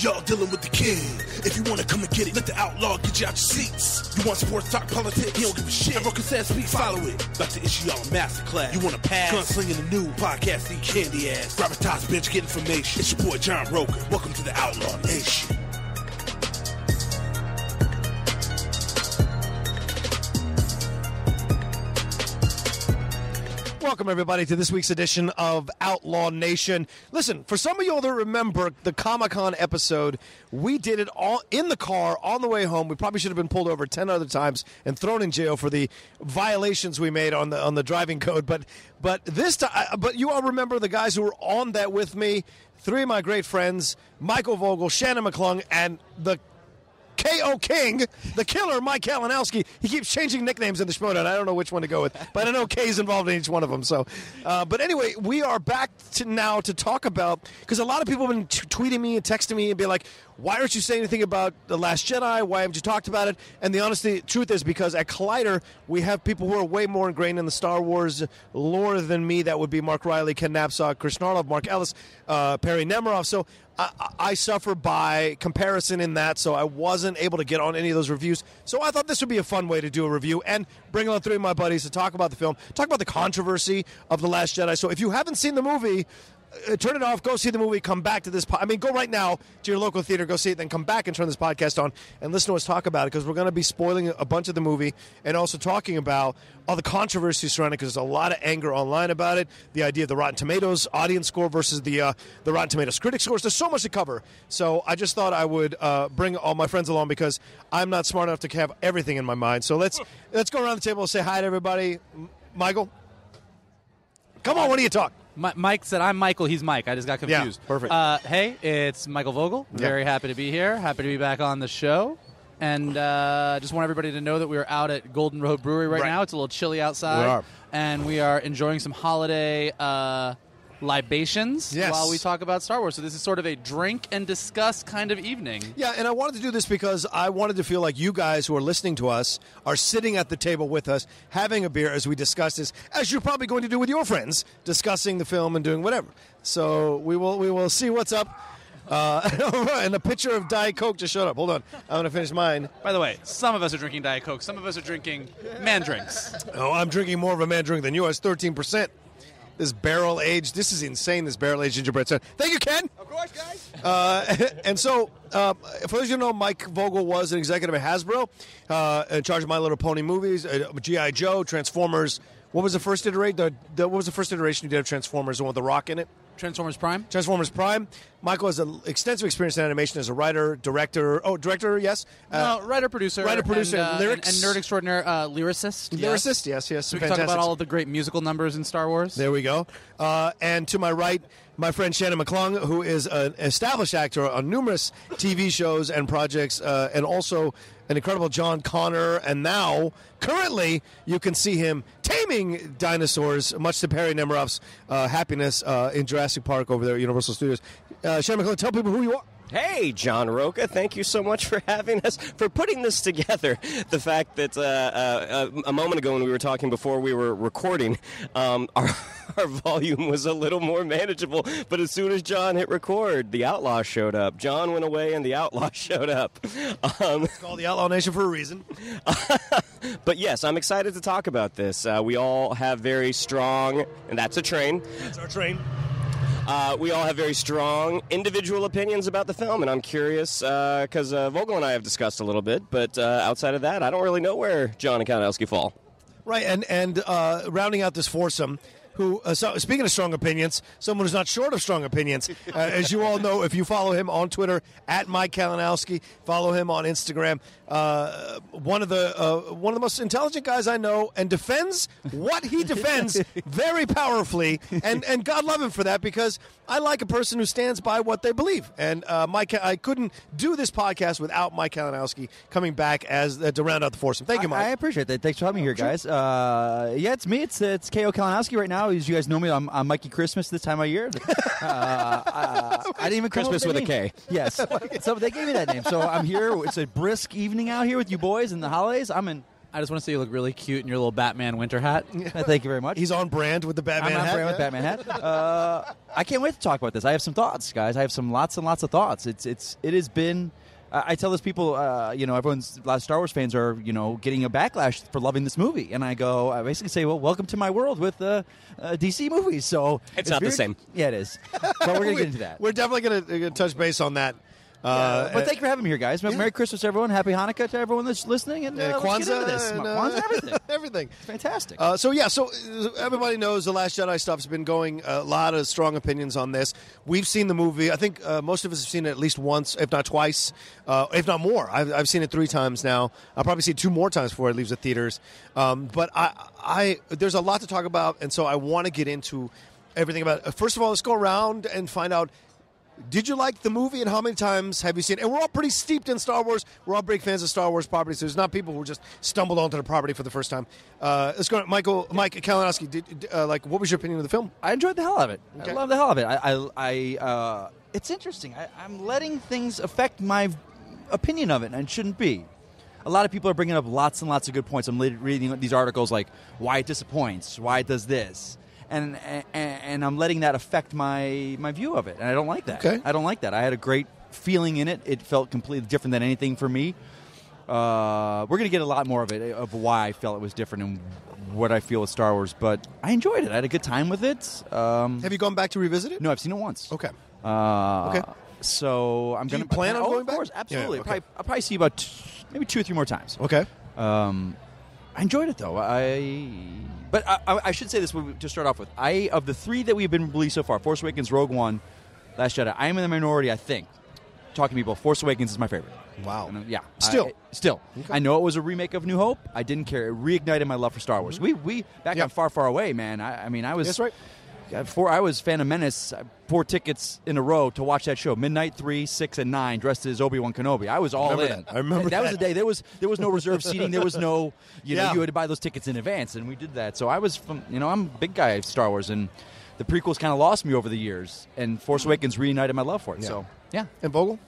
y'all dealing with the king. If you want to come and get it, let the outlaw get you out your seats. You want sports, talk, politics, he don't give a shit. Rocha says speak, follow it. About to issue y'all a masterclass. You want to pass? Gunslinging the new podcast, eat candy ass. Grab a top bench, get information. It's your boy John Rocha. Welcome to the Outlaw Nation. Welcome, everybody, to this week's edition of Outlaw Nation. Listen, for some of y'all that remember the Comic-Con episode, we did it all in the car on the way home. We probably should have been pulled over 10 other times and thrown in jail for the violations we made on the driving code. But this time, but you all remember the guys who were on that with me. Three of my great friends, Michael Vogel, Shannon McClung, and the K.O. King, the killer, Mike Kalinowski. He keeps changing nicknames in the show, and I don't know which one to go with, but I know K's involved in each one of them. So, but anyway, we are back now to talk about, because a lot of people have been tweeting me and texting me and be like, why aren't you saying anything about The Last Jedi? Why haven't you talked about it? And the truth is because at Collider, we have people who are way more ingrained in the Star Wars lore than me. That would be Mark Riley, Ken Knapsack, Chris Narloff, Mark Ellis, Perry Nemiroff. So I suffer by comparison in that, so I wasn't able to get on any of those reviews. So I thought this would be a fun way to do a review and bring on three of my buddies to talk about the film, talk about the controversy of The Last Jedi. So if you haven't seen the movie, turn it off, go see the movie, come back to this go right now to your local theater, go see it, then come back and turn this podcast on and listen to us talk about it, because we're going to be spoiling a bunch of the movie and also talking about all the controversy surrounding it, because there's a lot of anger online about it, the idea of the Rotten Tomatoes audience score versus the Rotten Tomatoes critic scores. There's so much to cover, so I just thought I would bring all my friends along, because I'm not smart enough to have everything in my mind. So let's go around the table and say hi to everybody. Michael, come on, what do you talk? Mike said, I'm Michael, he's Mike. I just got confused. Yeah, perfect. Hey, it's Michael Vogel. Very happy to be here. Happy to be back on the show. And just want everybody to know that we are out at Golden Road Brewery right now. It's a little chilly outside. We are. And we are enjoying some holiday libations while we talk about Star Wars. So this is sort of a drink and discuss kind of evening. Yeah, and I wanted to do this because I wanted to feel like you guys who are listening to us are sitting at the table with us, having a beer as we discuss this, as you're probably going to do with your friends, discussing the film and doing whatever. So we will see what's up. And a pitcher of Diet Coke just showed up. Hold on. I'm going to finish mine. By the way, some of us are drinking Diet Coke. Some of us are drinking man drinks. Oh, I'm drinking more of a man drink than you. I was 13%. This barrel-aged, this is insane, this barrel-aged gingerbread. Thank you, Ken. Of course, guys. And so, for those of you who know, Mike Vogel was an executive at Hasbro, in charge of My Little Pony movies, G.I. Joe, Transformers. What was the first iteration? What was the first iteration you did of Transformers, the one with The Rock in it? Transformers Prime. Transformers Prime. Michael has an extensive experience in animation as a writer, director. Oh, director, yes. Writer, producer, lyrics, and nerd extraordinaire, lyricist. Lyricist, yes. So we can talk about all of the great musical numbers in Star Wars. There we go. And to my right, my friend Shannon McClung, who is an established actor on numerous TV shows and projects, and also an incredible John Connor. And now, currently, you can see him taming dinosaurs, much to Perry Nemiroff's happiness in Jurassic Park over there at Universal Studios. Shannon McClung, tell people who you are. Hey, John Rocha, thank you so much for having us, for putting this together. The fact that a moment ago when we were talking before we were recording, our volume was a little more manageable, but as soon as John hit record, the Outlaw showed up. John went away and the Outlaw showed up. It's called the Outlaw Nation for a reason. But yes, I'm excited to talk about this. We all have very strong, and that's a train. That's our train. We all have very strong individual opinions about the film, and I'm curious because Vogel and I have discussed a little bit, but outside of that, I don't really know where John and Kalinowski fall. Right, and rounding out this foursome, who, speaking of strong opinions, someone who's not short of strong opinions. As you all know, if you follow him on Twitter, at Mike Kalinowski, follow him on Instagram, one of the most intelligent guys I know, and defends what he defends very powerfully, and God love him for that, because I like a person who stands by what they believe. And I couldn't do this podcast without Mike Kalinowski coming back as to round out the foursome. Thank you, Mike. I appreciate that. Thanks for having me here, guys. Yeah, it's me. It's K.O. Kalinowski right now. As you guys know me, I'm Mikey Christmas this time of year. I didn't even come Christmas up with a name. K. Yes. So they gave me that name. So I'm here. It's a brisk evening out here with you boys in the holidays. I'm I just want to say you look really cute in your little Batman winter hat. Thank you very much. He's on brand with the Batman I'm hat. on brand with Batman hat. I can't wait to talk about this. I have some thoughts, guys. I have some lots and lots of thoughts. It has been. I tell those people, everyone's a lot of Star Wars fans are, getting a backlash for loving this movie, and I basically say, well, welcome to my world with DC movies. So it's not weird. the same. Yeah, it is. So we're gonna get into that. We're definitely gonna touch base on that. But thank you for having me here, guys. Merry Christmas, everyone. Happy Hanukkah to everyone that's listening. And Kwanzaa, let's get into this. Kwanzaa and everything. Everything. It's fantastic. So everybody knows the Last Jedi stuff's been going. A lot of strong opinions on this. We've seen the movie. I think most of us have seen it at least once, if not twice, if not more. I've seen it 3 times now. I'll probably see it 2 more times before it leaves the theaters. But there's a lot to talk about, and so I want to get into everything about it. First of all, let's go around and find out. Did you like the movie, and how many times have you seen it? And we're all pretty steeped in Star Wars. We're all big fans of Star Wars properties. There's not people who just stumbled onto the property for the first time. Let's go to Mike Kalinowski. What was your opinion of the film? I enjoyed the hell out of it. Okay. I love the hell of it. It's interesting. I'm letting things affect my opinion of it, and it shouldn't be. A lot of people are bringing up lots and lots of good points. I'm reading these articles like why it disappoints, why it does this. And I'm letting that affect my view of it, and I don't like that. Okay. I don't like that. I had a great feeling in it. It felt completely different than anything for me. We're going to get a lot more of it, of why I felt it was different and what I feel with Star Wars, but I enjoyed it. I had a good time with it. Have you gone back to revisit it? No, I've seen it once. Okay. Okay. So I'm going to plan on going of back? course, absolutely. Yeah, okay. I'll probably see about maybe 2 or 3 more times. Okay. I enjoyed it though. But I should say this to start off with. Of the 3 that we've been released so far, Force Awakens, Rogue One, Last Jedi, I am in the minority, I think. Talking to people, Force Awakens is my favorite. Wow. Yeah. Still. Still. Okay. I know it was a remake of New Hope. I didn't care. It reignited my love for Star Wars. We back on Far, Far Away, man. I was... That's right. Before I was Phantom Menace, 4 tickets in a row to watch that show. Midnight, 3, 6, and 9, dressed as Obi-Wan Kenobi. I was all in. I remember that was the day. There was no reserved seating. There was no, you Yeah. you had to buy those tickets in advance, and we did that. So I was from, I'm a big guy of Star Wars, and the prequels kind of lost me over the years, and Force Awakens reunited my love for it. Yeah. So yeah. And Vogel?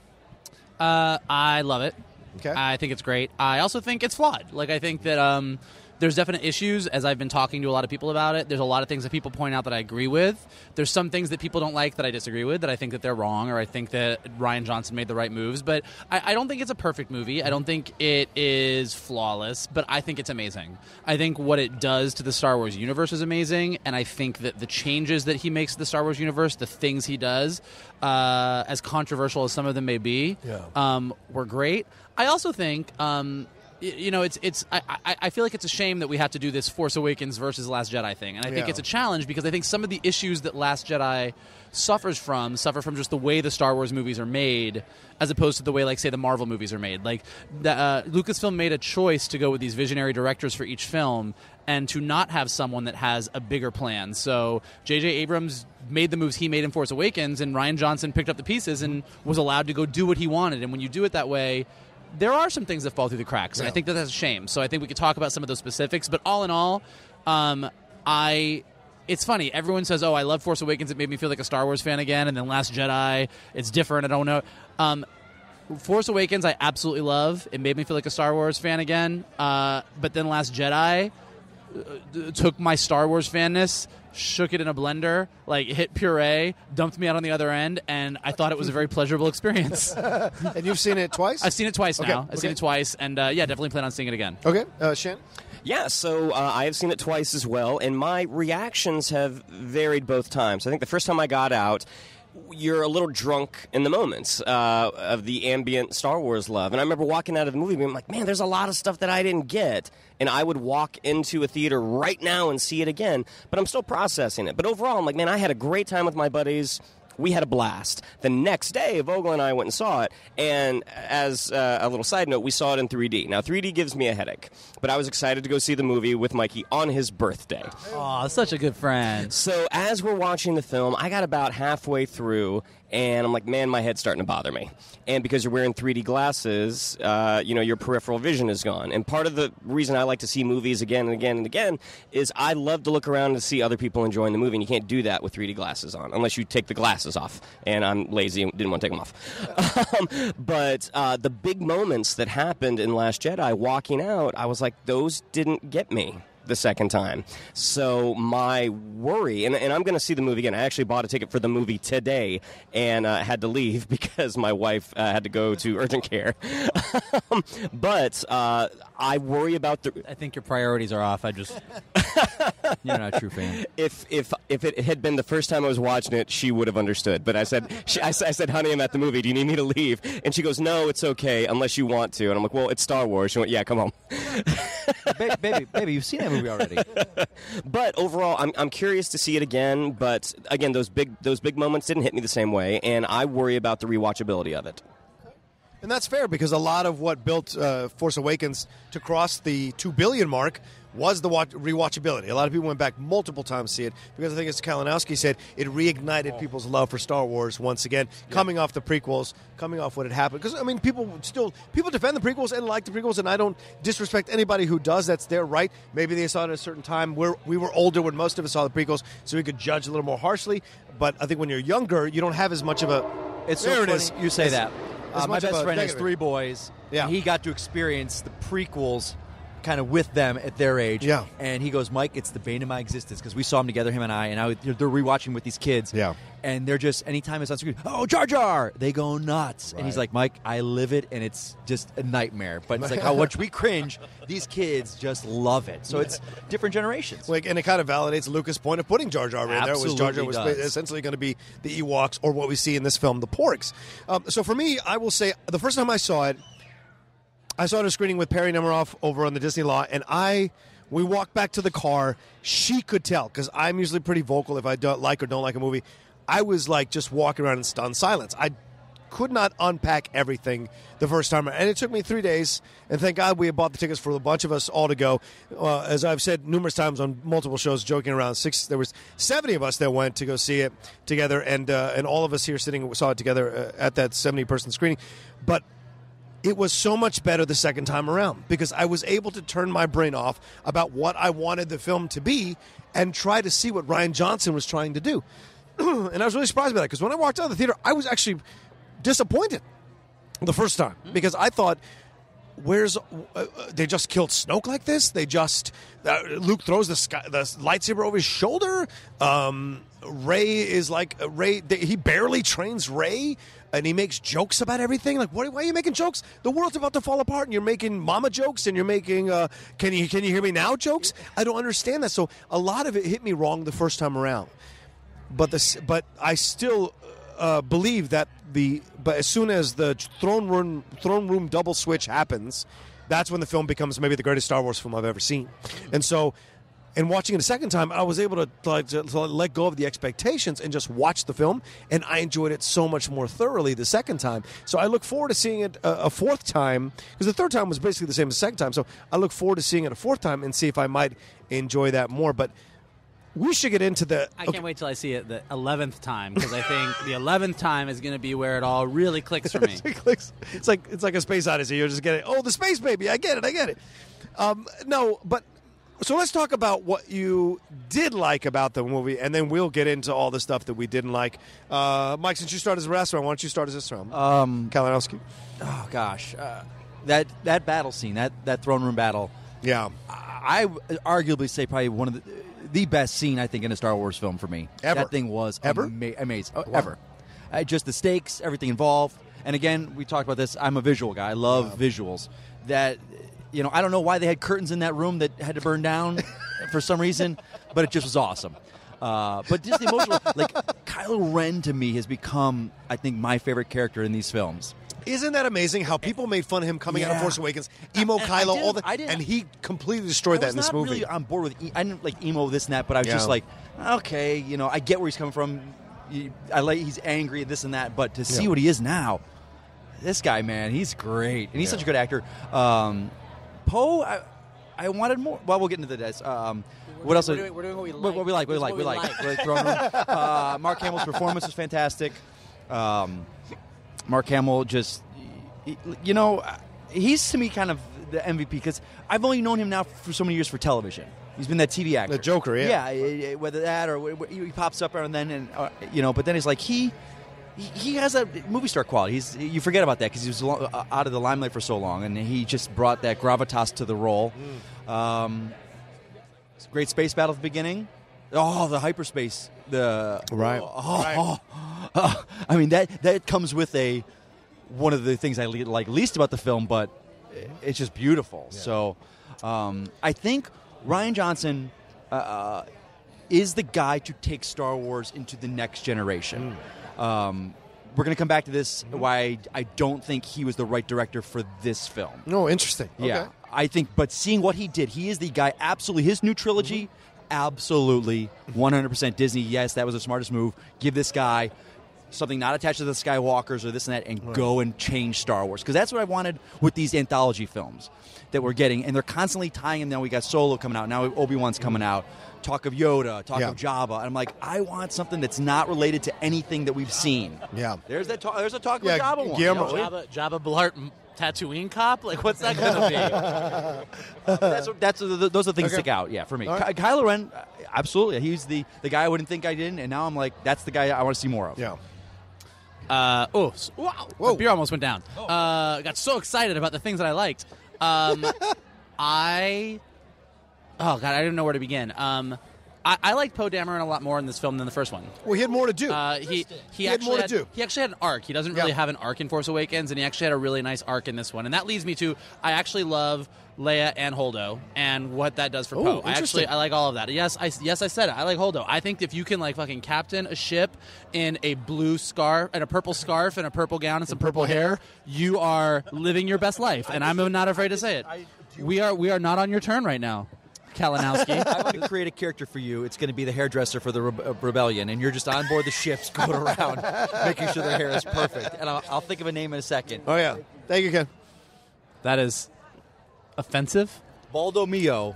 I love it. Okay. I think it's great. I also think it's flawed. I think that there's definite issues, as I've been talking to a lot of people about it. There's a lot of things that people point out that I agree with. There's some things that people don't like that I disagree with, that I think that they're wrong, or I think that Rian Johnson made the right moves. But I don't think it's a perfect movie. I don't think it is flawless, but I think it's amazing. I think what it does to the Star Wars universe is amazing, and I think that the changes that he makes to the Star Wars universe, the things he does, as controversial as some of them may be, were great. I also think... I feel like it's a shame that we have to do this Force Awakens versus Last Jedi thing, and I think it's a challenge because I think some of the issues that Last Jedi suffer from just the way the Star Wars movies are made, as opposed to the way, say, the Marvel movies are made. Lucasfilm made a choice to go with these visionary directors for each film, and to not have someone that has a bigger plan. So J.J. Abrams made the moves he made in Force Awakens, and Rian Johnson picked up the pieces and was allowed to go do what he wanted. And when you do it that way, there are some things that fall through the cracks, and I think that that's a shame. So I think we could talk about some of those specifics. But all in all, it's funny. Everyone says, I love Force Awakens. It made me feel like a Star Wars fan again. And then Last Jedi, it's different. I don't know. Force Awakens, I absolutely love. It made me feel like a Star Wars fan again. But then Last Jedi took my Star Wars fanness, shook it in a blender, hit puree, dumped me out on the other end, and I thought it was a very pleasurable experience. And you've seen it twice? I've seen it twice now. Okay. I've seen it twice, and definitely plan on seeing it again. Okay. Shannon? Yeah, so I have seen it twice as well, and my reactions have varied both times. I think the first time I got out, you're a little drunk in the moments of the ambient Star Wars love. And I remember walking out of the movie being like, man, there's a lot of stuff that I didn't get. And I would walk into a theater right now and see it again, but I'm still processing it. But overall, I'm like, man, I had a great time with my buddies. We had a blast. The next day, Vogel and I went and saw it, and as a little side note, we saw it in 3D. Now, 3D gives me a headache, but I was excited to go see the movie with Mikey on his birthday. Oh, such a good friend. So as we're watching the film, I got about halfway through, And I'm like, man, my head's starting to bother me. And because you're wearing 3D glasses, your peripheral vision is gone. And part of the reason I like to see movies again and again and again is I love to look around and see other people enjoying the movie, and you can't do that with 3D glasses on unless you take the glasses off. And I'm lazy and didn't want to take them off. But the big moments that happened in Last Jedi, walking out, I was like, those didn't get me the second time. So my worry, and I'm going to see the movie again. I actually bought a ticket for the movie today and had to leave because my wife had to go to urgent care. But I worry about I think your priorities are off. You're not a true fan. If it had been the first time I was watching it, she would have understood. But I said, honey, I'm at the movie. Do you need me to leave? And she goes, no, it's okay, unless you want to. And I'm like, well, it's Star Wars. She went, yeah, come home. baby, you've seen that movie already. But overall, I'm curious to see it again. But again, those big moments didn't hit me the same way, and I worry about the rewatchability of it. And that's fair, because a lot of what built Force Awakens to cross the 2 billion mark was the rewatchability. A lot of people went back multiple times to see it, because I think, as Kalinowski said, it reignited people's love for Star Wars once again, coming off the prequels, coming off what had happened. Because, I mean, people defend the prequels and like the prequels, and I don't disrespect anybody who does. That's their right. Maybe they saw it at a certain time. We were older when most of us saw the prequels, so we could judge a little more harshly. But I think when you're younger, you don't have as much of a... It's so funny you say that. My best friend has 3 boys. Yeah. And he got to experience the prequels kind of with them at their age. Yeah. And he goes, Mike, it's the bane of my existence, because we saw them together, him and I they're rewatching with these kids. Yeah. And they're just, anytime it's on screen, oh, Jar Jar! They go nuts. Right. And he's like, Mike, I live it, and it's just a nightmare. But it's like how much we cringe, these kids just love it. So it's different generations. And it kind of validates Lucas' point of putting Jar Jar in there. Was Jar Jar was essentially going to be the Ewoks, or what we see in this film, the Porgs. So for me, I will say, the first time I saw it at a screening with Perry Nemiroff over on the Disney lot, and we walked back to the car. She could tell, because I'm usually pretty vocal if I don't like or don't like a movie. I was like just walking around in stunned silence. I could not unpack everything the first time, and it took me 3 days, and thank God we had bought the tickets for a bunch of us all to go. As I've said numerous times on multiple shows, joking around, there was 70 of us that went to go see it together, and all of us here sitting saw it together at that 70-person screening. But it was so much better the second time around, because I was able to turn my brain off about what I wanted the film to be and try to see what Rian Johnson was trying to do. And I was really surprised by that, because when I walked out of the theater, I was actually disappointed the first time, because I thought, they just killed Snoke like this? They just Luke throws the lightsaber over his shoulder. Rey is like he barely trains Rey, and he makes jokes about everything. Like, why are you making jokes? The world's about to fall apart, and you're making mama jokes, and you're making can you hear me now jokes? I don't understand that. So a lot of it hit me wrong the first time around. But I still believe that but as soon as the throne room double switch happens, that's when the film becomes maybe the greatest Star Wars film I've ever seen. And so, in watching it a second time, I was able to let go of the expectations and just watch the film, and I enjoyed it so much more thoroughly the second time. So I look forward to seeing it a fourth time, because the third time was basically the same as the second time. So I look forward to seeing it a fourth time and see if I might enjoy that more. But we should get into the... I can't wait till I see it the 11th time, because I think the 11th time is going to be where it all really clicks for me. It's like a space odyssey. You're just getting, the space baby. I get it. No, but... So let's talk about what you did like about the movie, and then we'll get into all the stuff that we didn't like. Mike, since you started as a restaurant, why don't you start as this round? Kalinowski? Oh, gosh. That battle scene, that throne room battle. Yeah. I arguably say probably one of the best scene, I think, in a Star Wars film for me. Ever? That thing was amazing. Wow. Ever. Just the stakes, everything involved. And again, we talked about this. I'm a visual guy. I love visuals. That... I don't know why they had curtains in that room that had to burn down for some reason, but it just was awesome. But just the emotional, Kylo Ren to me has become, I think, my favorite character in these films. Isn't that amazing how people made fun of him coming out of Force Awakens, emo Kylo, and he completely destroyed that in this movie. I was not really on board with I didn't like emo this and that, but I was just like, okay, I get where he's coming from. He's angry, this and that, but to see what he is now, this guy, man, he's great, and he's such a good actor. Poe, I wanted more. Well, we'll get into this. What else? We're doing what we like. What we like. Throne Room. Mark Hamill's performance was fantastic. Mark Hamill just, he's to me kind of the MVP because I've only known him now for so many years for television. He's been that TV actor. The Joker, yeah. Yeah, whether that or he pops up and then, but then it's like he has a movie star quality. You forget about that because he was out of the limelight for so long, and he just brought that gravitas to the role. Great space battle at the beginning. Oh, the hyperspace. Right. I mean, that comes with one of the things I like least about the film, but it's just beautiful. Yeah. So I think Rian Johnson is the guy to take Star Wars into the next generation. We're going to come back to this, why I don't think he was the right director for this film. No, interesting. Yeah. Okay. I think, but seeing what he did, he is the guy, absolutely. His new trilogy, absolutely, 100% Disney. Yes, that was the smartest move. Give this guy something not attached to the Skywalkers or this and that, and go and change Star Wars. Because that's what I wanted with these anthology films that we're getting. And they're constantly tying in. Now we got Solo coming out. Now Obi-Wan's coming out. Talk of Yoda. Talk of Jabba. And I'm like, I want something that's not related to anything that we've seen. Yeah. There's a talk of Jabba one. Jabba Blart Tatooine cop? Like, what's that going to be? Those are the things that stick out, for me. Right. Kylo Ren, absolutely. He's the guy I wouldn't think I didn't, and now I'm like, that's the guy I want to see more of. Yeah. Wow. The beer almost went down. Got so excited about the things that I liked. I didn't know where to begin. I like Poe Dameron a lot more in this film than the first one. Well, he had more to do. He actually had an arc. He doesn't really have an arc in Force Awakens, and he actually had a really nice arc in this one. And that leads me to, I actually love Leia and Holdo and what that does for Poe. I like all of that. Yes, I said it. I like Holdo. I think if you can fucking captain a ship in a blue scarf and a purple scarf and a purple gown and some purple hair, you are living your best life. And I'm not afraid to say it. We are not on your turn right now, Kalinowski. I want to create a character for you. It's going to be the hairdresser for the rebellion, and you're just on board the ships going around making sure their hair is perfect. And I'll think of a name in a second. Oh, yeah. Thank you, Ken. That is offensive. Voldo Mio.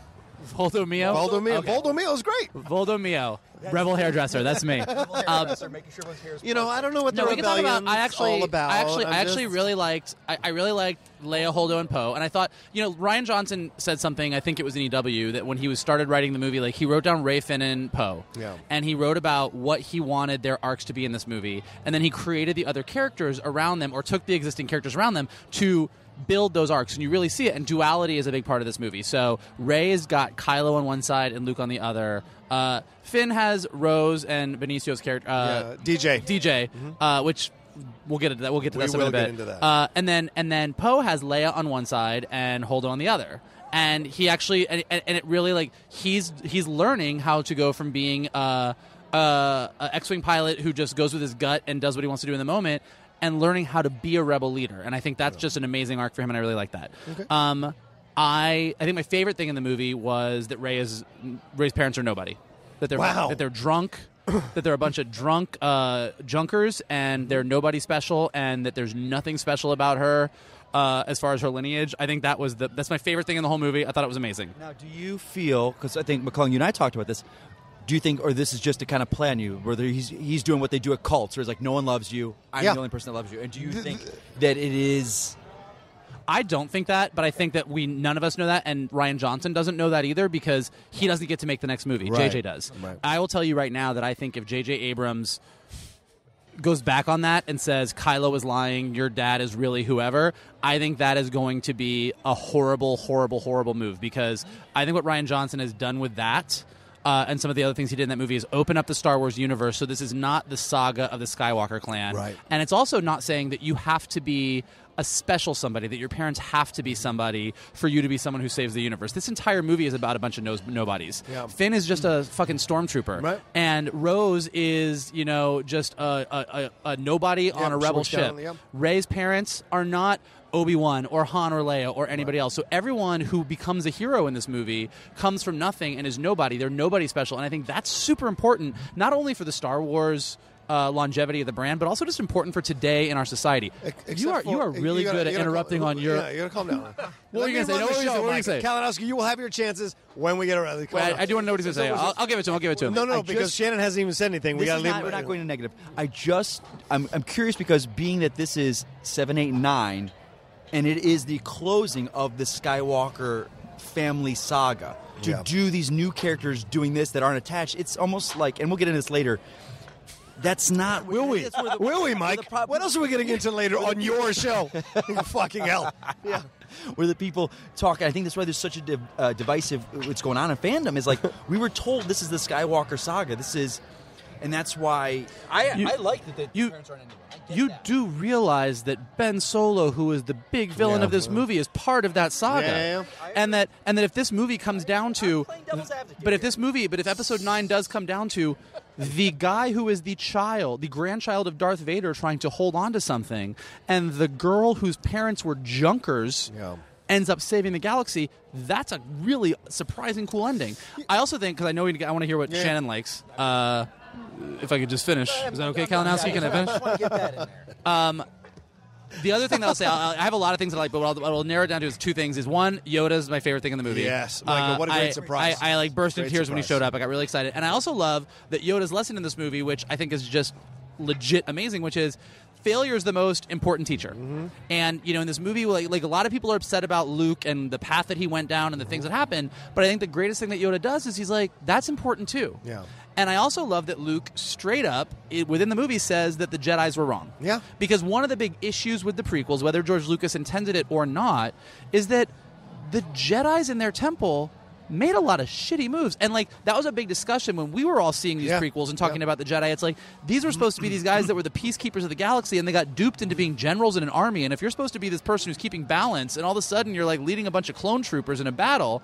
Voldo Mio? Voldo Mio is great. Voldo Mio. Rebel hairdresser. That's me. Making sure one's hair is I don't know what the we can talk rebellion about. all about. I actually really liked Leia, Holdo, and Poe, and I thought, Rian Johnson said something. I think it was in EW that when he started writing the movie, he wrote down Rey, Finn, and Poe, and he wrote about what he wanted their arcs to be in this movie, and then he created the other characters around them, or took the existing characters around them to build those arcs, and you really see it. And duality is a big part of this movie. So Rey's got Kylo on one side and Luke on the other. Finn has Rose and Benicio's character, DJ, which we'll get into that. We'll get to that in a bit. Get into that. And then Poe has Leia on one side and Holdo on the other. And he actually, and it really he's learning how to go from being a X-wing pilot who just goes with his gut and does what he wants to do in the moment, and learning how to be a rebel leader. And I think that's just an amazing arc for him, and I really like that. Okay. I think my favorite thing in the movie was that Rey's parents are nobody. That they're drunk, that they're a bunch of drunk junkers, and they're nobody special, and that there's nothing special about her as far as her lineage. I think that's my favorite thing in the whole movie. I thought it was amazing. Now, do you feel, because I think, McClung, you and I talked about this, do you think, or this is just to kind of play on you, whether he's doing what they do at cults, where it's like, no one loves you, I'm the only person that loves you, and do you think that it is... I don't think that, but I think that none of us know that, and Rian Johnson doesn't know that either, because he doesn't get to make the next movie. Right. JJ does. Right. I will tell you right now that I think if JJ Abrams goes back on that and says Kylo is lying, your dad is really whoever, I think that is going to be a horrible, horrible, horrible move, because I think what Rian Johnson has done with that and some of the other things he did in that movie is open up the Star Wars universe. So this is not the saga of the Skywalker clan. Right. And it's also not saying that you have to be a special somebody, that your parents have to be somebody for you to be someone who saves the universe. This entire movie is about a bunch of nobodies. Yeah. Finn is just a fucking stormtrooper. Right. And Rose is, just a nobody on a rebel ship. Rey's parents are not Obi-Wan or Han or Leia or anybody else. So everyone who becomes a hero in this movie comes from nothing and is nobody. They're nobody special. And I think that's super important, not only for the Star Wars longevity of the brand, but also just important for today in our society. You are really good at interrupting on your... Yeah, you got to calm down. What were you going to say? What were you going to say? Kalinowski, you will have your chances when we get around. I do want to know what he's going to say. I'll give it to him. No, because Shannon hasn't even said anything. We're not going to negative. I'm curious because being that this is 7, 8, 9, and it is the closing of the Skywalker family saga, to do these new characters doing this that aren't attached, it's almost like, and we'll get into this later, that's not... Will we? Will we, Mike? What else are we going to get into later on your show? Fucking hell. Yeah. Where the people talk, I think that's why there's such a divisive what's going on in fandom, is like, we were told this is the Skywalker saga. This is... And that's why... I like that the parents aren't anywhere. You do realize that Ben Solo, who is the big villain of this movie, is part of that saga, and that if this movie comes down to, if Episode 9 does come down to the guy who is the grandchild of Darth Vader trying to hold on to something, and the girl whose parents were junkers. Ends up saving the galaxy. That's a really surprising, cool ending. I also think, because I know I want to hear what Shannon likes. If I could just finish. Is that okay, Kalinowski? Can I finish? I just want to get that in there. The other thing that I'll say, I have a lot of things that I like, but what I'll narrow it down to is two things. Is one, Yoda's my favorite thing in the movie. Yes. Michael, what a great surprise. I burst into tears when he showed up. I got really excited. And I also love that Yoda's lesson in this movie, which I think is just legit amazing, which is failure is the most important teacher. Mm-hmm. And, in this movie, like a lot of people are upset about Luke and the path that he went down and the things that happened, but I think the greatest thing that Yoda does is he's like, that's important too. Yeah. And I also love that Luke straight up, within the movie, says that the Jedis were wrong. Yeah. Because one of the big issues with the prequels, whether George Lucas intended it or not, is that the Jedis in their temple made a lot of shitty moves. And, that was a big discussion when we were all seeing these prequels and talking about the Jedi. It's like, these were supposed to be these guys that were the peacekeepers of the galaxy, and they got duped into being generals in an army. And if you're supposed to be this person who's keeping balance, and all of a sudden you're, leading a bunch of clone troopers in a battle,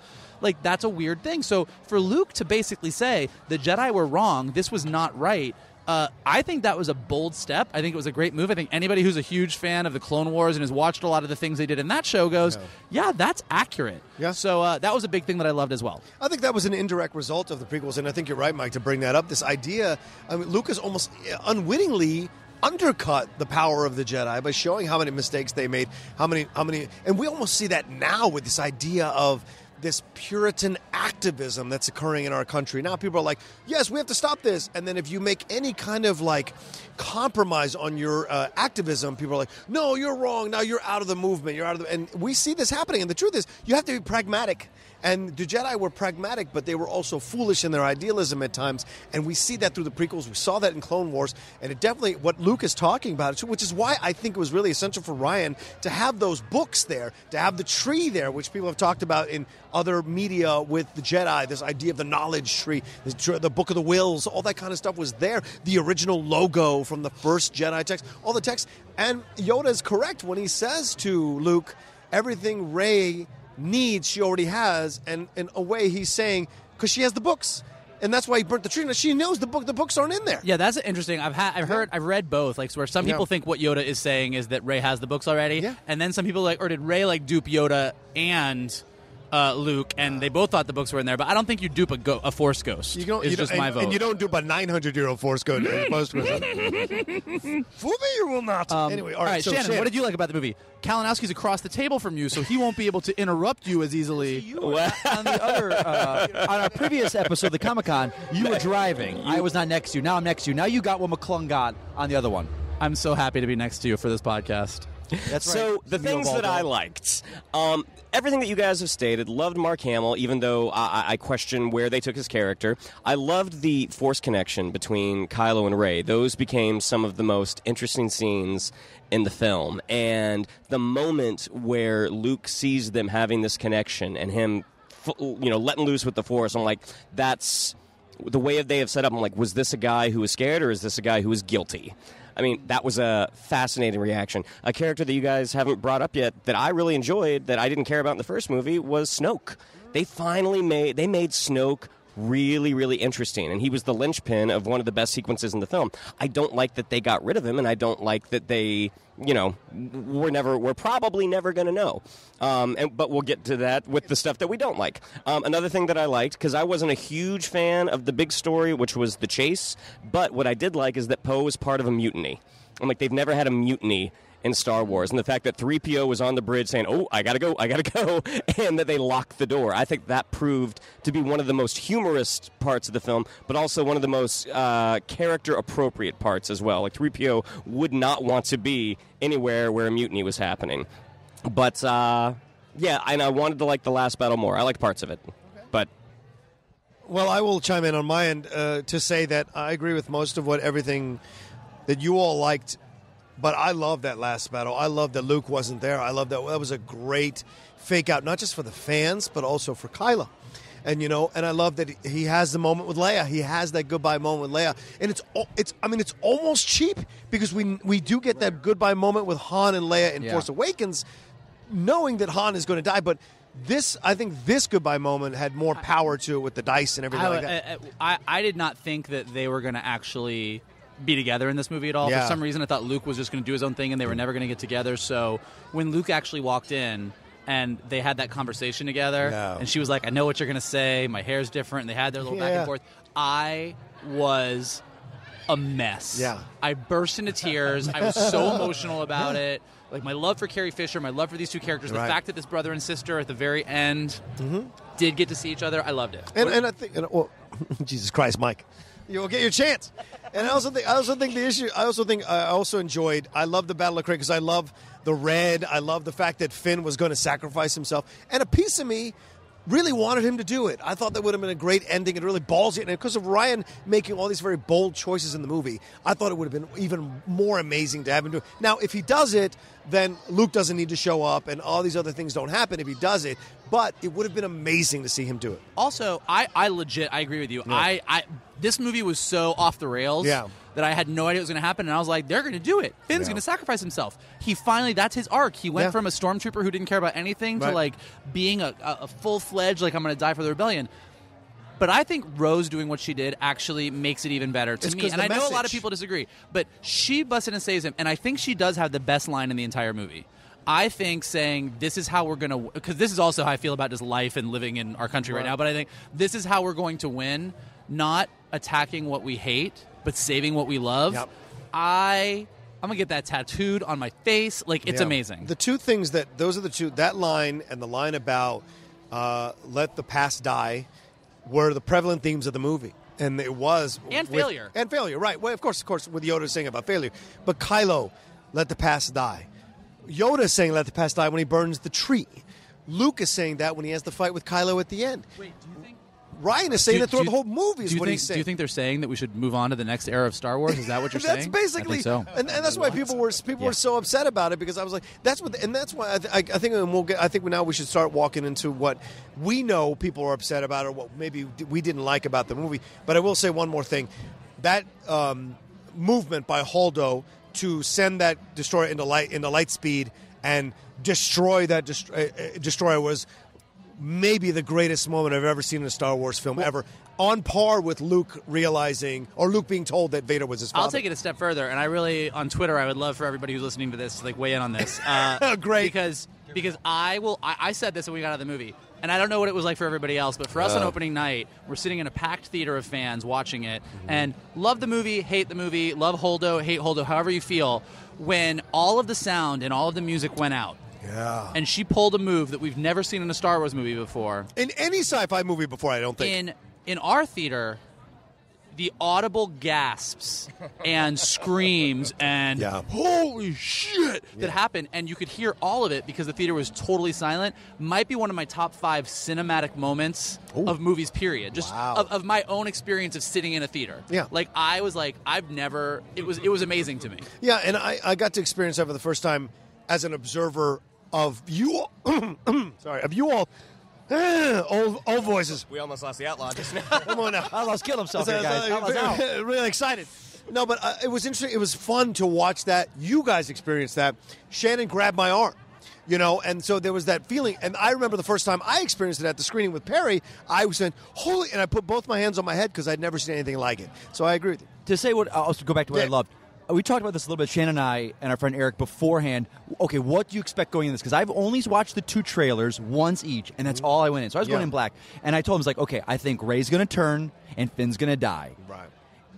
that's a weird thing. So for Luke to basically say, the Jedi were wrong, this was not right, I think that was a bold step. I think it was a great move. I think anybody who's a huge fan of the Clone Wars and has watched a lot of the things they did in that show goes, yeah that's accurate. Yeah. So that was a big thing that I loved as well. I think that was an indirect result of the prequels, and I think you're right, Mike, to bring that up. This idea, Lucas almost unwittingly undercut the power of the Jedi by showing how many mistakes they made, how many, and we almost see that now with this idea of this Puritan activism that's occurring in our country. Now people are like, yes, we have to stop this. And then if you make any kind of compromise on your activism, people are like, no, you're wrong. Now you're out of the movement. And we see this happening. And the truth is, you have to be pragmatic. And the Jedi were pragmatic, but they were also foolish in their idealism at times. And we see that through the prequels. We saw that in Clone Wars. And it definitely, what Luke is talking about, which is why I think it was really essential for Rian to have those books there, to have the tree there, which people have talked about in other media with the Jedi, this idea of the knowledge tree, the Book of the Wills, all that kind of stuff was there. The original logo from the first Jedi text, all the text. And Yoda is correct when he says to Luke, everything Rey needs she already has, and in a way he's saying, because she has the books. And that's why he burnt the tree. Now, she knows the books aren't in there. Yeah, that's interesting. I've read both. Where some people think what Yoda is saying is that Rey has the books already, and then some people or did Rey dupe Yoda and Luke, and they both thought the books were in there. But I don't think you dupe a Force ghost. My vote. And you don't dupe a 900-year-old Force ghost. Fool me, you will not. Anyway, all right. So Shannon, what did you like about the movie? Kalinowski's across the table from you, so he won't be able to interrupt you as easily. On the other, on our previous episode, the Comic-Con, you were driving. I was not next to you. Now I'm next to you. Now you got what McClung got on the other one. I'm so happy to be next to you for this podcast. That's right. So the things that I liked, everything that you guys have stated, loved Mark Hamill, even though I question where they took his character. I loved the Force connection between Kylo and Rey. Those became some of the most interesting scenes in the film. And the moment where Luke sees them having this connection and him, letting loose with the Force, I'm like, that's the way they have set up. I'm like, was this a guy who was scared or is this a guy who was guilty? I mean, that was a fascinating reaction. A character that you guys haven't brought up yet that I really enjoyed, that I didn't care about in the first movie, was Snoke. They made Snoke really, really interesting, and he was the linchpin of one of the best sequences in the film. I don't like that they got rid of him, and I don't like that they, we're probably never going to know. But we'll get to that with the stuff that we don't like. Another thing that I liked, because I wasn't a huge fan of the big story, which was the chase, but what I did like is that Poe was part of a mutiny. I'm like, they've never had a mutiny in Star Wars, and the fact that 3PO was on the bridge saying, "Oh, I gotta go," and that they locked the door. I think that proved to be one of the most humorous parts of the film, but also one of the most character-appropriate parts as well. Like 3PO would not want to be anywhere where a mutiny was happening. But yeah, and I wanted to like the last battle more. I like parts of it, but. Well, I will chime in on my end to say that I agree with most of everything that you all liked. But I love that last battle. I love that Luke wasn't there. I love that was a great fake out, not just for the fans, but also for Kylo. And and I love that he has the moment with Leia. He has that goodbye moment with Leia, and it's almost cheap because we do get that goodbye moment with Han and Leia in Force Awakens, knowing that Han is going to die. But I think this goodbye moment had more power to it with the dice and everything like that. I did not think that they were going to actually be together in this movie at all. For some reason, I thought Luke was just going to do his own thing and they were never going to get together. So when Luke actually walked in and they had that conversation together, and she was like, "I know what you're going to say. My hair's different." And they had their little back and forth. I was a mess. Yeah. I burst into tears. I was so emotional about it. Like, my love for Carrie Fisher, my love for these two characters, the fact that this brother and sister at the very end did get to see each other, I loved it. And I think, Jesus Christ, Mike. You'll get your chance. And I also think the issue. I also enjoyed. I love the Battle of Crait because I love the red. I love the fact that Finn was going to sacrifice himself, and a piece of me really wanted him to do it. I thought that would have been a great ending and really ballsy. And because of Rian making all these very bold choices in the movie, I thought it would have been even more amazing to have him do it. Now, if he does it, then Luke doesn't need to show up, and all these other things don't happen if he does it. But it would have been amazing to see him do it. Also, I agree with you. Yeah. This movie was so off the rails that I had no idea what was going to happen, and I was like, they're going to do it. Finn's going to sacrifice himself. He finally, that's his arc. He went from a stormtrooper who didn't care about anything to like being a full-fledged, like, I'm going to die for the rebellion. But I think Rose doing what she did actually makes it even better to me. And I know a lot of people disagree, but she busted and saves him, and I think she does have the best line in the entire movie. I think saying this is how we're going to, because this is also how I feel about just life and living in our country right now, but I think this is how we're going to win, not attacking what we hate, but saving what we love. Yep. I'm going to get that tattooed on my face. Like, it's amazing. The two things those are the two, that line and the line about let the past die were the prevalent themes of the movie. And it was. Failure. And failure, right. Well, of course, with Yoda saying about failure. But Kylo, let the past die. Yoda is saying let the past die when he burns the tree. Luke is saying that when he has the fight with Kylo at the end. Wait, do you think... Ryan is saying that throughout the whole movie is what he's saying. Do you think they're saying that we should move on to the next era of Star Wars? Is that what you're saying? That's basically, I think so. And that's why people were so upset about it, because I was like, that's why I think now we should start walking into what we know people are upset about, or what maybe we didn't like about the movie. But I will say one more thing: that movement by Holdo to send that destroyer into light speed and destroy that destroyer was maybe the greatest moment I've ever seen in a Star Wars film ever, on par with Luke being told that Vader was his father. I'll take it a step further, and I really, on Twitter, I would love for everybody who's listening to this to like weigh in on this. Great. Because I said this when we got out of the movie, and I don't know what it was like for everybody else, but for us on opening night, we're sitting in a packed theater of fans watching it, and love the movie, hate the movie, love Holdo, hate Holdo, however you feel, when all of the sound and all of the music went out. Yeah. And she pulled a move that we've never seen in a Star Wars movie before. In any sci-fi movie before, I don't think. In our theater, the audible gasps and screams and holy shit that happened, and you could hear all of it because the theater was totally silent, might be one of my top 5 cinematic moments of movies, period. Just of my own experience of sitting in a theater. Yeah. Like, I was like, it was amazing to me. Yeah, and I got to experience that for the first time as an observer of you all, old voices. We almost lost the Outlaw just now. Come on now. Outlaw's killed himself here, guys. Outlaw's out. Really excited. No, but it was interesting. It was fun to watch that. You guys experienced that. Shannon grabbed my arm. And so there was that feeling. And I remember the first time I experienced it at the screening with Perry, I was saying, holy, and I put both my hands on my head because I'd never seen anything like it. So I agree with you. To say what, I'll go back to what I loved. We talked about this a little bit, Shannon and I and our friend Eric beforehand. Okay, what do you expect going in this? Because I've only watched the 2 trailers once each, and that's all I went in. So I was going in black. And I told him, I was like, okay, I think Rey's going to turn and Finn's going to die. Right.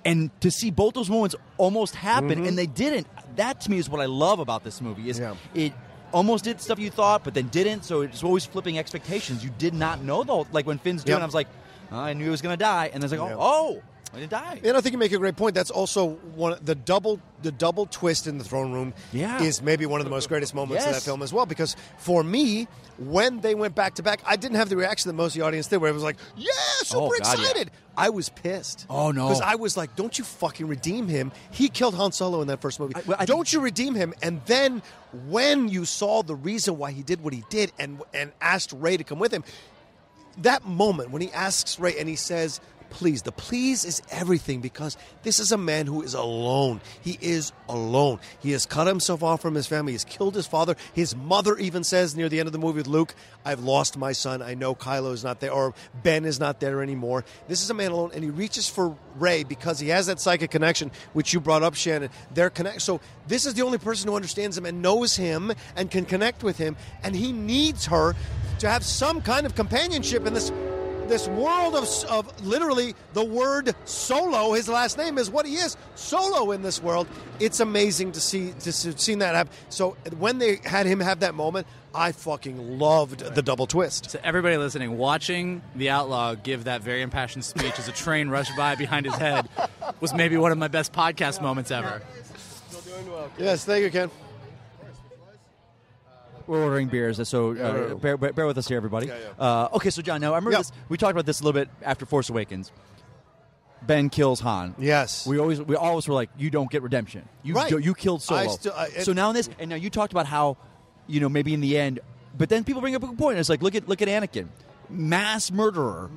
And to see both those moments almost happen, and they didn't, that to me is what I love about this movie. Is it almost did stuff you thought, but then didn't, so it's always flipping expectations. You did not know, though. Like when Finn's doing it, I was like, I knew he was going to die. And then it's like, oh. I didn't die. And I think you make a great point. That's also the double twist in the throne room is maybe one of the most greatest moments in that film as well. Because for me, when they went back to back, I didn't have the reaction that most of the audience did, where it was like, super excited. I was pissed. Oh, no. Because I was like, don't you fucking redeem him. He killed Han Solo in that first movie. Don't you redeem him. And then when you saw the reason why he did what he did and asked Rey to come with him, that moment when he asks Rey and he says, please. The please is everything because this is a man who is alone. He is alone. He has cut himself off from his family. He's killed his father. His mother even says near the end of the movie with Luke, I've lost my son. I know Kylo is not there or Ben is not there anymore. This is a man alone, and he reaches for Rey because he has that psychic connection, which you brought up, Shannon. So this is the only person who understands him and knows him and can connect with him, and he needs her to have some kind of companionship in this world of literally the word Solo. His last name is what he is, Solo in this world. It's amazing to see that happen. So when they had him have that moment, I fucking loved the double twist. So everybody listening, watching the Outlaw give that very impassioned speech as a train rushed by behind his head was maybe one of my best podcast moments ever. Yes, thank you, Ken. We're ordering beers, so bear with us here, everybody. Okay, so John, now I remember this. We talked about this a little bit after Force Awakens. Ben kills Han. Yes. We always were like, you don't get redemption. You killed Solo. So now in this, and now you talked about how, maybe in the end, but then people bring up a good point. It's like, look at Anakin, mass murderer,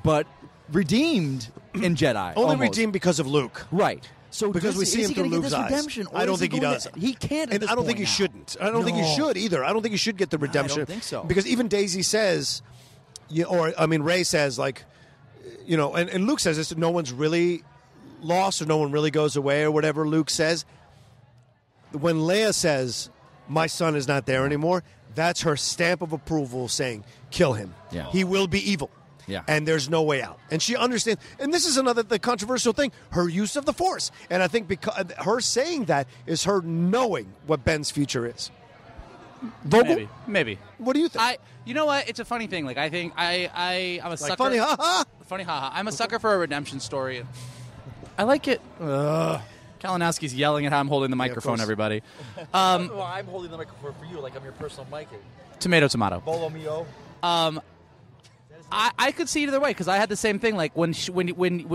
but redeemed in Jedi. Only redeemed because of Luke. Right. So because we see him through Luke's eyes. I don't think he does. He can't. And I don't think he shouldn't. I don't think he should either. I don't think he should get the redemption. I don't think so. Because even Daisy says, Rey says, and Luke says this: no one's really lost, or no one really goes away, or whatever Luke says. When Leia says, "My son is not there anymore," that's her stamp of approval, saying, "Kill him. Yeah. He will be evil." Yeah. And there's no way out. And she understands. And this is the controversial thing, her use of the Force. And I think because her saying that is her knowing what Ben's future is. Vogel? Maybe. What do you think? You know what? It's a funny thing. Like, I think I'm a sucker. Funny haha? Funny haha. I'm a sucker for a redemption story. I like it. Kalinowski's yelling at how I'm holding the microphone, everybody. Well, I'm holding the microphone for you like I'm your personal mic. Tomato, tomato. Bolo mio. I could see it either way because I had the same thing. Like when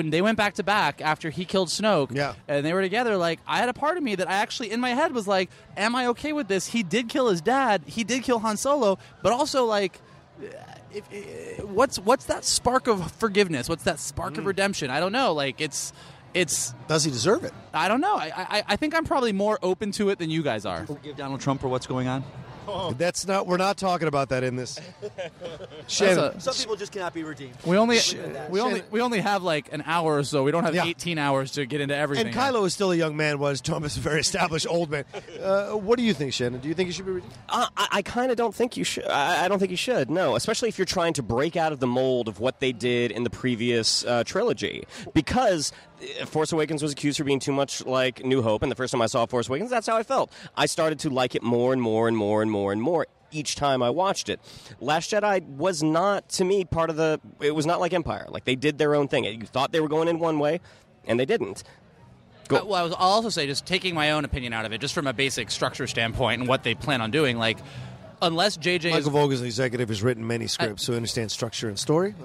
they went back to back after he killed Snoke, and they were together. Like I had a part of me that I actually in my head was like, "Am I okay with this?" He did kill his dad. He did kill Han Solo, but also like, what's that spark of forgiveness? What's that spark of redemption? I don't know. Like it's. Does he deserve it? I don't know. I think I'm probably more open to it than you guys are. Forgive Donald Trump for what's going on. We're not talking about that in this. Shannon. Some people just cannot be redeemed. We only have like an hour or so. We don't have 18 hours to get into everything. And Kylo is still a young man, whereas Thomas is a very established old man. What do you think, Shannon? Do you think he should be redeemed? I kind of don't think you should. I don't think you should, no. Especially if you're trying to break out of the mold of what they did in the previous trilogy. Because Force Awakens was accused for being too much like New Hope, and the first time I saw Force Awakens, that's how I felt. I started to like it more and more and more and more and more each time I watched it. Last Jedi was not, to me, it was not like Empire. Like, they did their own thing. You thought they were going in one way, and they didn't. I'll also say, just taking my own opinion out of it, just from a basic structure standpoint and what they plan on doing, like, unless JJ Michael Vogel, the executive, has written many scripts, so he understands structure and story.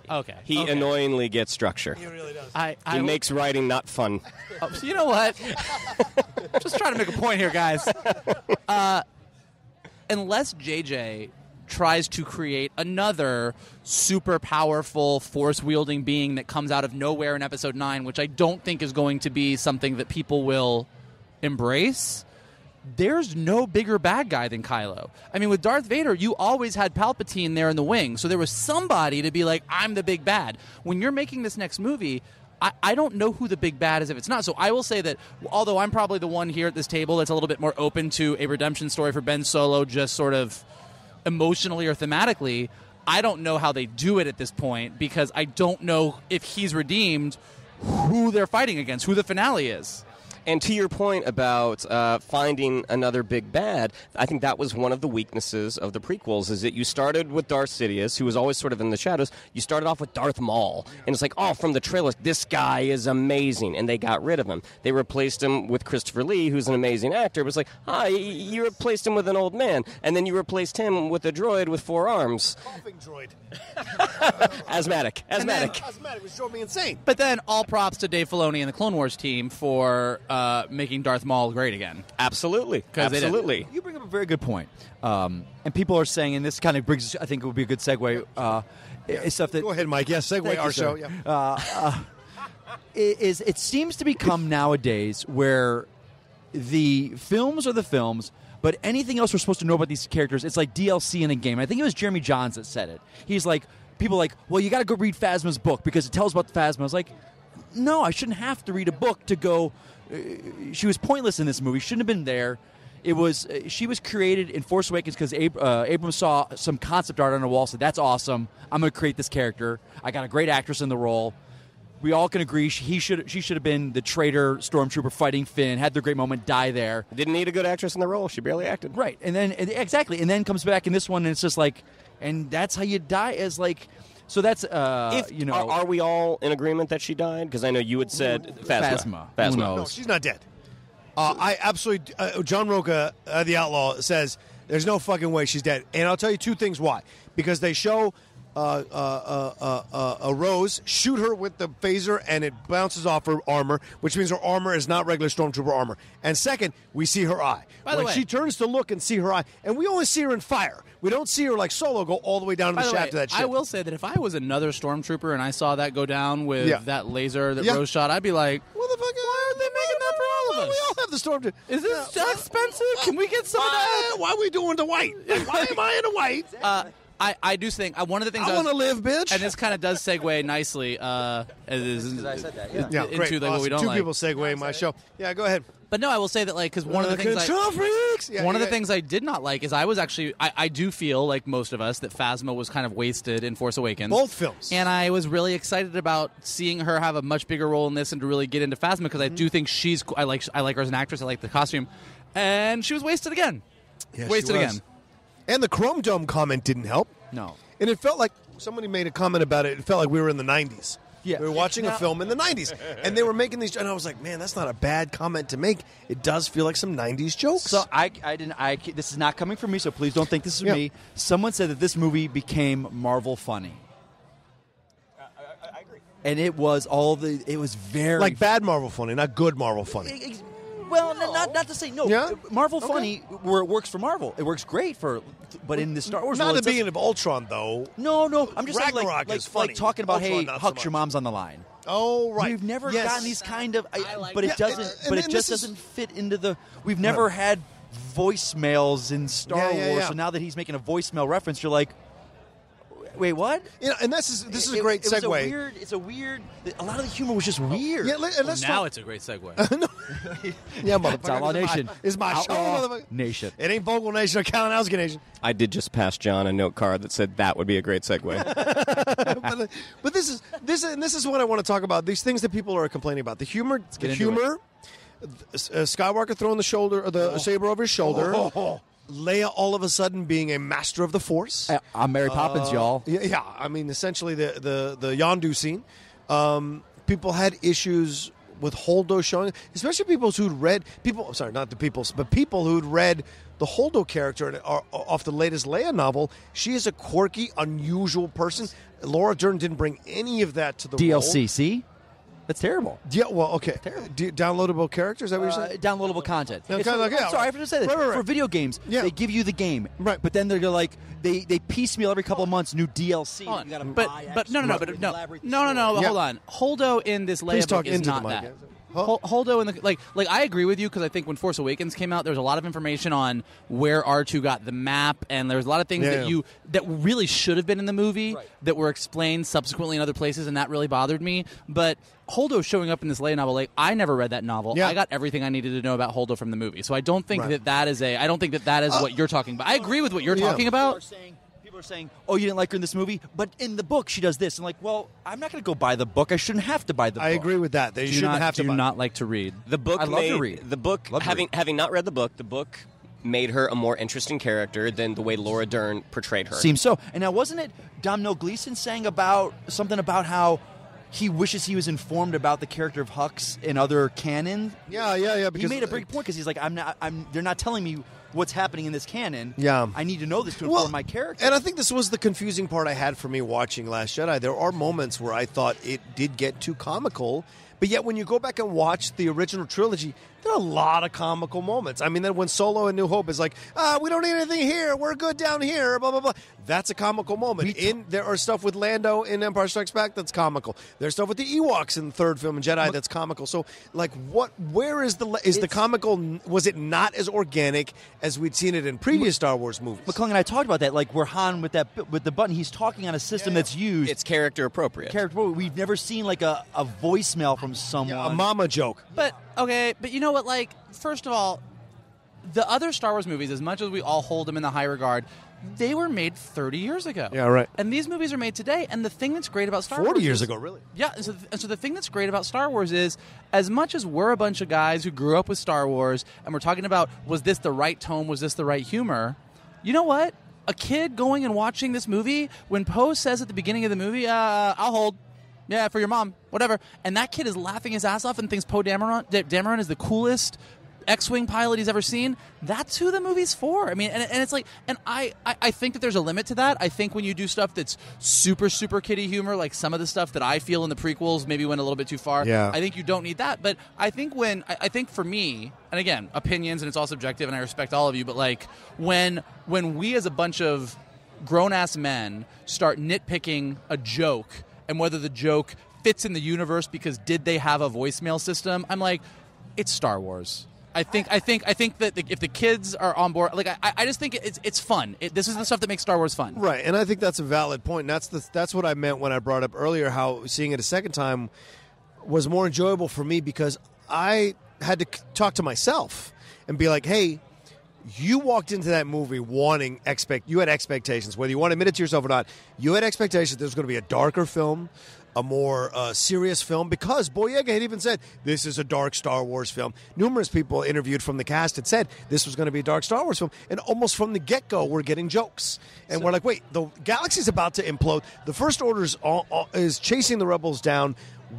Okay. He annoyingly gets structure. He really does. He makes writing not fun. So you know what? Just trying to make a point here, guys. Unless JJ tries to create another super powerful force-wielding being that comes out of nowhere in Episode 9, which I don't think is going to be something that people will embrace, there's no bigger bad guy than Kylo. I mean, with Darth Vader, you always had Palpatine there in the wing, so there was somebody to be like, I'm the big bad. When you're making this next movie, I don't know who the big bad is if it's not. So I will say that, although I'm probably the one here at this table that's a little bit more open to a redemption story for Ben Solo, just sort of emotionally or thematically, I don't know how they do it at this point, because I don't know if he's redeemed, who they're fighting against, who the finale is. And to your point about finding another big bad, I think that was one of the weaknesses of the prequels, is that you started with Darth Sidious, who was always sort of in the shadows. You started off with Darth Maul, and it's like, oh, from the trailers, this guy is amazing, and they got rid of him. They replaced him with Christopher Lee, who's an amazing actor. It was like, you replaced him with an old man, and then you replaced him with a droid with 4 arms. Coughing droid. Asthmatic. Asthmatic, which drove me insane. But then all props to Dave Filoni and the Clone Wars team for making Darth Maul great again. Absolutely. Absolutely. You bring up a very good point. And people are saying, and this kind of brings, I think it would be a good segue. It's stuff that, Go ahead, Mike. Yes, segue our show. Yeah. it seems to become nowadays where the films are the films, but anything else we're supposed to know about these characters, it's like DLC in a game. I think it was Jeremy Johns that said it. He's like, people are like, well, you got to go read Phasma's book because it tells about Phasma. I was like, no, I shouldn't have to read a book to go. She was pointless in this movie. Shouldn't have been there. It was she was created in Force Awakens because Abrams saw some concept art on the wall, said, that's awesome. I'm going to create this character. I got a great actress in the role. We all can agree she should have been the traitor stormtrooper fighting Finn, had their great moment, die there. Didn't need a good actress in the role. She barely acted. Right. And then comes back in this one, and it's just like, and that's how you die, as like. So that's, Are we all in agreement that she died? Because I know you had said Phasma. Who knows? No, she's not dead. I absolutely... John Rocha, the Outlaw, says there's no fucking way she's dead. And I'll tell you 2 things why. Because they show a Rose shoot her with the phaser, and it bounces off her armor, which means her armor is not regular Stormtrooper armor. And second, we see her eye. By the when way, she turns to look and see her eye, and we only see her in fire. We don't see her like Solo go all the way down to the shaft of that ship. I will say that if I was another Stormtrooper and I saw that go down with that laser that Rose shot, I'd be like, what the fuck? Why are they making that for all of us? We all have the Stormtrooper. is this expensive? Can we get some of that? Why are we doing the white? Why am I in the white? I do think one of the things I want to live, bitch. and this kind of does segue nicely Because I said that, yeah. Yeah, into great. like, what Awesome. we don't 2 like. people segue my show. Yeah, go ahead. But no, I will say that because one of the things one of the things I did not like is I do feel like most of us that Phasma was kind of wasted in Force Awakens. Both films. And I was really excited about seeing her have a much bigger role in this and to really get into Phasma because I do think I like her as an actress. I like the costume, and she was wasted again. Yeah, wasted she was. again. And the Chrome Dome comment didn't help. No. And it felt like somebody made a comment about it. It felt like we were in the 90s. Yeah. We were watching a film in the 90s. And they were making these. And I was like, man, that's not a bad comment to make. It does feel like some 90s jokes. So this is not coming from me, so please don't think this is me. Someone said that this movie became Marvel funny. I agree. And it was it was very. like bad Marvel funny, not good Marvel funny. Well, not to say no. Yeah? Marvel funny where it works for Marvel. It works great but in the Star Wars Not world, the beginning of Ultron, though. No. I'm just saying, Ragnarok like is funny. like talking about, Ultron, hey, not so Huck, much. your mom's on the line. Oh, right. We've never Yes. gotten these kind of, but Yeah, it doesn't. and But it this just is- doesn't fit into the. We've never had voicemails in Star Yeah. Wars, so now that he's making a voicemail reference, you're like, wait, what? And this is a great It was segue. it's a weird. A lot of the humor was just weird. Yeah, and let's Now talk. it's a great segue. Yeah, motherfucker. It's Outlaw Nation. It's my show, Outlaw motherfucker. Nation. It ain't Vogel Nation or Kalinowski Nation. I did just pass John a note card that said that would be a great segue. But this is what I want to talk about. These things that people are complaining about. The humor. get into Skywalker throwing the shoulder, or the saber over his shoulder. Leia all of a sudden being a master of the Force. I'm Mary Poppins, y'all. Yeah, I mean, essentially the Yondu scene. People had issues with Holdo showing, especially people who'd read people who'd read the Holdo character off the latest Leia novel. She is a quirky, unusual person. Laura Dern didn't bring any of that to the DLC, role. see? That's terrible. Yeah, well, okay. Downloadable characters, is that what you're saying? Downloadable content. Okay, I'm yeah, sorry, I right. have to say that. Right. For video games, Yeah. they give you the game, Right. But then they're like they piecemeal every couple of months new DLC. Hold on. You gotta But buy no. extra But to no. elaborate the No. story. Yeah. Hold on. Holdo in this Please Leia talk book is into not the mic. that. Holdo and the like I agree with you because I think when Force Awakens came out, there was a lot of information on where R2 got the map, and there was a lot of things that really should have been in the movie that were explained subsequently in other places, and that really bothered me. But Holdo showing up in this Leia novel, I never read that novel. Yeah. I got everything I needed to know about Holdo from the movie, so I don't think that is what you're talking about. I agree with what you're talking about. People are saying, "Oh, you didn't like her in this movie, but in the book she does this." And well, I'm not going to go buy the book. I shouldn't have to buy the book. I agree with that. They shouldn't have to. Do you not like to read the book? I love to read the book. Having not read the book made her a more interesting character than the way Laura Dern portrayed her. Seems so. And now, wasn't it Domhnall Gleeson saying something about how he wishes he was informed about the character of Hux in other canon? Yeah. Because he made a big point because he's like, they're not telling me what's happening in this canon. Yeah. I need to know this to inform my character. And I think this was the confusing part I had for me watching Last Jedi. There are moments where I thought it did get too comical, but yet when you go back and watch the original trilogy, there are a lot of comical moments. I mean, then when Solo in New Hope is like, we don't need anything here, we're good down here, blah, blah, blah. That's a comical moment. There are stuff with Lando in Empire Strikes Back that's comical. There's stuff with the Ewoks in the third film in Jedi that's comical. So, where is the comical? Was it not as organic as we'd seen it in previous Star Wars movies? McClung and I talked about that, where Han with the button, he's talking on a system that's used. It's character appropriate. We've never seen a voicemail from someone. A mama joke. But you know what? First of all, the other Star Wars movies, as much as we all hold them in the high regard, they were made 30 years ago. Yeah, right. And these movies are made today. And the thing that's great about Star Wars 40 years ago, really. Yeah. So the thing that's great about Star Wars is, as much as we're a bunch of guys who grew up with Star Wars, and we're talking about, was this the right tone, was this the right humor, you know what? A kid going and watching this movie, when Poe says at the beginning of the movie, I'll hold. Yeah, for your mom, whatever. And that kid is laughing his ass off and thinks Poe Dameron is the coolest X-Wing pilot he's ever seen. That's who the movie's for. I mean, and it's and I think that there's a limit to that. I think when you do stuff that's super, super kiddie humor, like some of the stuff that I feel in the prequels maybe went a little bit too far, I think you don't need that. But I think I think for me, and again, opinions, and it's all subjective, and I respect all of you, but when we as a bunch of grown-ass men start nitpicking a joke and whether the joke fits in the universe because did they have a voicemail system, I'm like, it's Star Wars. I think that if the kids are on board, I just think it's fun. This is the stuff that makes Star Wars fun, right? And I think that's a valid point. And that's what I meant when I brought up earlier how seeing it a second time was more enjoyable for me because I had to talk to myself and be like, hey, you walked into that movie you had expectations, whether you want to admit it to yourself or not. You had expectations there's going to be a darker film, a more serious film, because Boyega had even said, this is a dark Star Wars film. Numerous people interviewed from the cast had said this was going to be a dark Star Wars film, and almost from the get-go, we're getting jokes. And we're like, wait, the galaxy's about to implode. The First Order is chasing the rebels down.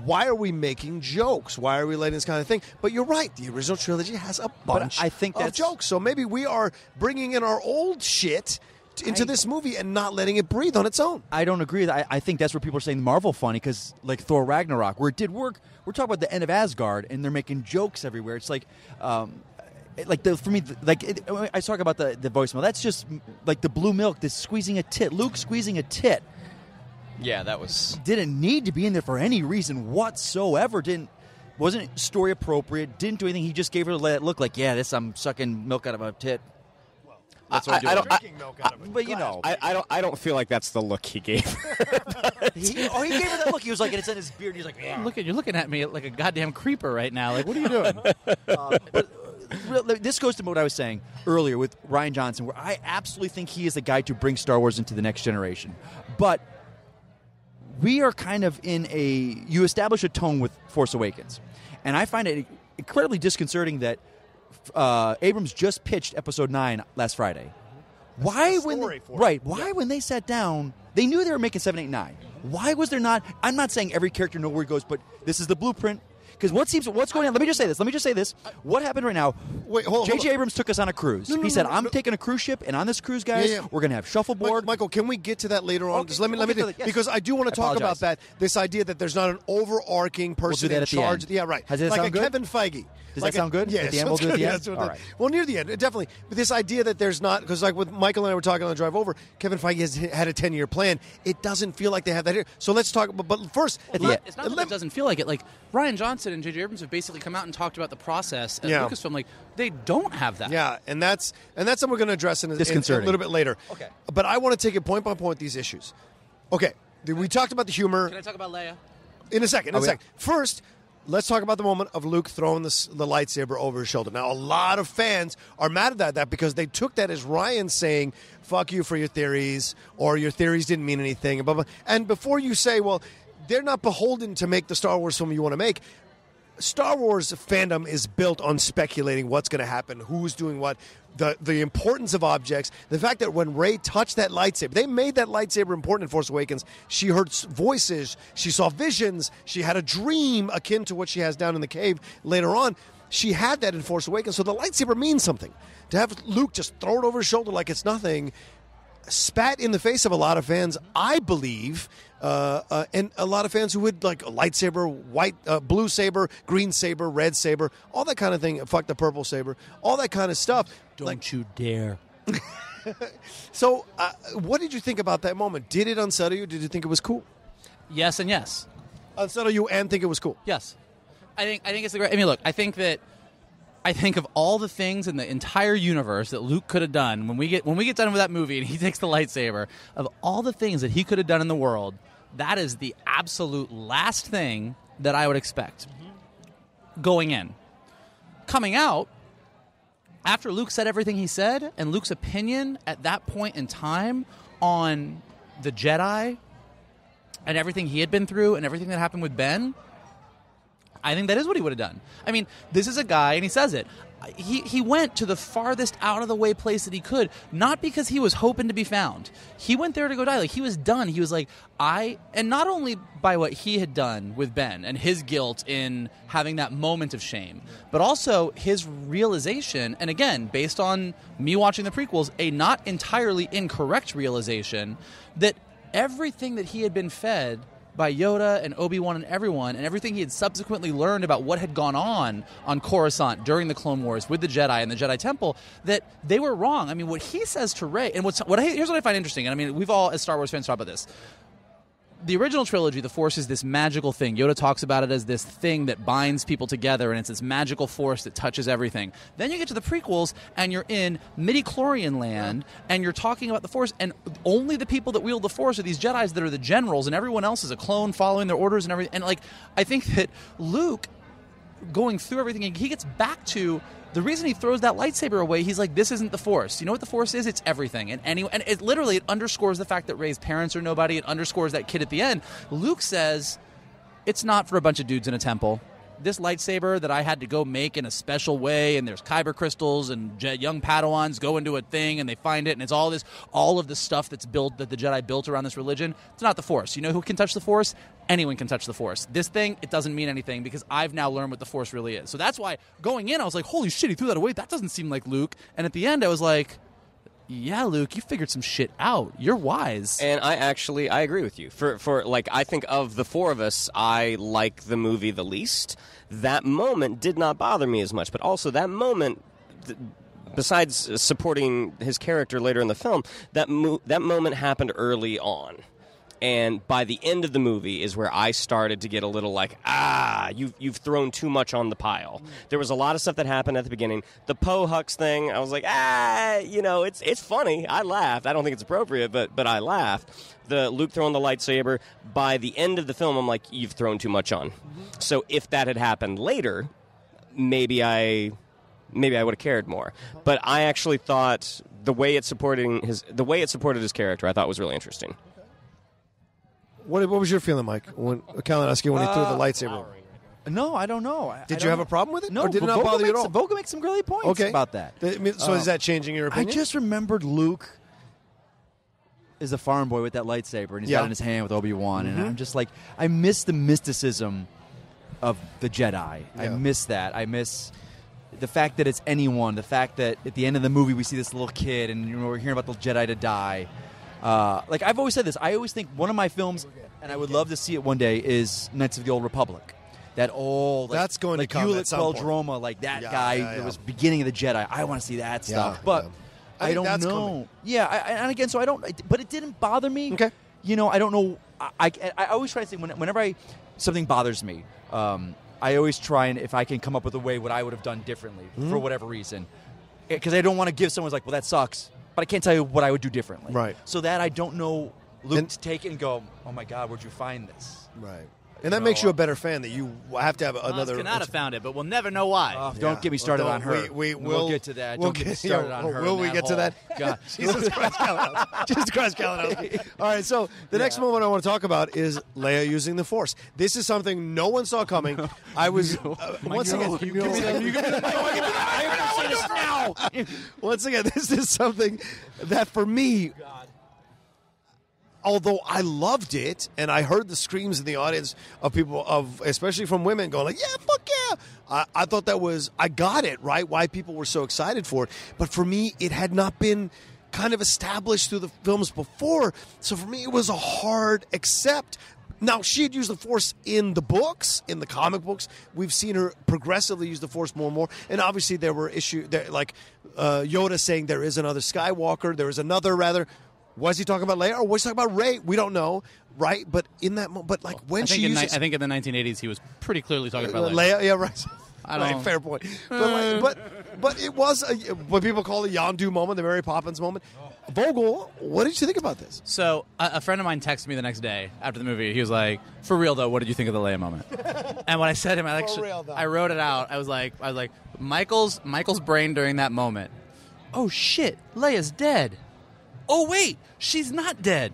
Why are we making jokes? Why are we letting this kind of thing? But you're right. The original trilogy has a bunch of jokes. So maybe we are bringing in our old shit into this movie and not letting it breathe on its own. I don't agree. I think that's where people are saying Marvel funny because, Thor Ragnarok, where it did work, we're talking about the end of Asgard, and they're making jokes everywhere. It's for me, I talk about the voicemail. That's just the blue milk, this squeezing a tit, Luke squeezing a tit. Yeah, that was... Didn't need to be in there for any reason whatsoever. Wasn't story appropriate. Didn't do anything. He just gave her that look I'm sucking milk out of a tit. That's what I'm drinking milk out of it. But I don't feel like that's the look he gave. he gave her that look. He was like, and it's in his beard. He's like, yeah. You're looking at me like a goddamn creeper right now. What are you doing? This goes to what I was saying earlier with Rian Johnson, where I absolutely think he is the guy to bring Star Wars into the next generation. But we are kind of you establish a tone with Force Awakens. And I find it incredibly disconcerting that Abrams just pitched Episode 9 last Friday. Why, when they sat down, they knew they were making 7, 8, 9. Why was there not? I'm not saying every character know where he goes, but this is the blueprint. Because what's going on? Let me just say this. What happened right now? Wait, hold J.J. Abrams took us on a cruise. He said, I'm taking a cruise ship, and on this cruise, guys, we're going to have shuffleboard. Michael, can we get to that later on? Okay, let me because I do want to talk about that. This idea that there's not an overarching person in charge. Yeah, right. Has that sound good? Kevin Feige. Does that sound good? Yeah, we'll do it at the end? All right. Well, near the end, definitely. But this idea that there's not, because with Michael and I were talking on the drive over, Kevin Feige has had a 10-year plan. It doesn't feel like they have that here. So let's talk. But first, it's not that it doesn't feel like it. Rian Johnson Johnson and J.J. Abrams have basically come out and talked about the process at Yeah. Lucasfilm. Like, they don't have that. Yeah, and that's something we're going to address in a little bit later. Okay. But I want to take it point by point these issues. Okay, we talked about the humor. Can I talk about Leia? In a second. First, let's talk about the moment of Luke throwing the lightsaber over his shoulder. Now, a lot of fans are mad at that because they took that as Ryan saying, fuck you for your theories, or your theories didn't mean anything. And, blah, blah. And before you say, well, they're not beholden to make the Star Wars film you want to make, Star Wars fandom is built on speculating what's going to happen, who's doing what, the importance of objects, the fact that when Rey touched that lightsaber, they made that lightsaber important in Force Awakens. She heard voices, she saw visions, she had a dream akin to what she has down in the cave later on. She had that in Force Awakens, so the lightsaber means something. To have Luke just throw it over his shoulder like it's nothing spat in the face of a lot of fans, I believe, and a lot of fans who would like a lightsaber, white, blue saber, green saber, red saber, all that kind of thing. Fuck the purple saber, all that kind of stuff. Don't you dare. So, what did you think about that moment? Did it unsettle you? Did you think it was cool? Yes and yes. Unsettle you and think it was cool? Yes. I think it's the great. I mean, look, I think of all the things in the entire universe that Luke could have done when we get done with that movie and he takes the lightsaber, of all the things that he could have done in the world, that is the absolute last thing that I would expect going in. Coming out, after Luke said everything he said, and Luke's opinion at that point in time on the Jedi and everything he had been through and everything that happened with Ben, I think that is what he would have done. I mean, this is a guy, and he says it, he went to the farthest out-of-the-way place that he could, not because he was hoping to be found. He went there to go die. Like, he was done. He was like, and not only by what he had done with Ben and his guilt in having that moment of shame, but also his realization, and again, based on me watching the prequels, a not entirely incorrect realization that everything that he had been fed by Yoda and Obi-Wan and everyone, and everything he had subsequently learned about what had gone on Coruscant during the Clone Wars with the Jedi and the Jedi Temple, that they were wrong. I mean, what he says to Rey, and here's what I find interesting, and I mean, we've all, as Star Wars fans, talked about this. The original trilogy, the Force is this magical thing. Yoda talks about it as this thing that binds people together, and it's this magical force that touches everything. Then you get to the prequels, and you're in midi-chlorian land, and you're talking about the Force, and only the people that wield the Force are these Jedis that are the generals, and everyone else is a clone following their orders and everything. And, like, I think that Luke, going through everything, he gets back to the reason he throws that lightsaber away. He's like, this isn't the Force. You know what the Force is? It's everything. And it literally, it underscores the fact that Rey's parents are nobody. It underscores that kid at the end. Luke says, it's not for a bunch of dudes in a temple. This lightsaber that I had to go make in a special way, and there's kyber crystals, and young Padawans go into a thing and they find it, and it's all of the stuff that's built, that the Jedi built around this religion. It's not the Force. You know who can touch the Force? Anyone can touch the Force. This thing, it doesn't mean anything because I've now learned what the Force really is. So that's why going in, I was like, holy shit, he threw that away. That doesn't seem like Luke. And at the end, I was like, yeah, Luke, you figured some shit out. You're wise. And I agree with you. For like, I think of the four of us, I like the movie the least. That moment did not bother me as much, but also that moment, besides supporting his character later in the film, that moment happened early on. And by the end of the movie is where I started to get a little like, you've thrown too much on the pile. There was a lot of stuff that happened at the beginning. The Poe Hux thing, I was like, it's funny. I laughed. I don't think it's appropriate, but I laughed. The Luke throwing the lightsaber, by the end of the film, I'm like, you've thrown too much on. So if that had happened later, maybe I would have cared more. But I actually thought the way it supported his character, I thought was really interesting. What was your feeling, Mike, when Kalinowski when he threw the lightsaber? No, I don't know. Did you have a problem with it? No, or did it not bother you at all? Vogel makes some great points about that. So is that changing your opinion? I just remembered Luke is a farm boy with that lightsaber, and he's got it in his hand with Obi-Wan, and I'm just like, I miss the mysticism of the Jedi. Yeah. I miss that. I miss the fact that it's anyone, the fact that at the end of the movie we see this little kid, and we're hearing about the Jedi to die. Like I've always said this, I always think one of my films, and I would love to see it one day, is Knights of the Old Republic. That old, that's going to come at some point. Droma, like that guy that was beginning of the Jedi. I want to see that stuff, but I don't know. Coming. Yeah, and again, so I don't. But it didn't bother me. Okay, I don't know. I always try to say whenever something bothers me. I always try and if I can come up with a way what I would have done differently for whatever reason, because I don't want to give someone's like, well, that sucks, but I can't tell you what I would do differently. Right. So that I don't know Luke to take it and go, oh my God, where'd you find this? Right. And that makes you a better fan that you have to have another. Could not have found it, but we'll never know why. Don't get me started on her. We'll get to that. We'll don't get me started on her. Will we get to that? God. Jesus Christ, Kalinowski. Jesus Christ, Kalinowski. All right, so the next moment I want to talk about is Leia using the Force. This is something no one saw coming. I was once again. Once again, this is something that for me. Although I loved it, and I heard the screams in the audience of people, especially from women, going like, "Yeah, fuck yeah!" I thought I got it right. Why people were so excited for it, but for me, it had not been kind of established through the films before. So for me, it was a hard accept. Now, she had used the Force in the books, in the comic books. We've seen her progressively use the Force more and more. And obviously, there were issues like Yoda saying there is another Skywalker. There is another rather. Was he talking about Leia or was he talking about Rey? We don't know, right? But in that moment, but like when she uses... I think in the 1980s he was pretty clearly talking about Leia. Yeah, right. I don't know. Fair point. But it was what people call a Yondu moment, the Mary Poppins moment. Vogel, what did you think about this? So a friend of mine texted me the next day after the movie. He was like, "For real though, what did you think of the Leia moment?" And when I said to him, I wrote it out. I was like, Michael's brain during that moment. Oh shit, Leia's dead. Oh, wait, she's not dead.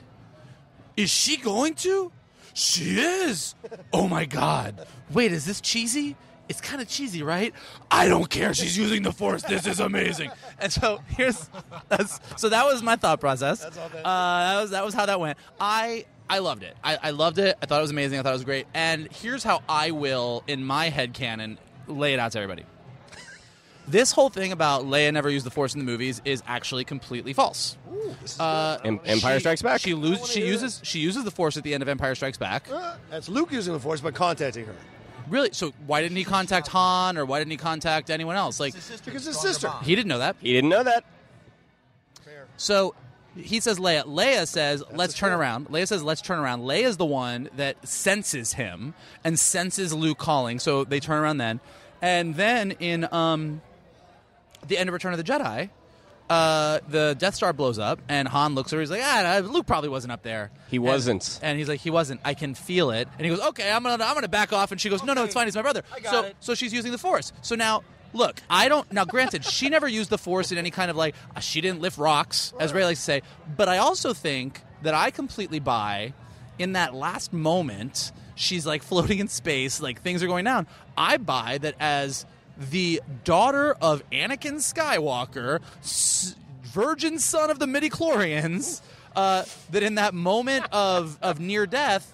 Is she going to? She is. Oh, my God. Wait, is this cheesy? It's kind of cheesy, right? I don't care. She's using the Force. This is amazing. And so that was my thought process. That was how that went. I loved it. I loved it. I thought it was amazing. I thought it was great. And here's how I will, in my headcanon, lay it out to everybody. This whole thing about Leia never used the Force in the movies is actually completely false. Ooh, Empire Strikes Back. She uses the Force at the end of Empire Strikes Back. That's Luke using the Force, but contacting her. Really? So why didn't he contact Han, or why didn't he contact anyone else? Like, because his sister. He didn't know that. He didn't know that. Fair. So he says Leia. Leia says, "Let's turn around." Leia says, "Let's turn around." Leia's the one that senses him and senses Luke calling. So they turn around then, and then in the end of Return of the Jedi, the Death Star blows up, and Han looks at her. He's like, Luke probably wasn't up there. He wasn't. And he's like, he wasn't. I can feel it. And he goes, okay, I'm gonna back off. And she goes, no, it's fine. He's my brother. So she's using the Force. So now, look, now granted, she never used the Force in any kind of like, she didn't lift rocks, as Ray likes to say. But I also think that I completely buy in that last moment, she's like floating in space, like things are going down. I buy that as the daughter of Anakin Skywalker, virgin son of the midichlorians, that in that moment of near death,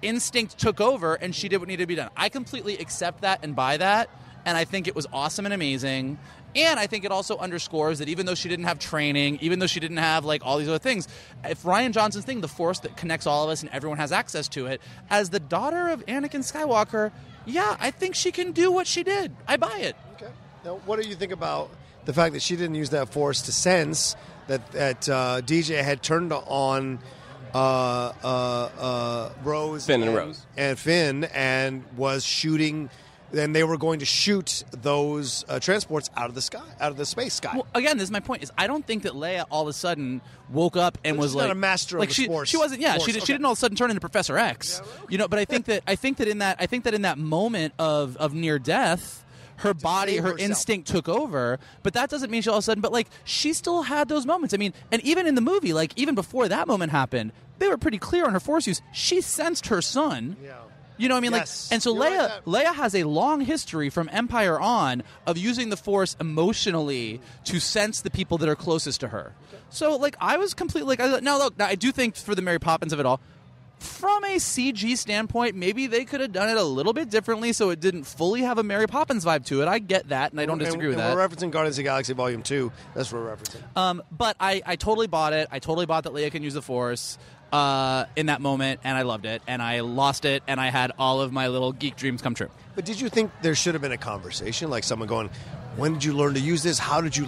instinct took over and she did what needed to be done. I completely accept that and buy that, and I think it was awesome and amazing. And I think it also underscores that even though she didn't have training, even though she didn't have like all these other things, if Rian Johnson's thing, the Force that connects all of us and everyone has access to it, as the daughter of Anakin Skywalker, yeah, I think she can do what she did. I buy it. Okay. Now, what do you think about the fact that she didn't use that Force to sense that DJ had turned on Rose and Finn and was shooting? Then they were going to shoot those transports out of the sky, out of the space sky. Well, again, this is my point. Is I don't think that Leia all of a sudden woke up and was like not a master like of the Force. She wasn't. Yeah, she didn't all of a sudden turn into Professor X. Yeah, right. You know, but I think that in that moment of near death, her body, her instinct took over. But that doesn't mean she all of a sudden. But like she still had those moments. I mean, and even in the movie, like even before that moment happened, they were pretty clear on her Force use. She sensed her son. Yeah. You know what I mean? Yes. Like, and so Leia has a long history from Empire on of using the Force emotionally to sense the people that are closest to her. Okay. So, like, I was completely like, now I do think for the Mary Poppins of it all, from a CG standpoint, maybe they could have done it a little bit differently so it didn't fully have a Mary Poppins vibe to it. I get that, and I don't disagree with that. We're referencing Guardians of the Galaxy Volume 2. That's what we're referencing. But I totally bought it. I totally bought that Leia can use the Force in that moment, and I loved it, and I lost it, and I had all of my little geek dreams come true. But did you think there should have been a conversation, like someone going, when did you learn to use this? How did you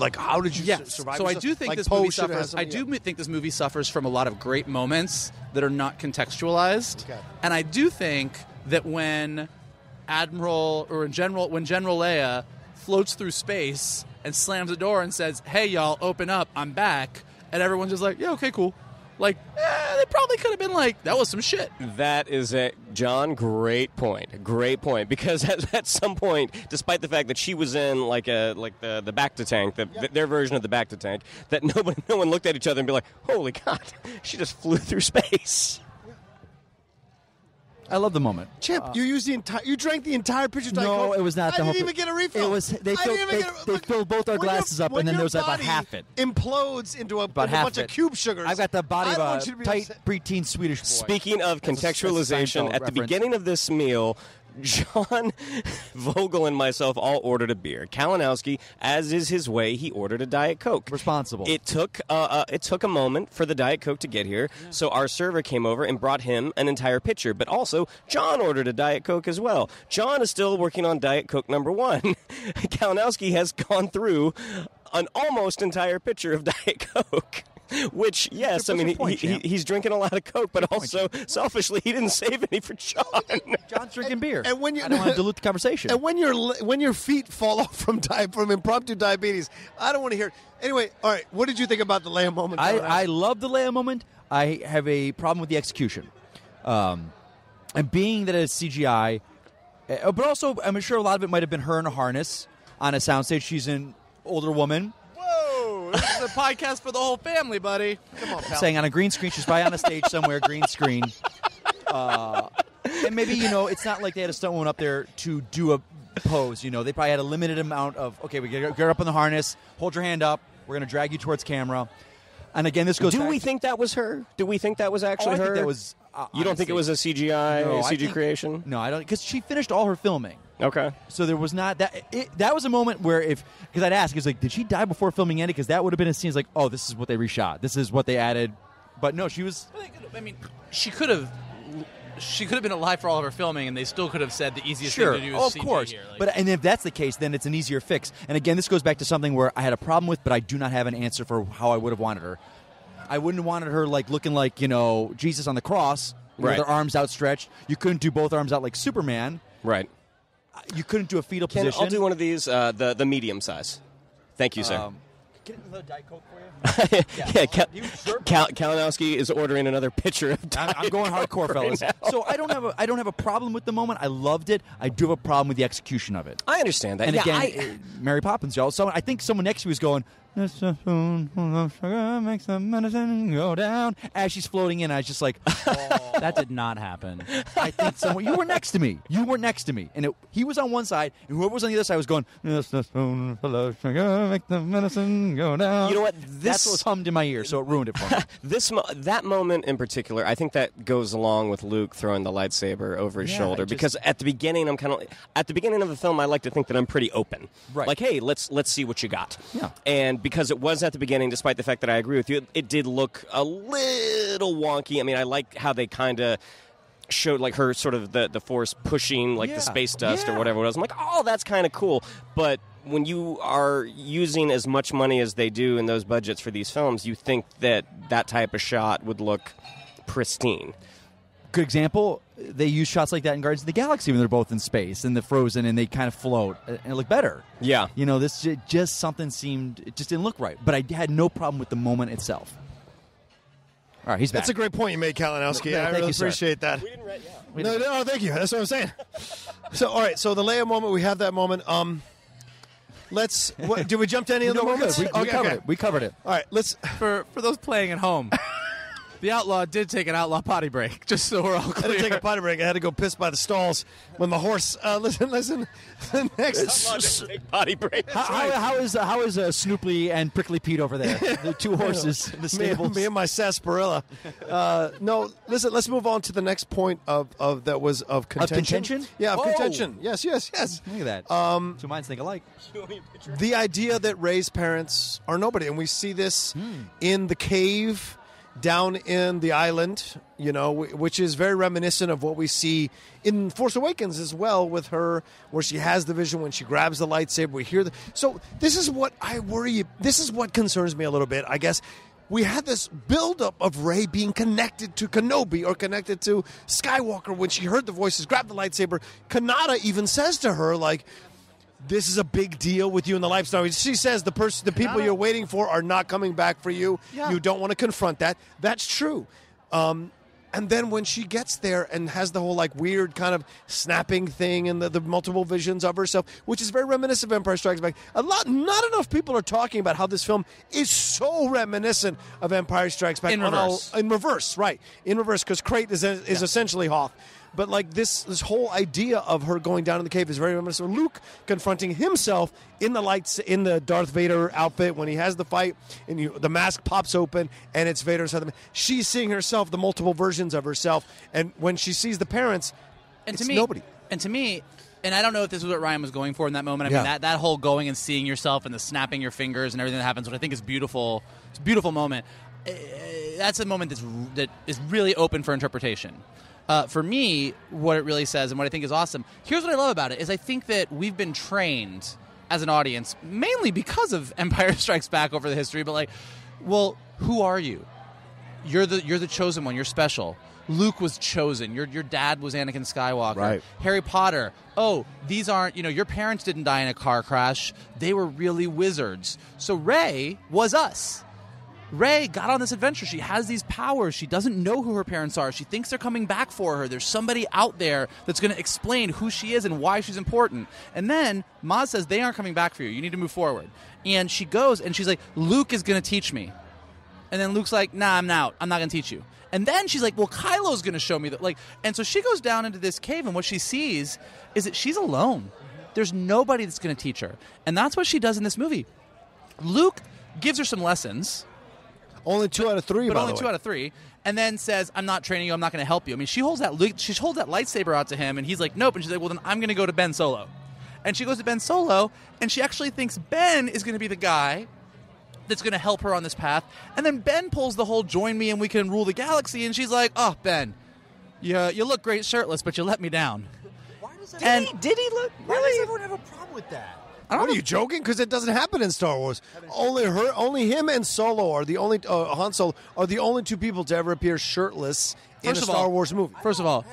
yes. survive? So I do think this movie suffers. I do think this movie suffers from a lot of great moments that are not contextualized. Okay. And I do think that when when General Leia floats through space and slams the door and says, "Hey, y'all, open up, I'm back," and everyone's just like, "Yeah, okay, cool." Like, they probably could have been like, that was some shit. That is John, great point. Great point. Because at some point, despite the fact that she was in the Bacta tank, their version of the Bacta tank, that no one looked at each other and be like, holy God, she just flew through space. I love the moment. Chip, you drank the entire pitcher. No, it was not the I whole. didn't even get a refill. It was they filled both our glasses up, and then there was about half it. Implodes into a bunch of cube sugars. I've got the body of a tight preteen Swedish boy. Speaking of contextualization, at the beginning of this meal, John Vogel and myself all ordered a beer. Kalinowski, as is his way, he ordered a Diet Coke. Responsible. It took a moment for the Diet Coke to get here, so our server came over and brought him an entire pitcher. But also, John ordered a Diet Coke as well. John is still working on Diet Coke number 1. Kalinowski has gone through an almost entire pitcher of Diet Coke. Which, yes, I mean, he's drinking a lot of Coke, but also, selfishly, he didn't save any for John. John's drinking beer. And when I don't want to dilute the conversation. And when your feet fall off from impromptu diabetes, I don't want to hear it. Anyway, all right, what did you think about the Leia moment? I love the Leia moment. I have a problem with the execution. And being that it's CGI, but also, I'm sure a lot of it might have been her in a harness on a soundstage. She's an older woman. This is a podcast for the whole family, buddy. Come on, pal. Saying on a green screen. She's probably on a stage somewhere, green screen. And maybe, it's not like they had a stunt woman up there to do a pose. They probably had a limited amount of, okay, we get her up in the harness, hold your hand up, we're going to drag you towards camera. And again, this goes Do back. we think that was her? Do we think that was actually her? I think that was... you don't think it was a CG creation? No, I don't, because she finished all her filming. Okay. So there was not that. That was a moment where because I'd ask, did she die before filming ended? Because that would have been a scene. It's like, oh, this is what they reshot. This is what they added. But no, she was. I mean, she could have been alive for all of her filming, and they still could have said the easiest thing to do is of CG course. here. And if that's the case, then it's an easier fix. And again, this goes back to something where I had a problem with, but I do not have an answer for how I would have wanted her. I wouldn't have wanted her looking like Jesus on the cross, with her arms outstretched. You couldn't do both arms out like Superman. Right. You couldn't do a fetal position. I'll do one of these, the medium size. Thank you, sir. Get another Diet Coke for you? Kalinowski is ordering another pitcher of Diet I'm going hardcore, fellas. Now. So I don't have a problem with the moment. I loved it. I do have a problem with the execution of it. I understand that. And again, Mary Poppins, y'all. I think someone next to me was going, "This spoon full of sugar makes the medicine go down." As she's floating in, I was just like, oh. That did not happen. I think someone. You were next to me. And he was on one side, and whoever was on the other side was going, "This spoon full of sugar makes the medicine go down." You know what? That's what was hummed in my ear, so it ruined it for me. That moment in particular, I think that goes along with Luke throwing the lightsaber over his shoulder. Because at the beginning, at the beginning of the film, I like to think that I'm pretty open. Right. Like, hey, let's see what you got. Yeah. And because it was at the beginning, despite the fact that I agree with you, it did look a little wonky. I mean, I like how they kind of showed her sort of the Force pushing the space dust or whatever it was. I'm like, oh, that's kind of cool. But when you are using as much money as they do in those budgets for these films, you think that type of shot would look pristine. Good example, they use shots like that in Guardians of the Galaxy when they're both in space and the frozen and they kind of float and it looked better. Yeah. This just something it just didn't look right. But I had no problem with the moment itself. All right, he's back. That's a great point you made, Kalinowski. I really appreciate that. We didn't write No, thank you. That's what I'm saying. So, all right, so the Leia moment, we have that moment. Did we jump to any of the moments? We covered it. All right, let's. For those playing at home, the Outlaw did take an Outlaw potty break, just so we're all clear. I didn't take a potty break. I had to go piss by the stalls when the horse. Listen. The next potty break. How is Snoopy and Prickly Pete over there? The two horses in the stables. Me and my sarsaparilla. No, listen. Let's move on to the next point of that was of contention. Of contention? Yeah, of contention. Yes. Look at that. Two minds think alike. The idea that Rey's parents are nobody, and we see this in the cave. Down in the island, which is very reminiscent of what we see in Force Awakens as well with her, where she has the vision when she grabs the lightsaber. We hear so this is what I worry. This is what concerns me a little bit, I guess. we had this buildup of Rey being connected to Kenobi or connected to Skywalker. When she heard the voices, grabbed the lightsaber, Kanata even says to her, like, this is a big deal with you in the life story. She says the people you're waiting for are not coming back for you. Yeah. You don't want to confront that. That's true. And then when she gets there and has the whole like weird kind of snapping thing and the multiple visions of herself, which is very reminiscent of Empire Strikes Back. Not enough people are talking about how this film is so reminiscent of Empire Strikes Back. In reverse. In reverse, right. In reverse, because Crate is essentially Hoth. But like this whole idea of her going down in the cave is very reminiscent of Luke confronting himself in the Darth Vader outfit when he has the fight and the mask pops open and it's Vader inside the mask. She's seeing herself, the multiple versions of herself, and when she sees the parents, nobody. And to me, and I don't know if this is what Ryan was going for in that moment. I mean, that whole going and seeing yourself and the snapping your fingers and everything that happens, what I think is beautiful. It's a beautiful moment. That's a moment that is really open for interpretation. For me, what it really says and what I think is awesome, here's what I love about it, is I think that we've been trained as an audience, mainly because of Empire Strikes Back over the history, but like, well, who are you? You're the chosen one. You're special. Luke was chosen. Your dad was Anakin Skywalker. Right. Harry Potter. Oh, these aren't, your parents didn't die in a car crash. They were really wizards. So Rey was us. Rey got on this adventure. She has these powers. She doesn't know who her parents are. She thinks they're coming back for her. There's somebody out there that's going to explain who she is and why she's important. And then Maz says, they aren't coming back for you. You need to move forward. And she goes and she's like, Luke is going to teach me. And then Luke's like, nah, I'm out. I'm not going to teach you. And then she's like, well, Kylo's going to show me that. Like, and so she goes down into this cave, and what she sees is that she's alone. There's nobody that's going to teach her. And that's what she does in this movie. Luke gives her some lessons. Only 2 out of 3, but only 2 out of 3, and then says, "I'm not training you. I'm not going to help you." I mean, she holds that lightsaber out to him, and he's like, "Nope." And she's like, "Well, then I'm going to go to Ben Solo." And she goes to Ben Solo, and she actually thinks Ben is going to be the guy that's going to help her on this path. And then Ben pulls the whole "join me and we can rule the galaxy," and she's like, "Oh, Ben, you look great shirtless, but you let me down." Why does that? Did he look? Why Really? does everyone have a problem with that? What are you joking? Because it doesn't happen in Star Wars. Only him and Solo are the only Han Solo are the only 2 people to ever appear shirtless in a Star Wars movie. First of all,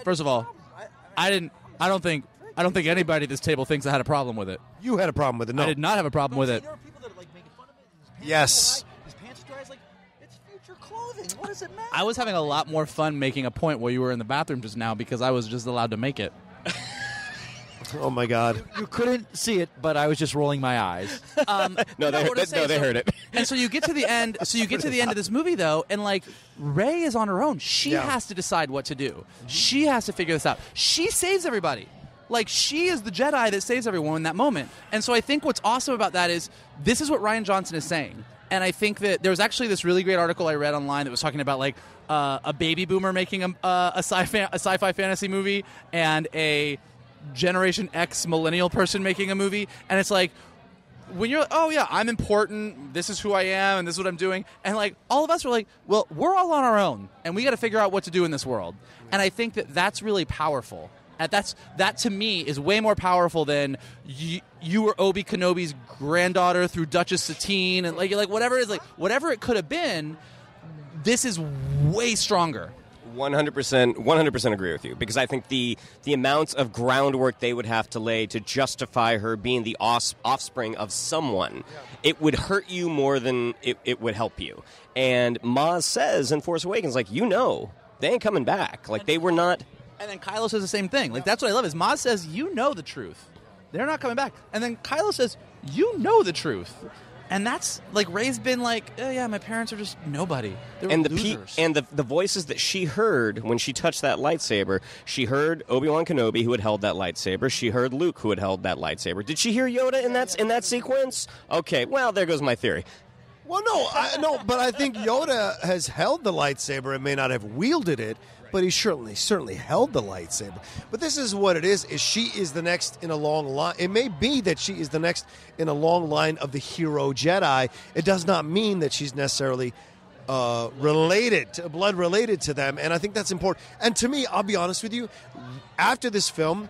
I don't think anybody at this table thinks I had a problem with it. You had a problem with it. No, I did not have a problem with it. There are people that are like making fun of it. His pants Yes. are dry. His pants are dry. It's like, it's future clothing. What does it matter? I was having a lot more fun making a point while you were in the bathroom just now because I was just allowed to make it. Oh my God! You couldn't see it, but I was just rolling my eyes. No, they heard it. And so you get to the end. So you get to the end of this movie, though, and like Rey is on her own. She has to decide what to do. She has to figure this out. She saves everybody. Like, she is the Jedi that saves everyone in that moment. And so I think what's awesome about that is this is what Rian Johnson is saying. And I think that there was actually this really great article I read online that was talking about like a baby boomer making a sci-fi fantasy movie and a Generation X millennial person making a movie, and it's like when you're like, oh yeah, I'm important, this is who I am and this is what I'm doing, and like all of us are like, well, we're all on our own and we got to figure out what to do in this world. And I think that that's really powerful, and that to me is way more powerful than you were Obi Kenobi's granddaughter through Duchess Satine, and like whatever it is, like whatever it could have been, this is way stronger. 100% agree with you, because I think the amounts of groundwork they would have to lay to justify her being the offspring of someone, it would hurt you more than it would help you. And Maz says in Force Awakens, like, they ain't coming back. Like, they were not. And then Kylo says the same thing. Like, that's what I love is Maz says, the truth. They're not coming back. And then Kylo says, the truth. And that's, like, Rey's been like, oh, yeah, my parents are just nobody. They're losers. And the voices that she heard when she touched that lightsaber, she heard Obi-Wan Kenobi, who had held that lightsaber. She heard Luke, who had held that lightsaber. Did she hear Yoda in that sequence? Okay, well, there goes my theory. Well, no, but I think Yoda has held the lightsaber and may not have wielded it, but he certainly held the lightsaber. But this is what it is she is the next in a long line. It may be that she is the next in a long line of the hero Jedi. It does not mean that she's necessarily blood related to them, and I think that's important. And to me, I'll be honest with you, after this film,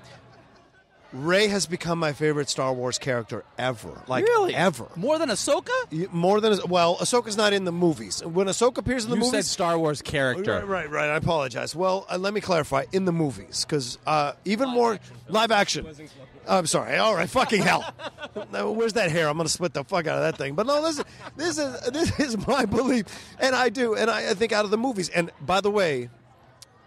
Rey has become my favorite Star Wars character ever. Like, really? Ever. More than Ahsoka? More than... Well, Ahsoka's not in the movies. When Ahsoka appears in the You movies... said Star Wars character. Right. I apologize. Well, let me clarify. In the movies, because even more... Live action. I'm sorry. All right, fucking hell. Where's that hair? I'm going to split the fuck out of that thing. But no, this is my belief. And I do. And I think out of the movies. And by the way,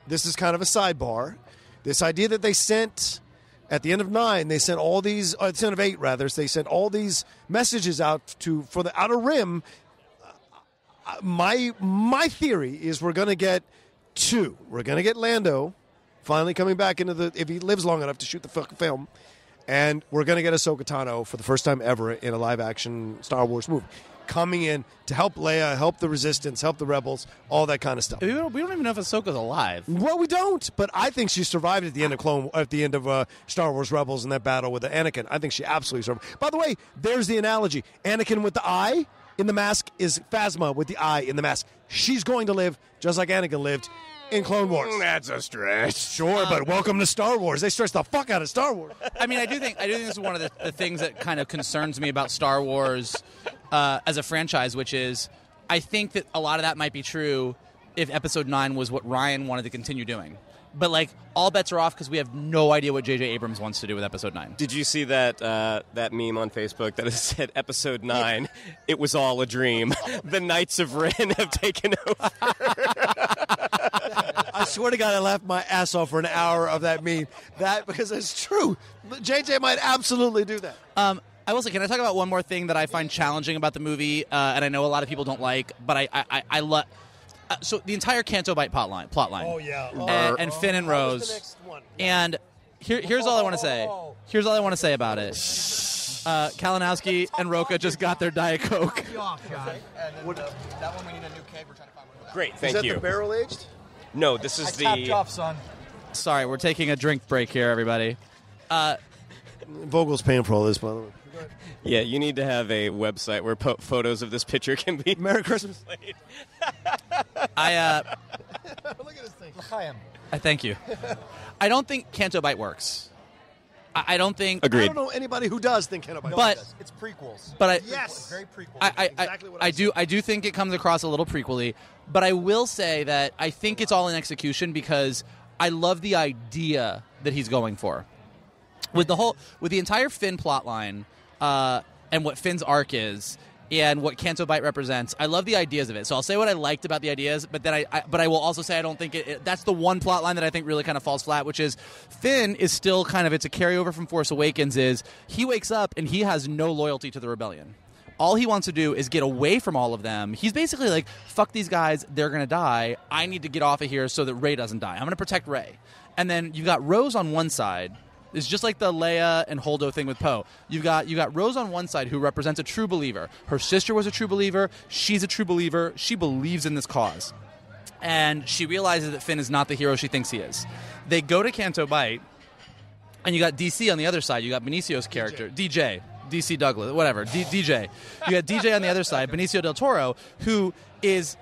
this is kind of a sidebar. This idea that they sent... At the end of 9, they sent all these. At the end of 8, rather, they sent all these messages out for the Outer Rim. My theory is we're going to get 2. We're going to get Lando finally coming back if he lives long enough to shoot the fucking film, and we're going to get Ahsoka Tano for the first time ever in a live-action Star Wars movie, coming in to help Leia, help the Resistance, help the Rebels, all that kind of stuff. We don't even know if Ahsoka's alive. Well, we don't, but I think she survived at the end of Star Wars Rebels in that battle with Anakin. I think she absolutely survived. By the way, there's the analogy. Anakin with the eye in the mask is Phasma with the eye in the mask. She's going to live just like Anakin lived in Clone Wars. That's a stretch. Sure, but welcome to Star Wars. They stretch the fuck out of Star Wars. I mean, I do think this is one of the things that kind of concerns me about Star Wars as a franchise, which is I think that a lot of that might be true if Episode 9 was what Rian wanted to continue doing. But, like, all bets are off because we have no idea what J.J. Abrams wants to do with Episode 9. Did you see that that meme on Facebook that said Episode 9, it was all a dream? The Knights of Ren have taken over. I swear to God, I laughed my ass off for an hour of that meme. Because it's true. J.J. might absolutely do that. I will say, can I talk about one more thing that I find challenging about the movie, and I know a lot of people don't like, but I love... so the entire Canto Bight plot line. Oh, yeah. And Finn and Rose. What's the next one? And here's all I want to say. Here's all I want to say about it. Kalinowski and Rocha just got their Diet Coke. That one we need a new keg. We're trying to find one. Great, thank Is that you. the barrel-aged? No, this is Tapped off, son. Sorry, we're taking a drink break here, everybody. Vogel's paying for all this, by the way. Yeah, you need to have a website where photos of this picture can be... Merry Christmas. Look at this thing. I thank you. I don't think Canto Bight works. I don't think... Agreed. I don't know anybody who does think Canto Bight. But It's prequels. But Yes. Very prequel. Exactly what I I do think it comes across a little prequel-y, but I will say that I think it's all in execution because I love the idea that he's going for. With the entire Finn plotline, and what Finn's arc is, and what Canto Bight represents, I love the ideas of it. So I'll say what I liked about the ideas, but then I will also say I don't think that's the one plot line that I think really kind of falls flat, which is Finn is still kind of, it's a carryover from Force Awakens, is he wakes up and he has no loyalty to the rebellion. All he wants to do is get away from all of them. He's basically like, fuck these guys, they're going to die. I need to get off of here so that Rey doesn't die. I'm going to protect Rey. And then you've got Rose on one side. It's just like the Leia and Holdo thing with Poe. You got Rose on one side who represents a true believer. Her sister was a true believer. She's a true believer. She believes in this cause. And she realizes that Finn is not the hero she thinks he is. They go to Canto Bight, and you got DC on the other side. You got Benicio's character, DJ, DC Douglas, whatever, DJ. You got DJ on the other side, Benicio del Toro, who is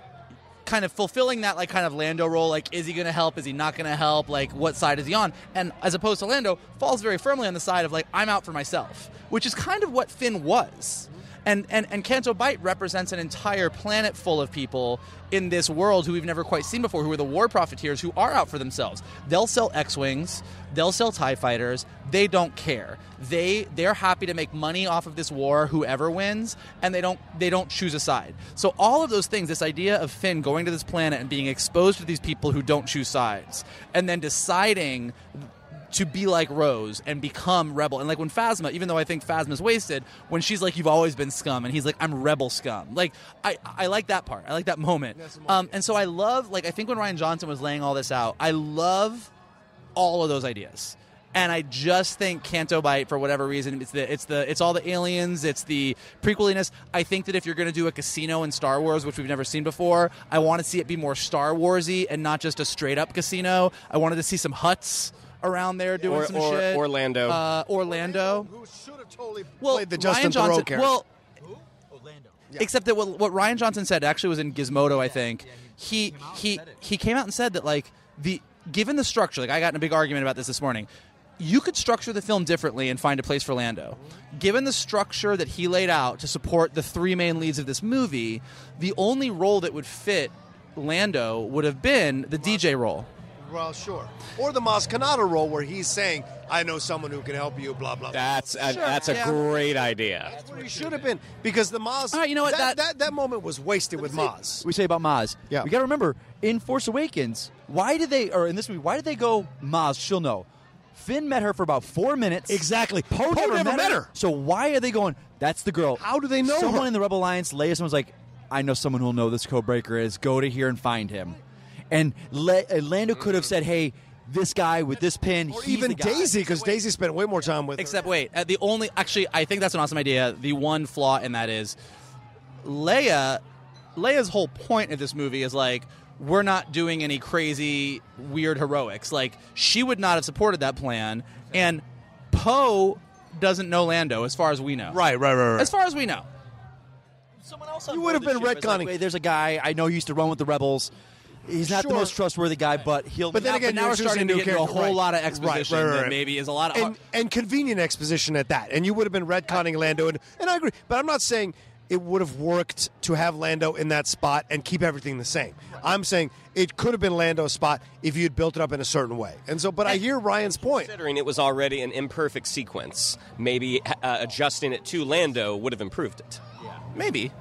kind of fulfilling that like kind of Lando role, like is he going to help, is he not going to help, like what side is he on, and as opposed to Lando, falls very firmly on the side of like I'm out for myself, which is kind of what Finn was. And Canto Bight represents an entire planet full of people in this world who we've never quite seen before, who are the war profiteers who are out for themselves. They'll sell X-Wings, they'll sell TIE fighters, they don't care. They're happy to make money off of this war, whoever wins, and they don't choose a side. So all of those things, this idea of Finn going to this planet and being exposed to these people who don't choose sides, and then deciding to be like Rose and become rebel. And like when Phasma, even though I think Phasma's wasted, when she's like, you've always been scum, and he's like, I'm rebel scum. Like, I like that part. I like that moment. And so I love, like, I think when Rian Johnson was laying all this out, I love all of those ideas. And I just think Canto Bight, for whatever reason, it's all the aliens, it's the prequeliness. I think that if you're going to do a casino in Star Wars, which we've never seen before, I want to see it be more Star Warsy and not just a straight up casino. I wanted to see some huts around there doing some shit. Orlando. Who should have totally played the Justin Rian Johnson, Theroux character. well, Orlando. Yeah. except that what Rian Johnson said actually was in Gizmodo, I think. He came out and said that, like, given the structure, like I got in a big argument about this morning, you could structure the film differently and find a place for Lando. Given the structure that he laid out to support the three main leads of this movie, the only role that would fit Lando would have been the DJ role. Well, sure. Or the Maz Kanata role where he's saying, I know someone who can help you, blah, blah, blah. That's a great idea. That's what he should have been. Because the Maz... All right, you know what? That moment was wasted with Maz. We say about Maz. Yeah. We got to remember, in Force Awakens, in this movie, why did they go, Maz, she'll know? Finn met her for about 4 minutes. Exactly. Poe never met her. So why are they going, that's the girl? How do they know Someone her? in the Rebel Alliance, Leia, someone's like, I know someone who'll know this Codebreaker is. Go to here and find him. And Lando could have said, hey, this guy with this pin, Or he's even the guy. Daisy, because Daisy spent way more time with Except, her. wait, actually, I think that's an awesome idea. The one flaw in that is Leia's whole point of this movie is like, we're not doing any crazy, weird heroics. Like, she would not have supported that plan, and Poe doesn't know Lando, as far as we know. Right. As far as we know. Someone else You would have been retconning. Like, there's a guy I know he used to run with the Rebels. He's not the Sure. most trustworthy guy, but he'll. But then again, now you're we're starting to choosing get into a new whole character. lot of Right. exposition Right. that maybe is a lot of... And convenient exposition at that. And you would have been retconning Lando. And I agree. But I'm not saying it would have worked to have Lando in that spot and keep everything the same. I'm saying it could have been Lando's spot if you had built it up in a certain way. And so, but I hear Ryan's point. Considering it was already an imperfect sequence, maybe adjusting it to Lando would have improved it. Maybe.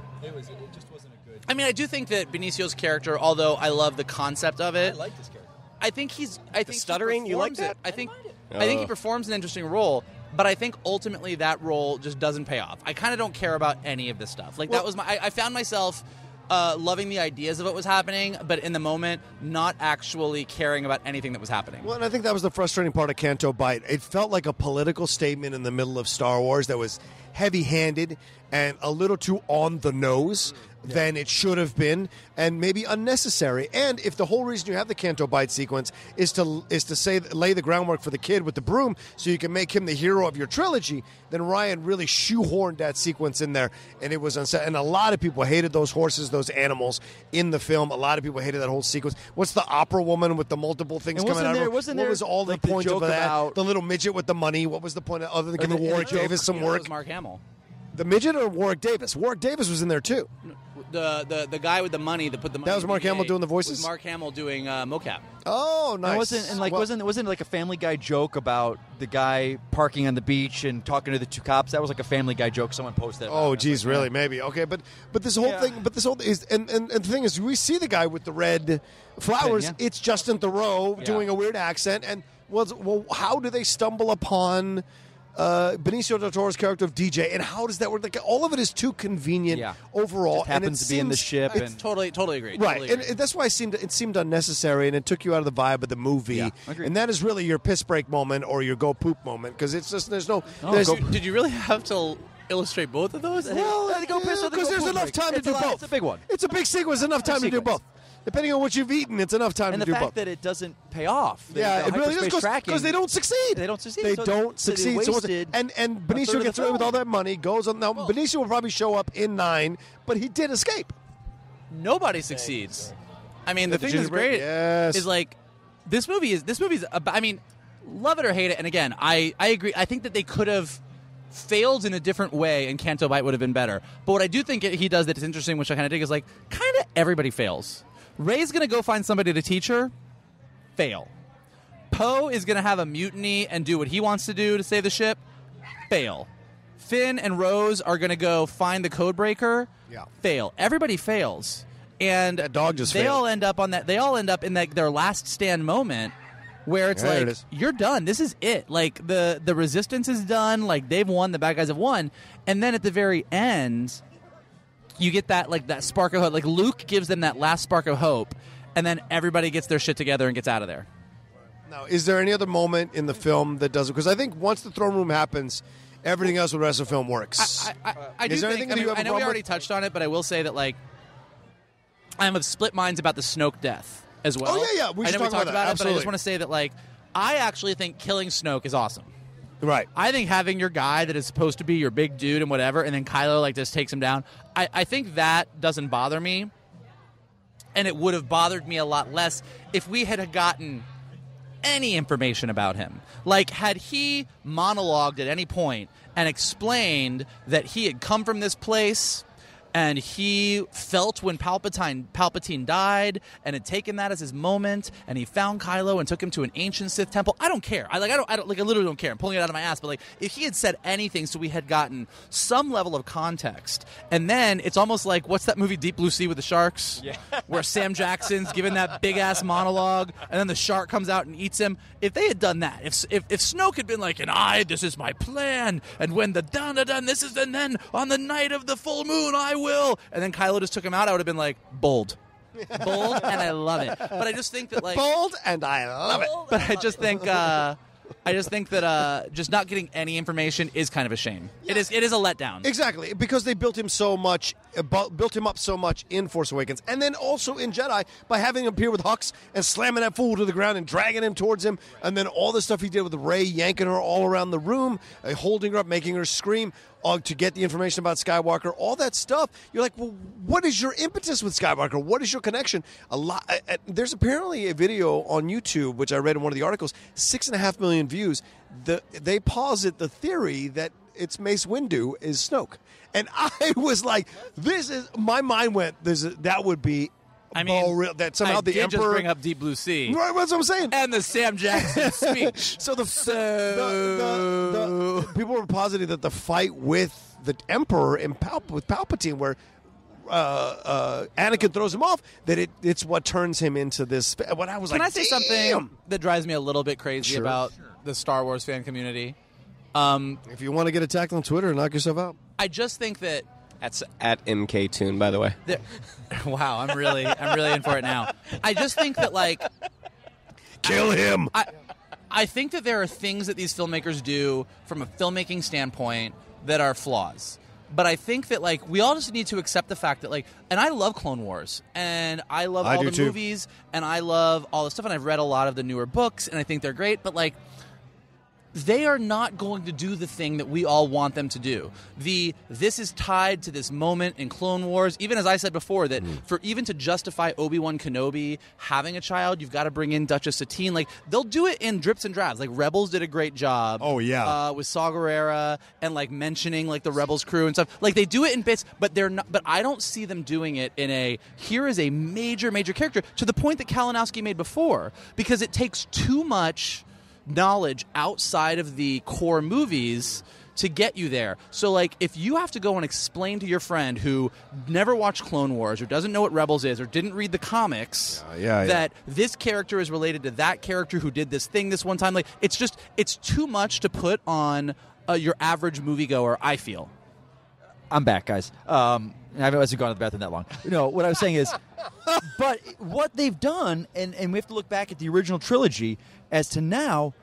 I mean, I do think that Benicio's character, although I love the concept of it, I like this character. I think he's. I think stuttering, he you like performs that? it. I think he performs an interesting role, but I think ultimately that role just doesn't pay off. I kind of don't care about any of this stuff. Like that was my. I found myself loving the ideas of what was happening, but in the moment, not actually caring about anything that was happening. Well, and I think that was the frustrating part of Canto Bight. It felt like a political statement in the middle of Star Wars that was heavy-handed and a little too on the nose than it should have been, and maybe unnecessary. And if the whole reason you have the Canto Bight sequence is to lay the groundwork for the kid with the broom, so you can make him the hero of your trilogy, then Ryan really shoehorned that sequence in there, and it was unset. And a lot of people hated those horses, those animals in the film. A lot of people hated that whole sequence. What's the opera woman with the multiple things And coming out of her? wasn't What there, was all like, the the point joke of that? about- The little midget with the money. What was the point other than giving the Warwick joke- Davis some That work? was Mark Hamill. The midget or Warwick Davis? Warwick Davis was in there too. The guy with the money that put the money. That was in Mark the Hamill gate doing the voices? was Mark Hamill doing mocap. Oh, nice. Wasn't it like a Family Guy joke about the guy parking on the beach and talking to the two cops? That was like a Family Guy joke someone posted. Oh, geez, really? Maybe. Okay, but this whole thing, is, and the thing is, we see the guy with the red flowers. Yeah. It's Justin Theroux doing a weird accent, and well, how do they stumble upon Benicio del Toro's character of DJ, and how does that work? Like, all of it is too convenient overall. Just happens and to be in the ship. It's totally agree. Right, Totally agree. and that's why it seemed unnecessary, and it took you out of the vibe of the movie. Yeah, agreed. And that is really your piss break moment or your go poop moment, because it's just there's no. Did you really have to illustrate both of those? Well, go piss or the because go there's poop enough break. time to It's do a lot- both. it's a big one. It's a big sequence. Enough time to do sequence. both. Depending on what you've eaten, it's enough time And to the do fact both. that it doesn't pay off. Yeah, it really does because they don't succeed. They don't succeed. They So don't they succeed. wasted and a third Benicio of gets the away with film. all that money. Goes on now. Benicio will probably show up in 9, but he did escape. Nobody succeeds. I mean, the thing that's gingerbread- great Yes. is like this movie is about, I mean, love it or hate it. And again, I agree. I think that they could have failed in a different way, and Canto Bight would have been better. But what I do think he does that is interesting, which I kind of dig, is like kind of everybody fails. Rey's going to go find somebody to teach her. Fail. Poe is going to have a mutiny and do what he wants to do to save the ship. Fail. Finn and Rose are going to go find the codebreaker. Yeah. Fail. Everybody fails. And That dog just they failed. all end up on that. They all end up in their last stand moment, where it's There like it is. you're done. This is it. Like the resistance is done. Like they've won. The bad guys have won. And then at the very end, you get that spark of hope. Like Luke gives them that last spark of hope, and then everybody gets their shit together and gets out of there. Now, is there any other moment in the film that does it? Because I think once the throne room happens, everything else with the rest of the film works. I do Is there think. anything I that you have a know we problem already with? touched on it, but I will say that like I'm of split minds about the Snoke death as well. Oh, yeah. We I should know talk we about talked that. about it, but I Absolutely. just want to say that like I actually think killing Snoke is awesome. Right. I think having your guy that is supposed to be your big dude and whatever, and then Kylo like just takes him down. I think that doesn't bother me, and it would have bothered me a lot less if we had gotten any information about him. Like, had he monologued at any point and explained that he had come from this place and he felt when Palpatine died and had taken that as his moment, and he found Kylo and took him to an ancient Sith temple, I don't care. I literally don't care. I'm pulling it out of my ass. But like, if he had said anything, so we had gotten some level of context, and then it's almost like, what's that movie Deep Blue Sea with the sharks, where Sam Jackson's giving that big ass monologue, and then the shark comes out and eats him. If they had done that, if Snoke had been like, this is my plan, and when the dun this is, and then on the night of the full moon I will, and then Kylo just took him out, I would have been like, bold, and I love it. But I just think that like bold, and I love it. But I just think that just not getting any information is kind of a shame. It is a letdown. Exactly, because they built him so much, built him up so much in Force Awakens, and then also in Jedi by having him appear with Hux and slamming that fool to the ground and dragging him towards him, and then all the stuff he did with Rey, yanking her all around the room, holding her up, making her scream. To get the information about Skywalker, all that stuff. You're like, well, what is your impetus with Skywalker? What is your connection? There's apparently a video on YouTube, which I read in one of the articles, 6.5 million views. They posit the theory that it's Mace Windu is Snoke. And I was like, my mind went, that would be... I mean, that somehow the Emperor just bring up Deep Blue Sea, right? That's what I'm saying, and the Sam Jackson speech. So the people were positive that the fight with the Emperor and with Palpatine, where Anakin throws him off, that it's what turns him into this. What I was Can like, I say something that drives me a little bit crazy about the Star Wars fan community? If you want to get attacked on Twitter, knock yourself out. I just think that. That's at MK Toon, by the way. Wow, I'm really in for it now. I just think that like, kill him. I think that there are things that these filmmakers do from a filmmaking standpoint that are flaws. But I think that like we all just need to accept the fact that like, and I love Clone Wars, and I love all the movies, and I love all the stuff, and I've read a lot of the newer books, and I think they're great. But like, they are not going to do the thing that we all want them to do. This is tied to this moment in Clone Wars. Even as I said before, that for even to justify Obi-Wan Kenobi having a child, you've got to bring in Duchess Satine. Like, they'll do it in drips and drabs. Like, Rebels did a great job. Oh, yeah. With Saw Gerrera and, like, mentioning, like, the Rebels crew and stuff. Like, they do it in bits, but they're not. But I don't see them doing it in here is a major, major character, to the point that Kalinowski made before. Because it takes too much knowledge outside of the core movies to get you there. So, like, if you have to go and explain to your friend who never watched Clone Wars or doesn't know what Rebels is or didn't read the comics that this character is related to that character who did this thing this one time, like, it's too much to put on your average moviegoer, I feel. I'm back, guys. I haven't gone to the bathroom that long. No, what I was saying is, but what they've done, and we have to look back at the original trilogy, as to now,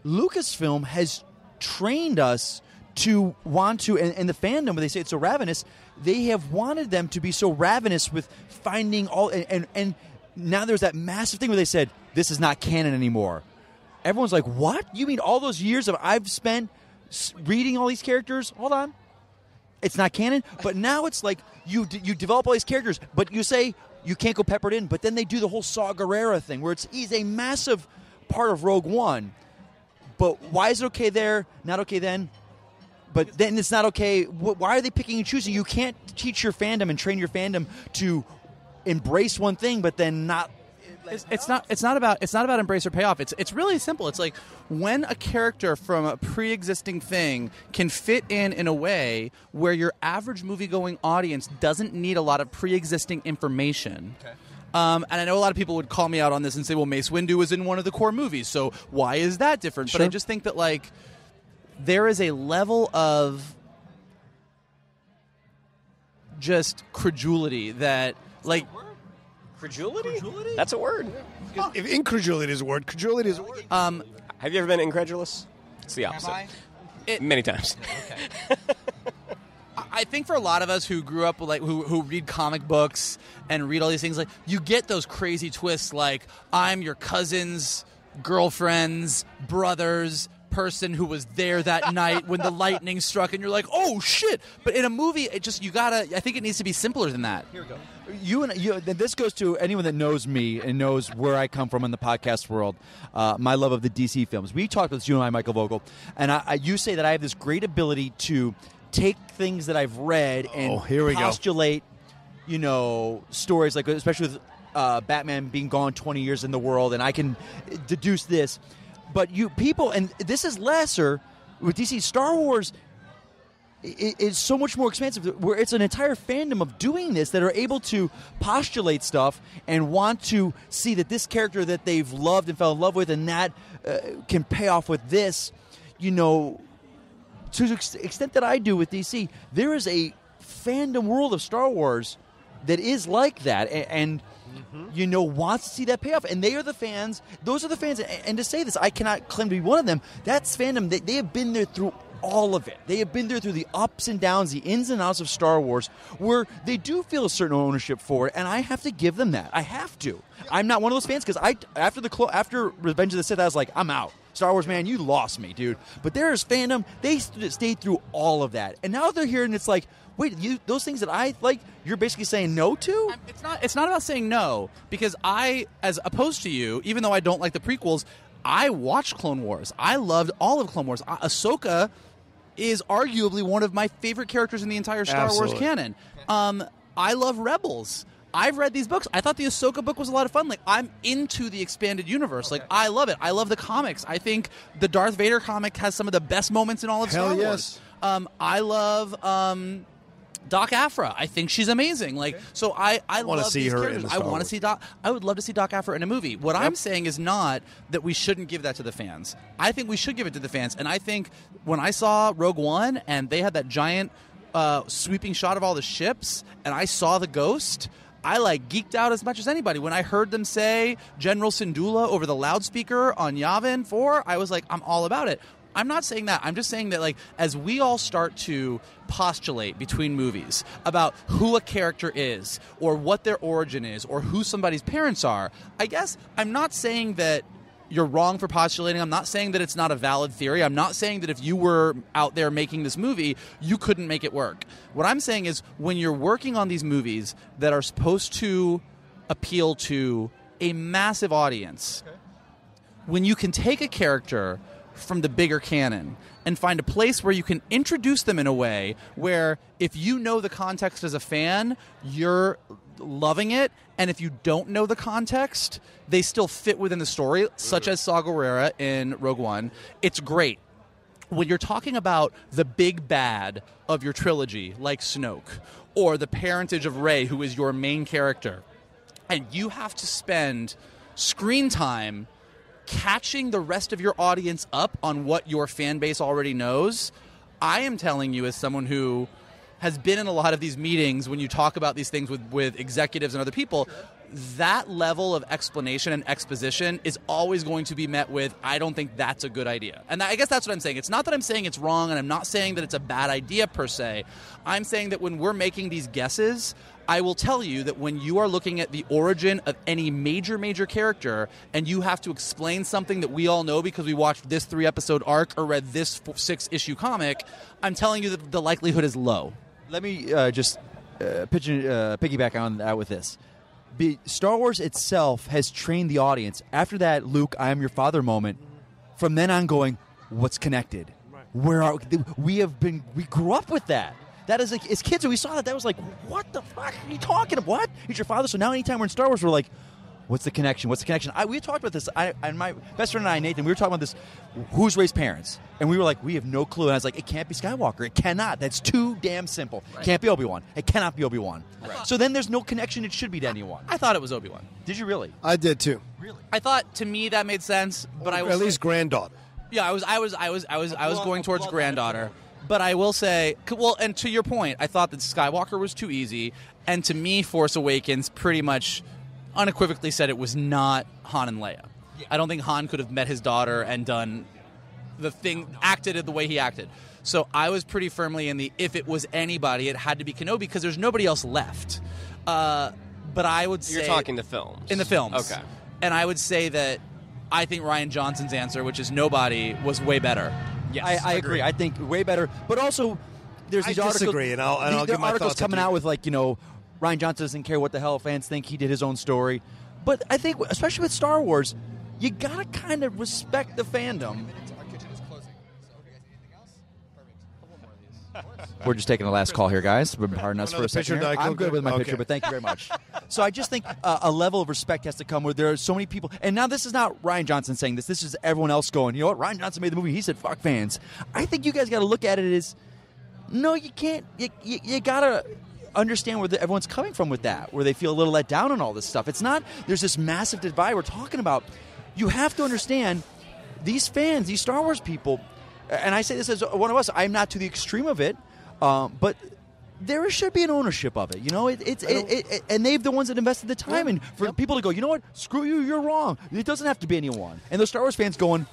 Lucasfilm has trained us to want to, and the fandom, when they say it's so ravenous, they have wanted them to be so ravenous with finding all, and now there's that massive thing where they said, this is not canon anymore. Everyone's like, what? You mean all those years I've spent reading all these characters? Hold on. It's not canon, but now it's like you develop all these characters, but you say you can't go peppered in, but then they do the whole Saw Gerrera thing where he's a massive part of Rogue One, but why is it okay there, not okay then, but then it's not okay? Why are they picking and choosing? You can't teach your fandom and train your fandom to embrace one thing, but then not. It's not about embrace or payoff. It's really simple. It's like when a character from a pre-existing thing can fit in a way where your average movie-going audience doesn't need a lot of pre-existing information. Okay. And I know a lot of people would call me out on this and say, well, Mace Windu was in one of the core movies, so why is that different? Sure. But I just think that, like, there is a level of just credulity that, like... Credulity? That's a word. If incredulity is a word, credulity is a word. Have you ever been incredulous? It's the opposite. Many times. Okay. I think for a lot of us who grew up with, like, who read comic books and read all these things, like, you get those crazy twists, like, I'm your cousin's girlfriend's brother's person who was there that night when the lightning struck, and you're like, oh shit. But in a movie, I think it needs to be simpler than that. Here we go. This goes to anyone that knows me and knows where I come from in the podcast world. My love of the DC films. We talked with you and I, Michael Vogel, and you say that I have this great ability to take things that I've read and postulate, stories like, especially with Batman being gone 20 years in the world, and I can deduce this. But you people, and this is lesser with DC. Star Wars is so much more expansive, where it's an entire fandom of doing this that are able to postulate stuff and want to see that this character that they've loved and fell in love with, and that can pay off with this, to the extent that I do with DC. There is a fandom world of Star Wars that is like that, and wants to see that payoff, and they are the fans. Those are the fans, and to say this, I cannot claim to be one of them. That's fandom. They have been there through all of it. They have been there through the ups and downs, the ins and outs of Star Wars, where they do feel a certain ownership for it, and I have to give them that. I have to. I'm not one of those fans, because after Revenge of the Sith, I was like, I'm out. Star Wars, man, you lost me, dude. But there's fandom. They stayed through all of that, and now they're here, and it's like, wait, those things that I like, you're basically saying no to? It's not about saying no, because I, as opposed to you, even though I don't like the prequels, I watched Clone Wars. I loved all of Clone Wars. Ahsoka is arguably one of my favorite characters in the entire Star Wars canon. I love Rebels. I've read these books. I thought the Ahsoka book was a lot of fun. Like, I'm into the expanded universe. Like, I love it. I love the comics. I think the Darth Vader comic has some of the best moments in all of Star Wars. I love Doc Aphra. I think she's amazing. So I want to see her in the Star want to see Doc. I would love to see Doc Aphra in a movie. What I'm saying is not that we shouldn't give that to the fans. I think we should give it to the fans. And I think when I saw Rogue One and they had that giant sweeping shot of all the ships, and I saw the Ghost, I geeked out as much as anybody. When I heard them say General Syndulla over the loudspeaker on Yavin 4, I was like, I'm all about it. I'm not saying that. I'm just saying that, as we all start to postulate between movies about who a character is, or what their origin is, or who somebody's parents are, I guess I'm not saying that you're wrong for postulating. I'm not saying that it's not a valid theory. I'm not saying that if you were out there making this movie, you couldn't make it work. What I'm saying is, when you're working on these movies that are supposed to appeal to a massive audience, when you can take a character from the bigger canon and find a place where you can introduce them in a way where, if you know the context as a fan, you're loving it, and if you don't know the context, they still fit within the story, such as Saw Gerrera in Rogue One. It's great. When you're talking about the big bad of your trilogy, like Snoke, or the parentage of Rey, who is your main character, and you have to spend screen time catching the rest of your audience up on what your fan base already knows, I am telling you, as someone who has been in a lot of these meetings, when you talk about these things with executives and other people, that level of explanation and exposition is always going to be met with, I don't think that's a good idea. And I guess that's what I'm saying. It's not that I'm saying it's wrong, and I'm not saying that it's a bad idea per se. I'm saying that when we're making these guesses, I will tell you that when you are looking at the origin of any major character, and you have to explain something that we all know because we watched this 3-episode arc or read this 6-issue comic, I'm telling you that the likelihood is low. Let me just piggyback on that with this. Star Wars itself has trained the audience. After that Luke, I am your father moment, from then on going, what's connected? Where are we grew up with that. That is, as kids, when we saw that was like, what the fuck are you talking about? What? He's your father. So now anytime we're in Star Wars, we're like, what's the connection? What's the connection? We talked about this. And my best friend and I, Nathan, we were talking about this. Who's Rey's parents? And we were like, we have no clue. And I was like, it can't be Skywalker. It cannot. That's too damn simple. Right. It can't be Obi-Wan. It cannot be Obi-Wan. Right. So then there's no connection. It should be to anyone. I thought it was Obi-Wan. Did you really? I did too. Really? I thought, to me, that made sense. But I was at least granddaughter. Yeah, I was going towards granddaughter. But I will say, well, and to your point, I thought that Skywalker was too easy, and to me, Force Awakens pretty much unequivocally said it was not Han and Leia. Yeah. I don't think Han could have met his daughter and done the thing, acted the way he acted. So I was pretty firmly in the, if it was anybody, it had to be Kenobi, because there's nobody else left. But I would say... You're talking the films. In the films. Okay. And I would say that I think Rian Johnson's answer, which is nobody, was way better. Yes, I agree. I think way better. But also, there's these articles. I disagree, and I'll give my articles thoughts coming out with Rian Johnson doesn't care what the hell fans think. He did his own story. But I think, especially with Star Wars, you got to kind of respect the fandom. Our kitchen is closing. So, okay, guys, anything else? Perfect. A couple more of these. We're just taking the last call here, guys. Pardon us for a second. pitcher, Here. Diet I'm Coke? good with my Okay. picture, but thank you very much. So I just think a level of respect has to come where there are so many people. And now this is not Rian Johnson saying this. This is everyone else going, you know what? Rian Johnson made the movie. He said, fuck fans. I think you guys got to look at it as, no, you can't. You got to understand where everyone's coming from with that, where they feel a little let down on all this stuff. It's not, there's this massive divide we're talking about. You have to understand these fans, these Star Wars people, and I say this as one of us, I'm not to the extreme of it, but there should be an ownership of it. You know, and they're the ones that invested the time. And for people to go, you know what, screw you, you're wrong. It doesn't have to be anyone. And those Star Wars fans going,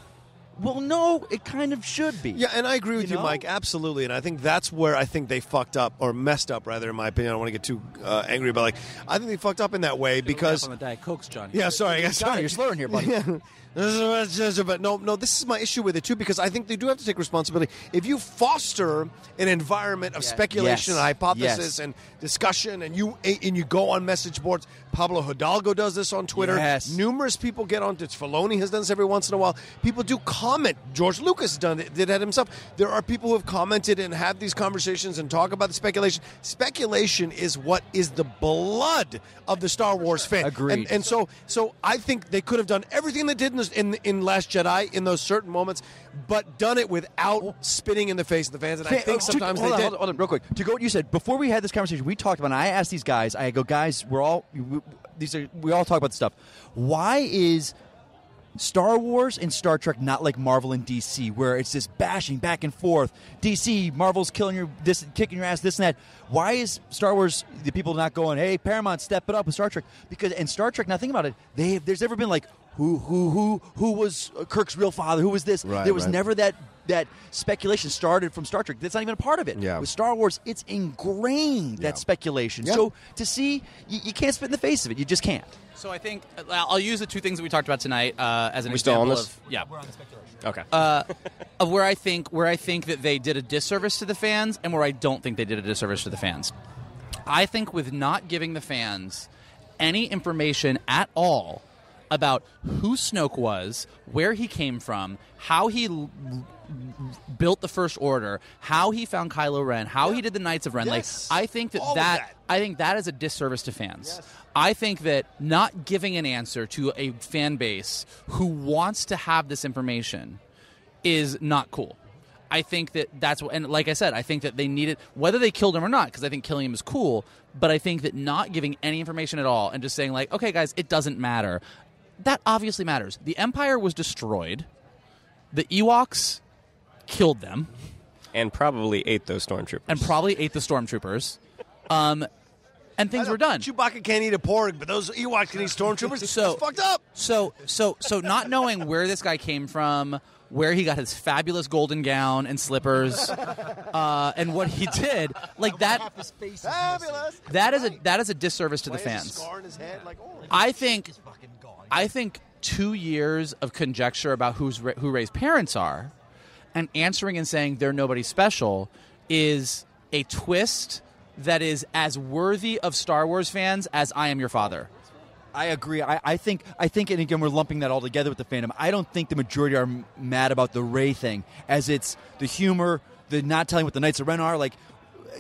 well, no, it kind of should be. Yeah, and I agree with you, know? Mike, absolutely. And I think that's where I think they fucked up, or messed up, rather, in my opinion. I don't want to get too angry, but I think they fucked up in that way because. On the Diet Cokes, Johnny. Yeah, sorry. Johnny, you're slurring here, buddy. But no, this is my issue with it too, because I think they do have to take responsibility. If you foster an environment of speculation and hypothesis and discussion, and you go on message boards, Pablo Hidalgo does this on Twitter. Yes. Numerous people get on. Filoni has done this every once in a while. People do comment. George Lucas did that himself. There are people who have commented and have these conversations and talk about the speculation. Speculation is what is the blood of the Star Wars fan. Agreed. And so I think they could have done everything they did in Last Jedi in those certain moments, but done it without spitting in the face of the fans. And I think sometimes they did. Hold on, real quick. To go what you said, before we had this conversation, we talked about it, and I asked these guys, I go, guys, we all talk about this stuff. Why is Star Wars and Star Trek not like Marvel and DC, where it's this bashing back and forth? DC, Marvel's kicking your ass, this and that. Why is Star Wars, the people not going, hey, Paramount, step it up with Star Trek? Because in Star Trek, now think about it, there's never been like, who was Kirk's real father? Who was this? Right, there was right. never that speculation started from Star Trek. That's not even a part of it. Yeah. With Star Wars, it's ingrained, that speculation. Yeah. So to see, you can't spit in the face of it. You just can't. So I think I'll use the two things that we talked about tonight as an We still on example this? of yeah. We're on the speculation. Okay. Of where I think that they did a disservice to the fans, and where I don't think they did a disservice to the fans. I think with not giving the fans any information at all about who Snoke was, where he came from, how he built the First Order, how he found Kylo Ren, how he did the Knights of Ren. Yes. Like, I think that is a disservice to fans. Yes. I think that not giving an answer to a fan base who wants to have this information is not cool. I think that's what, and like I said, I think that they need it, whether they killed him or not, because I think killing him is cool, but I think that not giving any information at all and just saying like, okay guys, it doesn't matter, that obviously matters. The Empire was destroyed. The Ewoks killed them. And probably ate those stormtroopers. And things were done. Chewbacca can't eat a porg, but those Ewoks can eat stormtroopers. So it's fucked up. So not knowing where this guy came from, where he got his fabulous golden gown and slippers, and what he did, like that. Fabulous. That is a disservice to the fans. Scar in his head, like, holy I think 2 years of conjecture about who Rey's parents are, and answering and saying they're nobody special, is a twist that is as worthy of Star Wars fans as I Am Your Father. I agree. I think, and again, we're lumping that all together with the fandom. I don't think the majority are mad about the Rey thing, as it's the humor, the not telling what the Knights of Ren are. Like,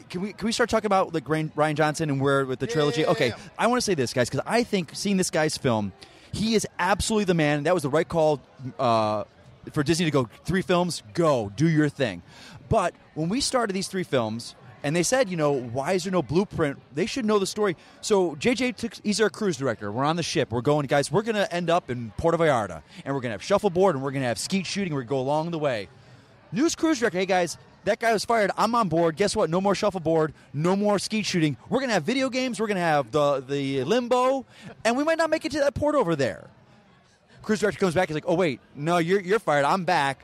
can we start talking about like Rian Johnson and where with the trilogy? Okay, I want to say this, guys, because I think seeing this guy's film, he is absolutely the man. That was the right call for Disney to go 3 films. Go do your thing. But when we started these 3 films. And they said, why is there no blueprint? They should know the story. So JJ he's our cruise director. We're on the ship. We're going, guys, we're going to end up in Puerto Vallarta. And we're going to have shuffleboard, and we're going to have skeet shooting, and we're going to go along the way. News cruise director, hey, guys, that guy was fired. I'm on board. Guess what? No more shuffleboard. No more skeet shooting. We're going to have video games. We're going to have the limbo. And we might not make it to that port over there. Cruise director comes back. He's like, oh, wait. No, you're fired. I'm back.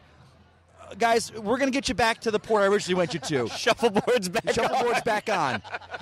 Guys, we're going to get you back to the port I originally went you to. Shuffleboard's back on.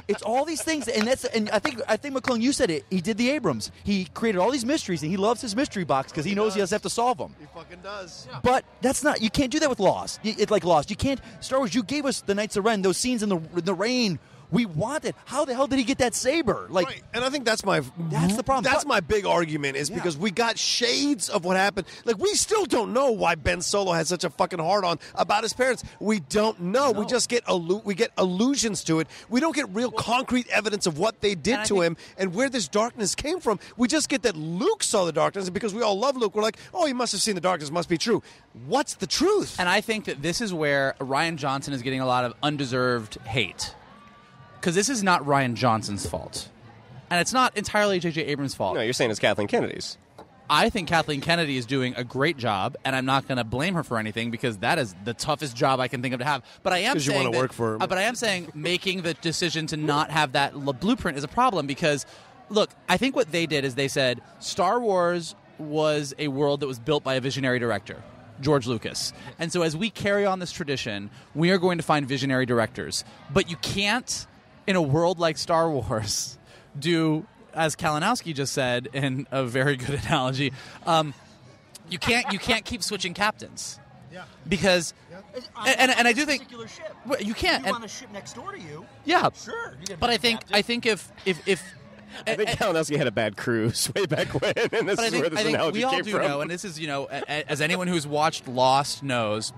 It's all these things, and I think McClung, you said it. He did the Abrams. He created all these mysteries, and he loves his mystery box because he knows he doesn't have to solve them. He fucking does. Yeah. But that's not. You can't do that with Lost. It's like Lost. You can't. Star Wars. You gave us the Knights of Ren. Those scenes in the rain We want it. How the hell did he get that saber? Like, right. And I think that's the problem. That's my big argument is because we got shades of what happened. Like, we still don't know why Ben Solo has such a fucking hard-on about his parents. We don't know. We just get allusions to it. We don't get real concrete evidence of what they did to him and where this darkness came from. We just get that Luke saw the darkness, and because we all love Luke, we're like, oh, he must have seen the darkness. Must be true. What's the truth? And I think that this is where Rian Johnson is getting a lot of undeserved hate. Because this is not Rian Johnson's fault. And it's not entirely J.J. Abrams' fault. No, you're saying it's Kathleen Kennedy's. I think Kathleen Kennedy is doing a great job, and I'm not going to blame her for anything because that is the toughest job I can think of to have. But I am saying you want to work for her. But I am saying making the decision to not have that blueprint is a problem because, look, I think what they did is they said Star Wars was a world that was built by a visionary director, George Lucas. And so as we carry on this tradition, we are going to find visionary directors. But you can't, in a world like Star Wars, do, as Kalinowski just said in a very good analogy, you can't keep switching captains. Yeah. Because and I do think ship. You can't. If you want a ship next door to you. Yeah. Sure. But I think if I think Kalinowski had a bad cruise way back when, and this is where this analogy we all came do from. know, and this is, as anyone who's watched Lost knows,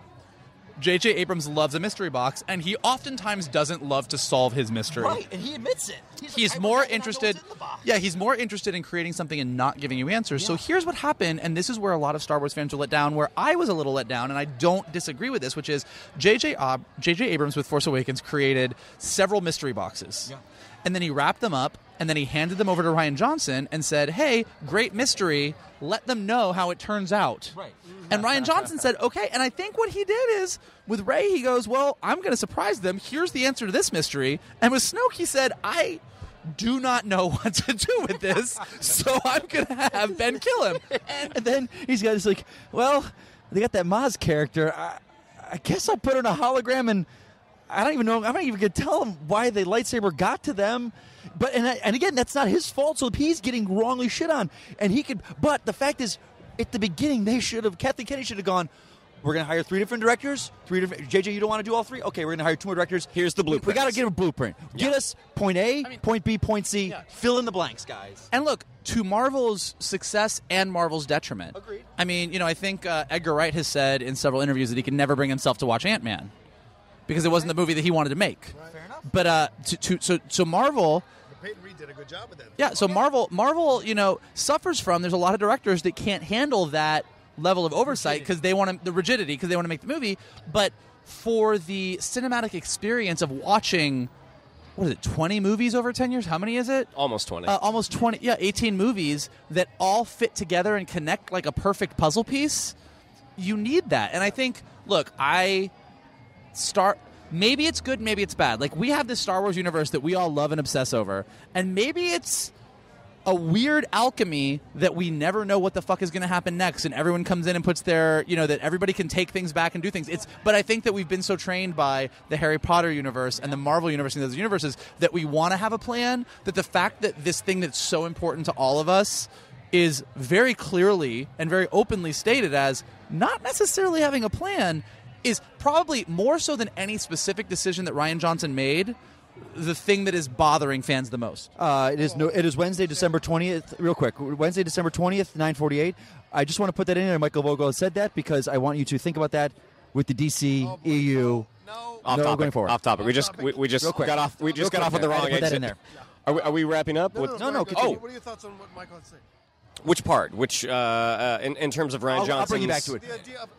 J.J. Abrams loves a mystery box, and he oftentimes doesn't love to solve his mystery. Right, and he admits it. He's more interested. Yeah, he's more interested in creating something and not giving you answers. Yeah. So here's what happened, and this is where a lot of Star Wars fans are let down. Where I was a little let down, and I don't disagree with this, which is J.J. Abrams with Force Awakens created several mystery boxes, and then he wrapped them up, and then he handed them over to Rian Johnson and said, "Hey, great mystery. Let them know how it turns out." Right. And Rian Johnson said, "Okay." And I think what he did is, with Rey, he goes, "Well, I'm going to surprise them. Here's the answer to this mystery." And with Snoke, he said, "I do not know what to do with this, so I'm going to have Ben kill him." And then he's got this like, well, they got that Maz character. I guess I'll put her in a hologram, and I don't even know. I'm not even going to tell him why the lightsaber got to them. But and again, that's not his fault. So he's getting wrongly shit on, and he could. But the fact is, at the beginning, Kathleen Kennedy should have gone, we're going to hire 3 different directors. 3 different. JJ, you don't want to do all 3? Okay, we're going to hire 2 more directors. Here's the blueprint. We got to get a blueprint. Yeah. Get us point A, point B, point C. Yeah. Fill in the blanks, guys. And look, to Marvel's success and Marvel's detriment. Agreed. I mean, I think Edgar Wright has said in several interviews that he could never bring himself to watch Ant-Man because it wasn't the movie that he wanted to make. Right. Fair enough. But so Marvel. Peyton Reed did a good job with that. Yeah, so Marvel, suffers from. There's a lot of directors that can't handle that level of oversight because they want the rigidity because they want to make the movie. But for the cinematic experience of watching, 20 movies over 10 years? How many is it? Almost 20. Almost 20. Yeah, 18 movies that all fit together and connect like a perfect puzzle piece. You need that, and I think. Look, Maybe it's good, maybe it's bad. Like, we have this Star Wars universe that we all love and obsess over, and maybe it's a weird alchemy that we never know what the fuck is going to happen next, and everyone comes in and puts their, that everybody can take things back and do things. But I think that we've been so trained by the Harry Potter universe and the Marvel universe and those universes that we want to have a plan, that the fact that this thing that's so important to all of us is very clearly and very openly stated as not necessarily having a plan is probably more so than any specific decision that Rian Johnson made, the thing that is bothering fans the most. It is Wednesday, December 20th. Real quick, Wednesday, December 20th, 9:48. I just want to put that in there. Michael Vogel said that because I want you to think about that with the DC EU. Off topic. Going forward. Off topic. We just got off. We just got off on the wrong exit. exit. That in there. Are we wrapping up? No, continue. What are your thoughts on what Michael had to say? Which part? Which in terms of Rian Johnson? I'll bring you back to it. The idea of,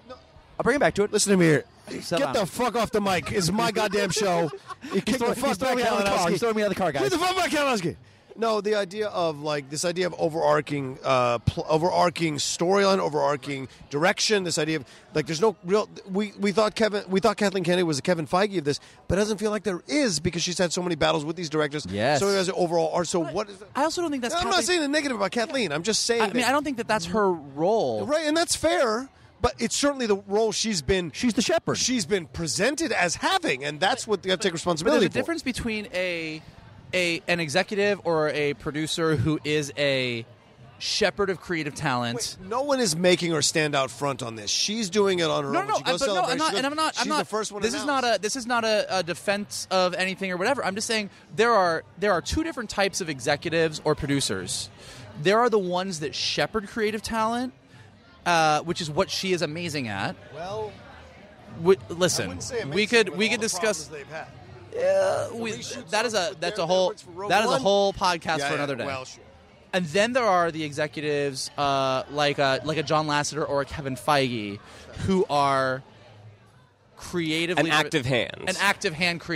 I'll bring it back to it. Listen to me here. Settle Get down. the fuck off the mic. It's my goddamn show. You kick the fuck back, He's Kalinowski. throwing me out of the car, guys. Get the fuck back, Kalinowski. No, the idea of this idea of overarching storyline, overarching direction. This idea of there's no real. We thought Kathleen Kennedy was a Kevin Feige of this, but it doesn't feel like there is because she's had so many battles with these directors. Yes. So it has an overall art. So what is that? I also don't think that's. I'm not saying a negative about Kathleen. I'm just saying. I don't think that's her role. Right, and that's fair. But it's certainly the role she's the shepherd. She's been presented as having, and that's what you have to take But responsibility there's a for. difference between an executive or a producer who is a shepherd of creative talent. No one is making her stand out front on this. She's doing it on her own. I'm not. She's the first one. This is not a defense of anything or whatever. I'm just saying there are two different types of executives or producers. There are the ones that shepherd creative talent, which is what she is amazing at. Well, listen, we could discuss. That's a whole podcast for another day. Well, sure. And then there are the executives like a John Lasseter or a Kevin Feige who are creatively an active hand creatively. Active hand in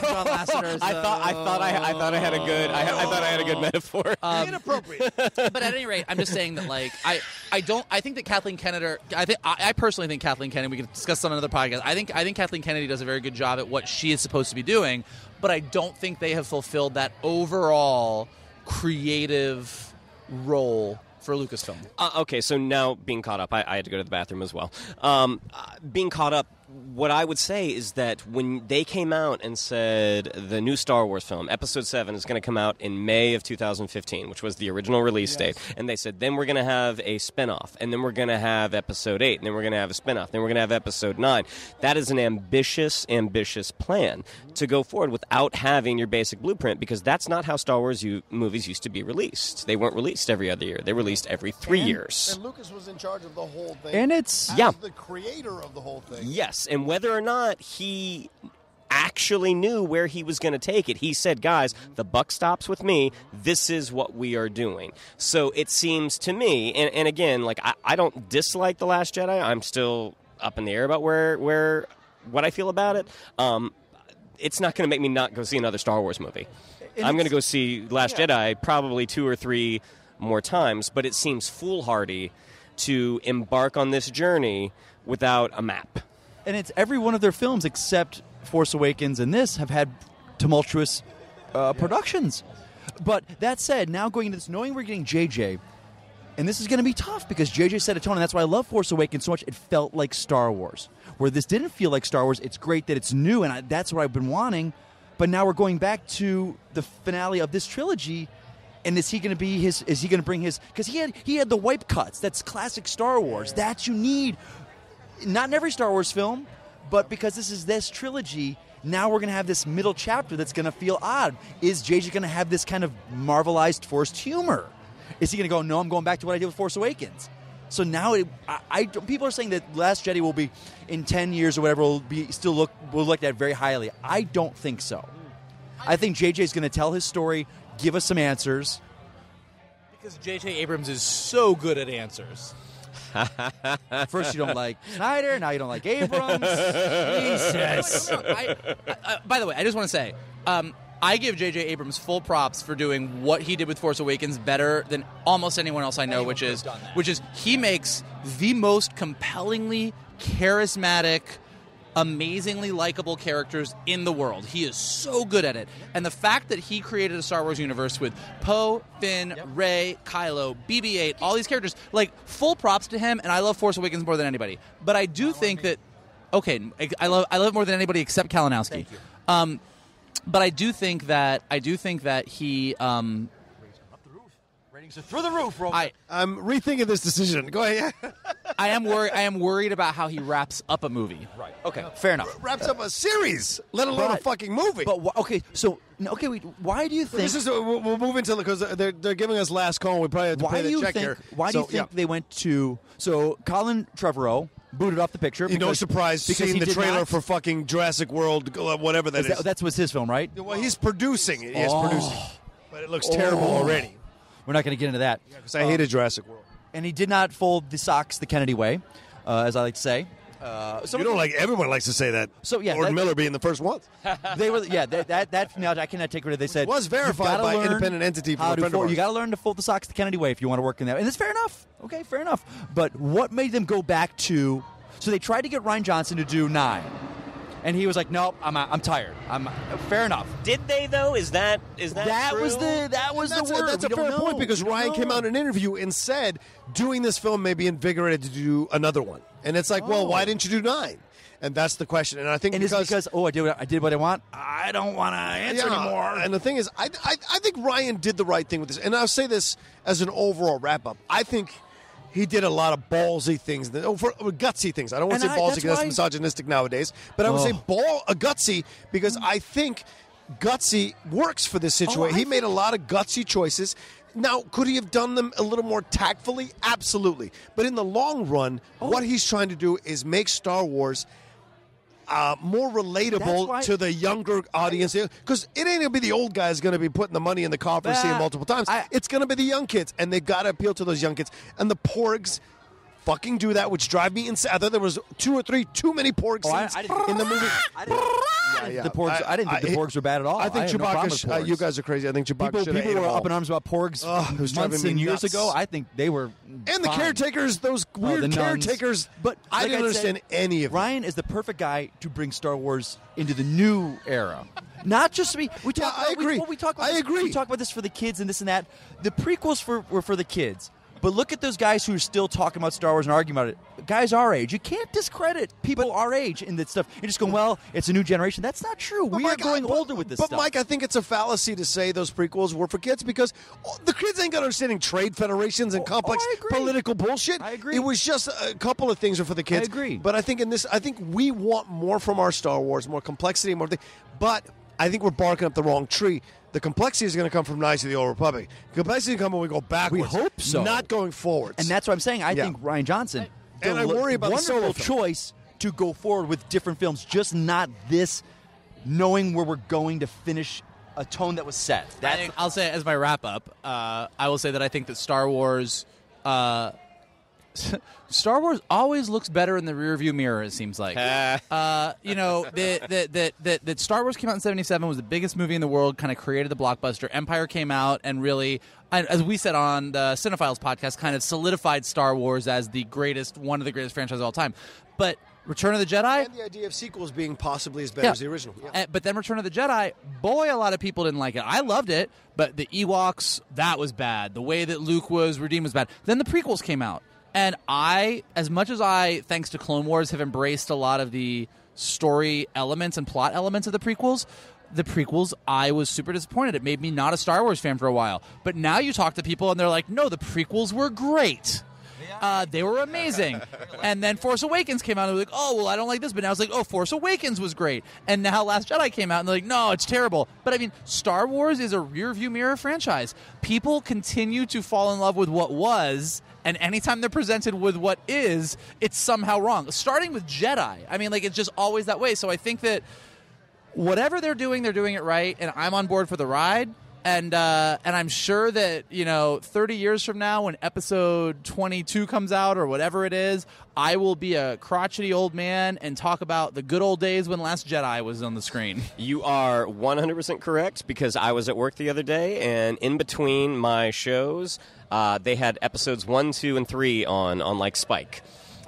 John Lasseter's. I thought I had a good metaphor. Inappropriate. But at any rate, I'm just saying that I think that Kathleen Kennedy. I personally think Kathleen Kennedy. We can discuss on another podcast. I think Kathleen Kennedy does a very good job at what she is supposed to be doing. But I don't think they have fulfilled that overall creative role for Lucasfilm. Okay, so now being caught up, I had to go to the bathroom as well. Being caught up, what I would say is that when they came out and said the new Star Wars film, Episode 7, is going to come out in May of 2015, which was the original release date, and they said, then we're going to have a spinoff, and then we're going to have Episode 8, and then we're going to have a spinoff, then we're going to have Episode 9. That is an ambitious plan to go forward without having your basic blueprint, because that's not how Star Wars movies used to be released. They weren't released every other year. They were released every 3 years. And Lucas was in charge of the whole thing. And it's... As the creator of the whole thing. Yes, and whether or not he actually knew where he was going to take it, he said, guys, the buck stops with me. This is what we are doing. So it seems to me, and again, like I don't dislike The Last Jedi. I'm still up in the air about what I feel about it. It's not going to make me not go see another Star Wars movie. I'm going to go see Last Jedi probably 2 or 3 more times, but it seems foolhardy to embark on this journey without a map. And it's every one of their films except Force Awakens and this have had tumultuous productions. But that said, now going into this, knowing we're getting JJ, and this is going to be tough because JJ set a tone, and that's why I love Force Awakens so much. It felt like Star Wars. Where this didn't feel like Star Wars, it's great that it's new, and that's what I've been wanting. But now we're going back to the finale of this trilogy. And is he going to be his? Is he going to bring his? Because he had the wipe cuts. That's classic Star Wars. That you need, not in every Star Wars film, but because this trilogy. Now we're going to have this middle chapter that's going to feel odd. Is JJ going to have this kind of Marvelized forced humor? Is he going to go? No, I'm going back to what I did with Force Awakens. So now people are saying that Last Jedi will be in 10 years or whatever will look at very highly. I don't think so. I think JJ is going to tell his story. Give us some answers. Because J.J. Abrams is so good at answers. First you don't like Snyder, now you don't like Abrams. Jesus. By the way, I just want to say, I give J.J. Abrams full props for doing what he did with Force Awakens better than almost anyone else I know, which is he makes the most compellingly charismatic, amazingly likable characters in the world. He is so good at it. And the fact that he created a Star Wars universe with Poe, Finn, Rey, Kylo, BB-8, all these characters, like, full props to him, and I love Force Awakens more than anybody. But I do think that... Okay, I love it more than anybody except Kalinowski. Thank you. But I do think that he... Ratings are through the roof, Rocha. I'm rethinking this decision. Go ahead. I am worried about how he wraps up a movie. Right. Okay. Fair enough. Wraps up a series, let alone a fucking movie. But wait. Why do you think? We'll move into because they're giving us last call. We probably have to pay the check here. Why do you think they went to? So Colin Trevorrow booted off the picture. No surprise seeing the trailer for fucking Jurassic World, whatever that is. That was his film, right? Well, he's producing it. He's producing it. But it looks terrible already. We're not going to get into that. Because I hated Jurassic World. And he did not fold the socks the Kennedy way, as I like to say. Everyone likes to say that. So yeah, Lord Miller being the first one. They were that now I cannot take credit. They said it was verified by an independent entity from a friend of ours. You got to learn to fold the socks the Kennedy way if you want to work in there, and it's fair enough. Okay, fair enough. But what made them go back to? So they tried to get Rian Johnson to do 9, and he was like, "Nope, I'm tired. Fair enough." Did they though? Is that true? That was the word. That's a fair point because Ryan came out in an interview and said doing this film may be invigorated to do another one. And it's like, well, why didn't you do 9? And that's the question. And I think it's because I did what I want. I don't want to answer anymore. And the thing is, I think Rian did the right thing with this. And I'll say this as an overall wrap-up. I think he did a lot of ballsy things, gutsy things. I don't want to say ballsy because that's misogynistic nowadays. But I would say gutsy because I think gutsy works for this situation. He made a lot of gutsy choices. Now, could he have done them a little more tactfully? Absolutely. But in the long run, what he's trying to do is make Star Wars more relatable to the younger audience. Because it ain't going to be the old guys going to be putting the money in the coffer seeing multiple times. It's going to be the young kids, and they've got to appeal to those young kids. And the porgs fucking do that, which drive me insane. I thought there was 2 or 3 too many porg scenes in the movie. I didn't think the porgs were bad at all. I think Chewbacca, you guys are crazy. I think Chewbacca people were up in arms about porgs months and years ago. I think they were And the caretakers, those weird caretakers. But I didn't understand any of it. Ryan is the perfect guy to bring Star Wars into the new era. Not just me. I agree. We talk about this for the kids and this and that. The prequels were for the kids. But look at those guys who are still talking about Star Wars and arguing about it. Guys our age. You can't discredit people our age in that stuff. You're just going, well, it's a new generation. That's not true. We are growing older with this stuff. But, Mike, I think it's a fallacy to say those prequels were for kids because the kids ain't got understanding trade federations and complex political bullshit. I agree. It was just a couple of things are for the kids. I agree. But I think we want more from our Star Wars, more complexity, more things. But I think we're barking up the wrong tree. The complexity is going to come from Knights of the Old Republic. Complexity will come when we go backwards. We hope so. Not going forwards. And that's what I'm saying. I think Rian Johnson, and I worry about wonderful choice to go forward with different films, just not this knowing where we're going to finish a tone that was set. I'll say as my wrap-up, I will say that I think that Star Wars always looks better in the rearview mirror. It seems like, that Star Wars came out in '77 was the biggest movie in the world, kind of created the blockbuster. Empire came out and really, as we said on the Cinephiles podcast, kind of solidified Star Wars as one of the greatest franchises of all time. But Return of the Jedi, and the idea of sequels being possibly as better as the original. Yeah. But then Return of the Jedi, boy, a lot of people didn't like it. I loved it, but the Ewoks, that was bad. The way that Luke was redeemed was bad. Then the prequels came out. And as much as I, thanks to Clone Wars, have embraced a lot of the story elements and plot elements of the prequels, I was super disappointed. It made me not a Star Wars fan for a while. But now you talk to people and they're like, no, the prequels were great. They were amazing. And then Force Awakens came out and they're like, oh, well, I don't like this. But now it's like, oh, Force Awakens was great. And now Last Jedi came out and they're like, no, it's terrible. But I mean, Star Wars is a rearview mirror franchise. People continue to fall in love with what was, and anytime they're presented with what is, it's somehow wrong. Starting with Jedi. I mean, like, it's just always that way. So I think that whatever they're doing it right, and I'm on board for the ride. And I'm sure that, 30 years from now when episode 22 comes out or whatever it is, I will be a crotchety old man and talk about the good old days when Last Jedi was on the screen. You are 100% correct, because I was at work the other day, and in between my shows, they had episodes 1, 2, and 3 on like Spike.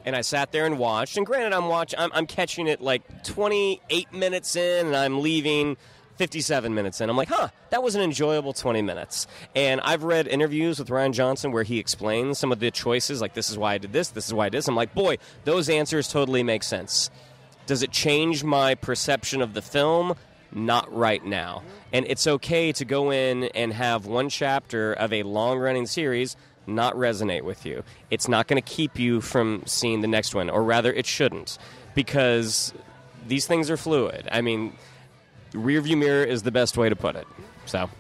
And I sat there and watched, and granted, I'm catching it like 28 minutes in, and I'm leaving 57 minutes in. I'm like, that was an enjoyable 20 minutes. And I've read interviews with Rian Johnson where he explains some of the choices, like, this is why I did this is why I did this. I'm like, boy, those answers totally make sense. Does it change my perception of the film? Not right now. And it's okay to go in and have one chapter of a long-running series not resonate with you. It's not going to keep you from seeing the next one, or rather, it shouldn't, because these things are fluid. I mean, rearview mirror is the best way to put it. So,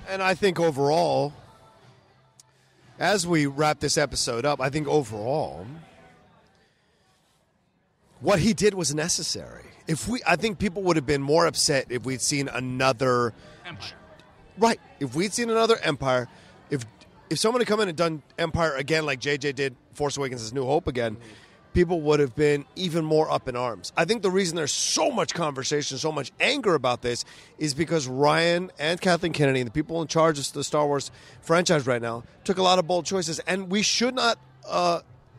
and I think overall, as we wrap this episode up, I think overall, what he did was necessary. I think people would have been more upset if we'd seen another Empire. Right. If we'd seen another Empire, if someone had come in and done Empire again, like JJ did Force Awakens as New Hope again, people would have been even more up in arms. I think the reason there's so much conversation, so much anger about this is because Rian and Kathleen Kennedy, the people in charge of the Star Wars franchise right now, took a lot of bold choices. And we should not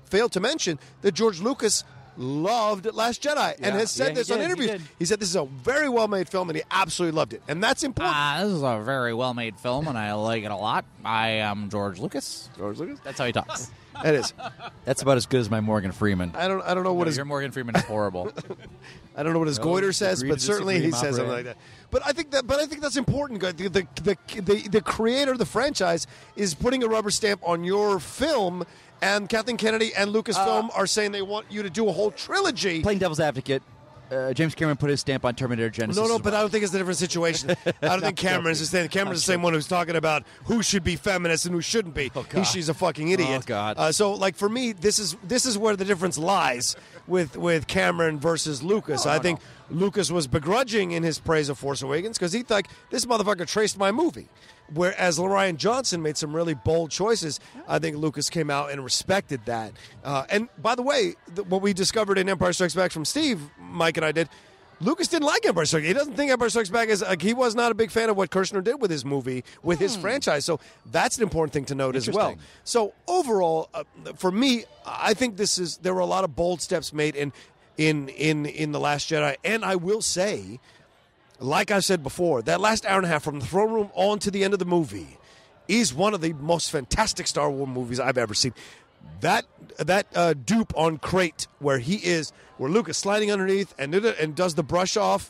fail to mention that George Lucas loved Last Jedi and has said this on interviews. He said this is a very well-made film and he absolutely loved it. And that's important. This is a very well-made film and I like it a lot. I am George Lucas. George Lucas? That's how he talks. It is. That's about as good as my Morgan Freeman. I don't know what his Your Morgan Freeman is horrible. I don't know what his goiter says, agree but to certainly he disagree, says my something like friend. that. But I think that's important. The creator of the franchise is putting a rubber stamp on your film, and Kathleen Kennedy and Lucasfilm are saying they want you to do a whole trilogy. Playing devil's advocate, James Cameron put his stamp on Terminator Genesis. No, as but well. I don't think it's a different situation. I don't think Cameron's the same. Cameron's the same one who's talking about who should be feminist and who shouldn't be. She's a fucking idiot. Oh, God. So, like for me, this is where the difference lies with Cameron versus Lucas. I think Lucas was begrudging in his praise of Force Awakens because he thought this motherfucker traced my movie. Whereas Rian Johnson made some really bold choices, I think Lucas came out and respected that. And by the way, what we discovered in Empire Strikes Back from Steve, Mike and I did, Lucas didn't like Empire Strikes Back. He doesn't think Empire Strikes Back is he was not a big fan of what Kirshner did with his movie, with his franchise. So that's an important thing to note as well. Interesting. So overall, for me, I think there were a lot of bold steps made in The Last Jedi, and I will say, like I said before, that last hour and a half from the throne room on to the end of the movie is one of the most fantastic Star Wars movies I've ever seen. That dupe on Crate where Lucas sliding underneath and does the brush off,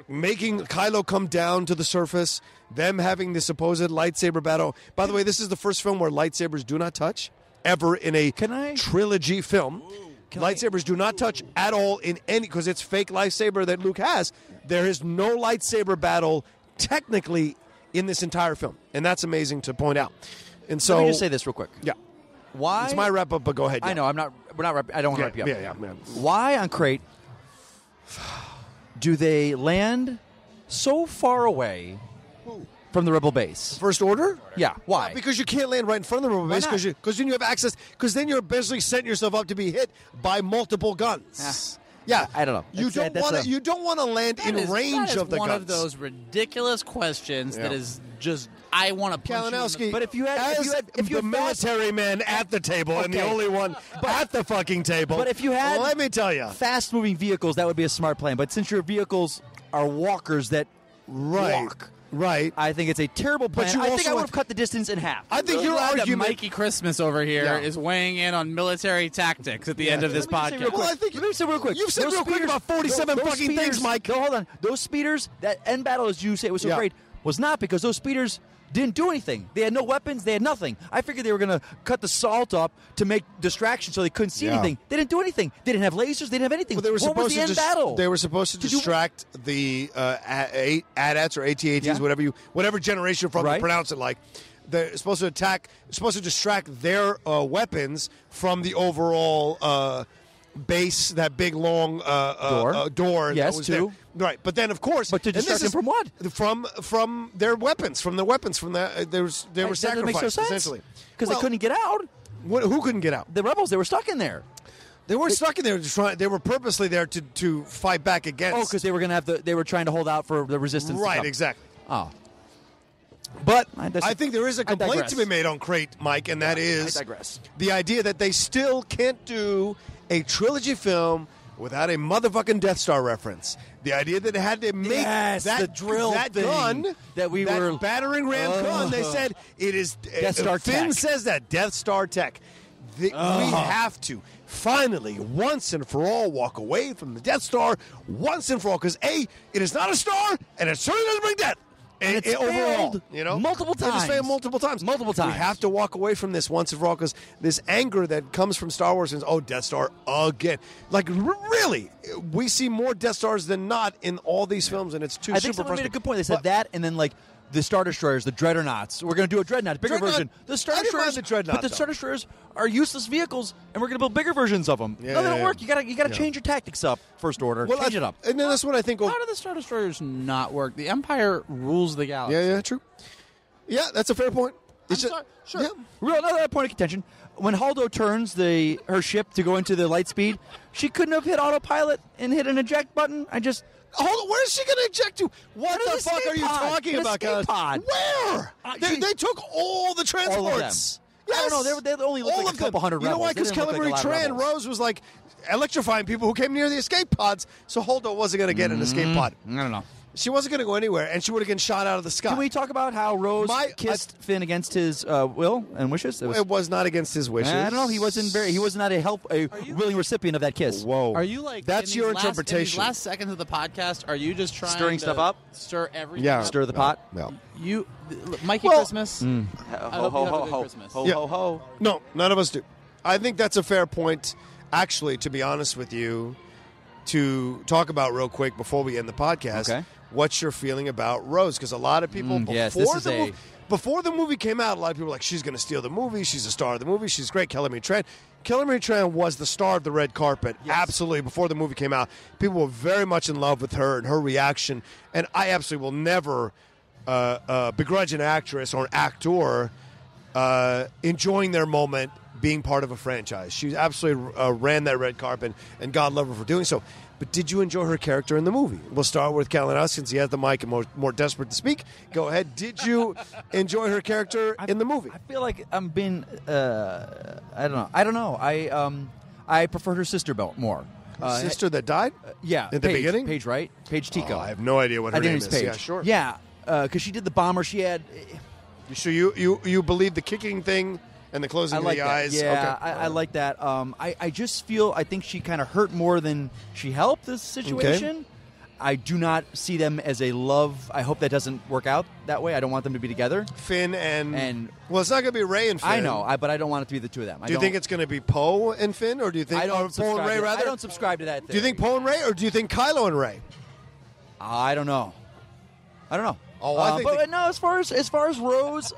making Kylo come down to the surface, them having the supposed lightsaber battle. By the way, this is the first film where lightsabers do not touch ever in a trilogy film. Lightsabers do not touch at all in any, because it's fake lightsaber that Luke has. There is no lightsaber battle technically in this entire film, and that's amazing to point out. And so, Let me just say this real quick. Yeah, Why? it's my wrap up, but go ahead. I know. I'm not. We're not. I don't want to wrap you up. Yeah. Why on Crate do they land so far away from the Rebel base? First Order? Yeah. Why? Because you can't land right in front of the Rebel base not? because then you have access. Because then you're basically setting yourself up to be hit by multiple guns. Yeah, I don't know. You don't want to land in range of the one guns. of those ridiculous questions that is just I want to punch Kalinowski, But if you had the military man at the table and the Okay. only one at the fucking table. But if you had, let me tell you, fast-moving vehicles, that would be a smart plan. But since your vehicles are walkers that walk, right? I think it's a terrible plan. But you I think also I would have- have cut the distance in half. I think your Glad that argument. Mikey Christmas over here Yeah. is weighing in on military tactics at the end of this Let me just say real podcast. quick- Well, I think let me say real quick. You've said Those real quick speeders- about 47 those fucking speeders- things, Mike. No, hold on. Those speeders, that end battle, as you say, it was so Yeah. great, was not because those speeders didn't do anything. They had no weapons. They had nothing. I figured they were going to cut the salt up to make distraction so they couldn't see Yeah. anything. They didn't do anything. They didn't have lasers. They didn't have anything. Well, they were what supposed was the to end battle? They were supposed to Did you- distract the AT-ATs or AT-ATs, Yeah. whatever generation from you Right. pronounce it like. They're supposed to distract their weapons from the overall base, that big long door. Yes, that was too. there. Right, but then of course, But to and this distract them is from what? From their weapons, from the they were That doesn't sacrificed make no sense. essentially Because Well, they couldn't get out. Who couldn't get out? The rebels, they were stuck in there. They weren't stuck in there. They were purposely there to fight back against. Oh, because they were going to have they were trying to hold out for the resistance. to right, come. exactly. Oh, But I I think there is a complaint digress. to be made on Crate, Mike, and that is I digress. the idea that they still can't do a trilogy film without a motherfucking Death Star reference. The idea that they had to make Yes, that the drill that thing gun that we were- battering ram gun. They said it is Death Star Finn tech. says that Death Star tech. We have to finally, once and for all, walk away from the Death Star once and for all. Because A, it is not a star, and it certainly doesn't bring death. And it's overall, failed you know, multiple It has failed times. multiple times. Multiple times. We have to walk away from this once and for all because this anger that comes from Star Wars is, oh, Death Star again. Like, really, we see more Death Stars than not in all these films, and it's too I think super someone made a frustrating. good point. They said But- that, and then like the Star Destroyers, the Dreadnoughts. We're going to do a Dreadnought, bigger Dreadnought- version. The Star I didn't mind Destroyers, the Dreadnought, but the though. Star Destroyers are useless vehicles, and we're going to build bigger versions of them. Yeah, no, they don't yeah, work. yeah. You got to change your tactics up. First Order, Well, change it up. And then that's what I think. How do the Star Destroyers not work? The Empire rules the galaxy. Yeah, true. Yeah, that's a fair point. It's sorry, sure. Yeah. Real another point of contention. When Haldo turns her ship to go into the light speed, she couldn't have hit autopilot and hit an eject button. Hold on, where's she going to eject to? What An the fuck escape are you pod. talking An about, escape guys? pod. Where? They took all the transports. I don't know. They only looked all like of a couple them. hundred You know why? rebels. Because They didn't look Kelly like a Marie lot of Tran rebels. Rose was like electrifying people who came near the escape pods, so Holdo wasn't going to get an escape pod. I don't know. She wasn't going to go anywhere, and she would have been shot out of the sky. Can we talk about how Rose kissed Finn against his will and wishes? It was not against his wishes. I don't know. He was not a willing recipient of that kiss. Whoa. Are you like that's your interpretation? In these last seconds of the podcast, are you just trying stirring to stuff up? Stir everything. Yeah. Up? Stir the pot. No. You, Mikey Christmas. Ho I hope you have a good Christmas. Ho Yeah. ho ho. No, none of us do. I think that's a fair point. Actually, to be honest with you, to talk about real quick before we end the podcast. Okay. What's your feeling about Rose? Because a lot of people before the movie came out, a lot of people were like, she's going to steal the movie. She's a star of the movie. She's great. Kelly Marie Tran was the star of the red carpet. Yes. Absolutely. Before the movie came out, people were very much in love with her and her reaction. And I absolutely will never begrudge an actress or an actor enjoying their moment being part of a franchise. She absolutely ran that red carpet, and God love her for doing so. But did you enjoy her character in the movie? We'll start with Kalinowski since he has the mic and more desperate to speak. Go ahead. Did you enjoy her character in the movie? I feel like I'm being. I don't know. I preferred her sister more. Sister that died? Yeah. At the beginning? Paige, right? Paige Tico. Oh, I have no idea what her name is. Paige. Yeah, sure. Yeah, because she did the bomber. She had. So you believe the kicking thing and the closing of the eyes? Yeah, okay. I like that. I just feel I think she kind of hurt more than she helped this situation. Okay. I do not see them as a love. I hope that doesn't work out that way. I don't want them to be together. Finn and well, it's not going to be Rey and Finn. I know, but I don't want it to be the two of them. Do you think it's going to be Poe and Finn, or do you think Poe and Rey rather? I don't subscribe to that. Do you think Poe and Rey, or do you think Kylo and Rey? I don't know. Oh, I think. But no, as far as Rose,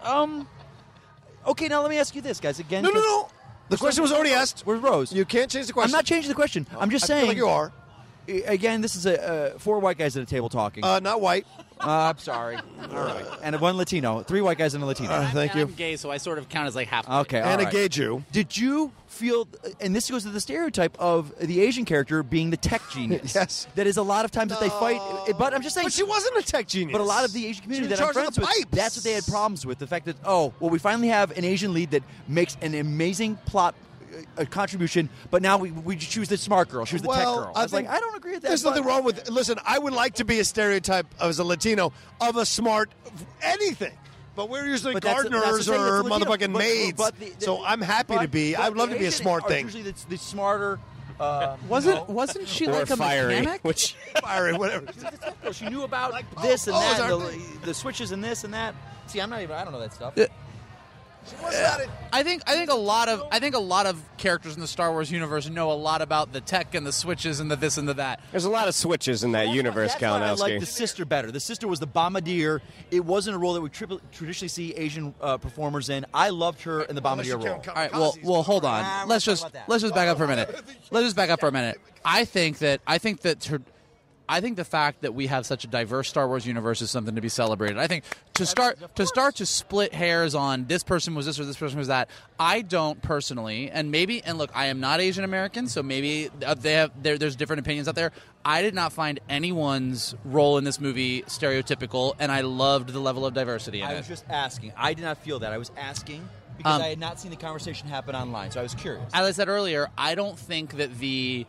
okay. Now let me ask you this, guys. Again, No. The question was already asked. Where's Rose? You can't change the question. I'm not changing the question. I'm just saying. I feel like you are. Again, this is four white guys at a table talking. Not white. I'm sorry. All right. And one Latino. 3 white guys and a Latino. Thank you. I'm gay, so I sort of count as like half. Okay. And all a right. gay Jew. Did you feel, and this goes to the stereotype of the Asian character being the tech genius. Yes. That is a lot of times that they fight. But I'm just saying. But she wasn't a tech genius. But a lot of the Asian community She was that I'm in charge of friends the with, pipes. that's what they had problems with. The fact that, we finally have an Asian lead that makes an amazing plot contribution, but now we choose the smart girl. She was the tech girl. I was like, I don't agree with that. There's nothing wrong with. Listen, I would like to be a stereotype as a Latino of a smart anything. But we're usually gardeners or motherfucking maids. So I'm happy to be. I would love to be a smart thing. Usually the smarter. Wasn't she or like a fiery, mechanic? which Fiery, whatever. She knew about this and that, the switches and this and that. See, I don't know that stuff. I think a lot of characters in the Star Wars universe know a lot about the tech and the switches and the this and the that. There's a lot of switches in that universe, That's why I Kalinowski. like the sister better. The sister was the bombardier. It wasn't a role that we traditionally see Asian performers in. I loved her in the bombardier role. All right, well, hold on. Let's just back up for a minute. I think the fact that we have such a diverse Star Wars universe is something to be celebrated. I think to start to split hairs on this person was this or this person was that, I don't personally, and look, I am not Asian American, so maybe there's different opinions out there. I did not find anyone's role in this movie stereotypical, and I loved the level of diversity in it. I was just asking. I did not feel that. I was asking because I had not seen the conversation happen online, so I was curious. As I said earlier, I don't think that the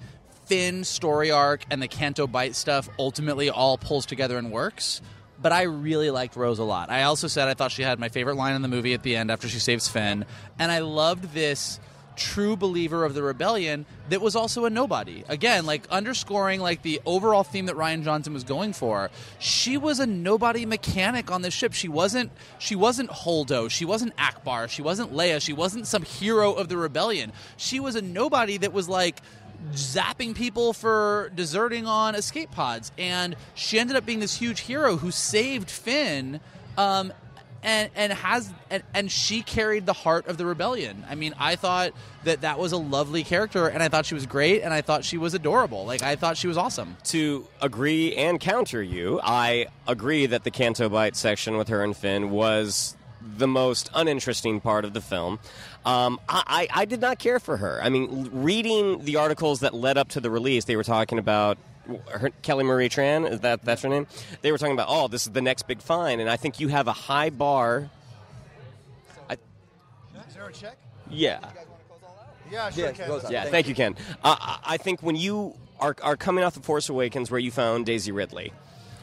Finn story arc and the Canto Bight stuff ultimately all pulls together and works, but I really liked Rose a lot. I also said I thought she had my favorite line in the movie at the end after she saves Finn, and I loved this true believer of the rebellion that was also a nobody. Again, like underscoring like the overall theme that Rian Johnson was going for. She was a nobody mechanic on this ship. She wasn't Holdo. She wasn't Akbar. She wasn't Leia. She wasn't some hero of the rebellion. She was a nobody that was like zapping people for deserting on escape pods, and she ended up being this huge hero who saved Finn, and she carried the heart of the rebellion. I mean, I thought that was a lovely character, and I thought she was great, and I thought she was adorable. Like, I thought she was awesome. To agree and counter you, I agree that the Canto Bight section with her and Finn was the most uninteresting part of the film. I did not care for her. I mean, reading the articles that led up to the release, they were talking about Kelly Marie Tran, that's her name? They were talking about, this is the next big find, and I think you have a high bar. Is there a check? Yeah. Yeah, sure. Yeah, thank you, Ken. I think when you are coming off The Force Awakens, where you found Daisy Ridley,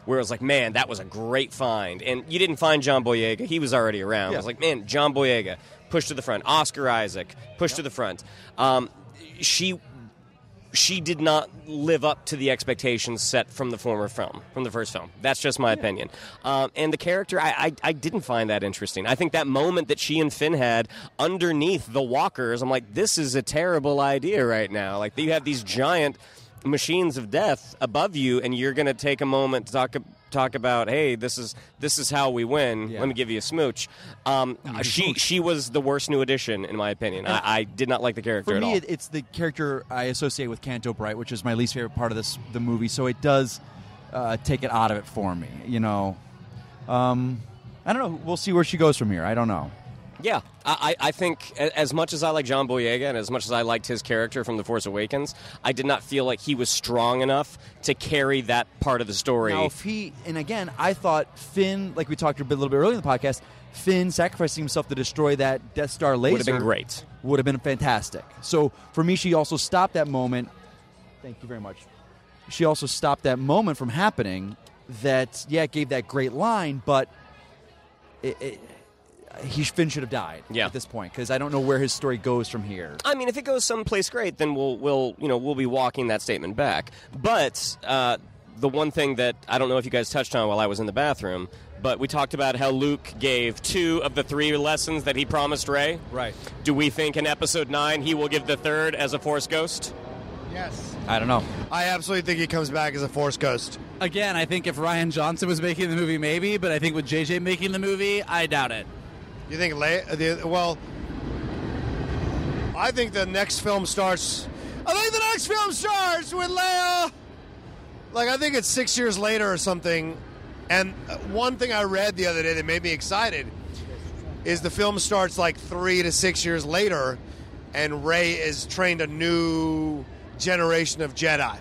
where it was like, man, that was a great find. And you didn't find John Boyega. He was already around. It was like, man, John Boyega, push to the front. Oscar Isaac, push to the front. She did not live up to the expectations set from the first film. That's just my opinion. And the character, I didn't find that interesting. I think that moment that she and Finn had underneath the walkers, I'm like, this is a terrible idea right now. Like, you have these giant machines of death above you, and you're going to take a moment to talk about, hey, this is how we win. Let me give you a smooch. She was the worst new addition, in my opinion. I did not like the character at all. For me, it's the character I associate with Canto Bright, which is my least favorite part of the movie, so it does take it out of it for me. You know, I don't know. We'll see where she goes from here. I don't know. Yeah, I think as much as I like John Boyega and as much as I liked his character from The Force Awakens, I did not feel like he was strong enough to carry that part of the story. Now, and again, I thought Finn, like we talked a little bit earlier in the podcast, Finn sacrificing himself to destroy that Death Star laser would have been great. Would have been fantastic. So for me, she also stopped that moment. Thank you very much. She also stopped that moment from happening. That it gave that great line, but Finn should have died at this point, because I don't know where his story goes from here. I mean, if it goes someplace great, then we'll be walking that statement back. But the one thing that I don't know if you guys touched on while I was in the bathroom, but we talked about how Luke gave 2 of the 3 lessons that he promised Rey. Right. Do we think in Episode 9 he will give the 3rd as a Force ghost? Yes. I don't know. I absolutely think he comes back as a Force ghost. Again, I think if Rian Johnson was making the movie, maybe, but I think with JJ making the movie, I doubt it. You think well, I think the next film starts. I think the next film starts with Leia. Like, I think it's 6 years later or something. And one thing I read the other day that made me excited is the film starts like 3 to 6 years later, and Rey is trained a new generation of Jedi,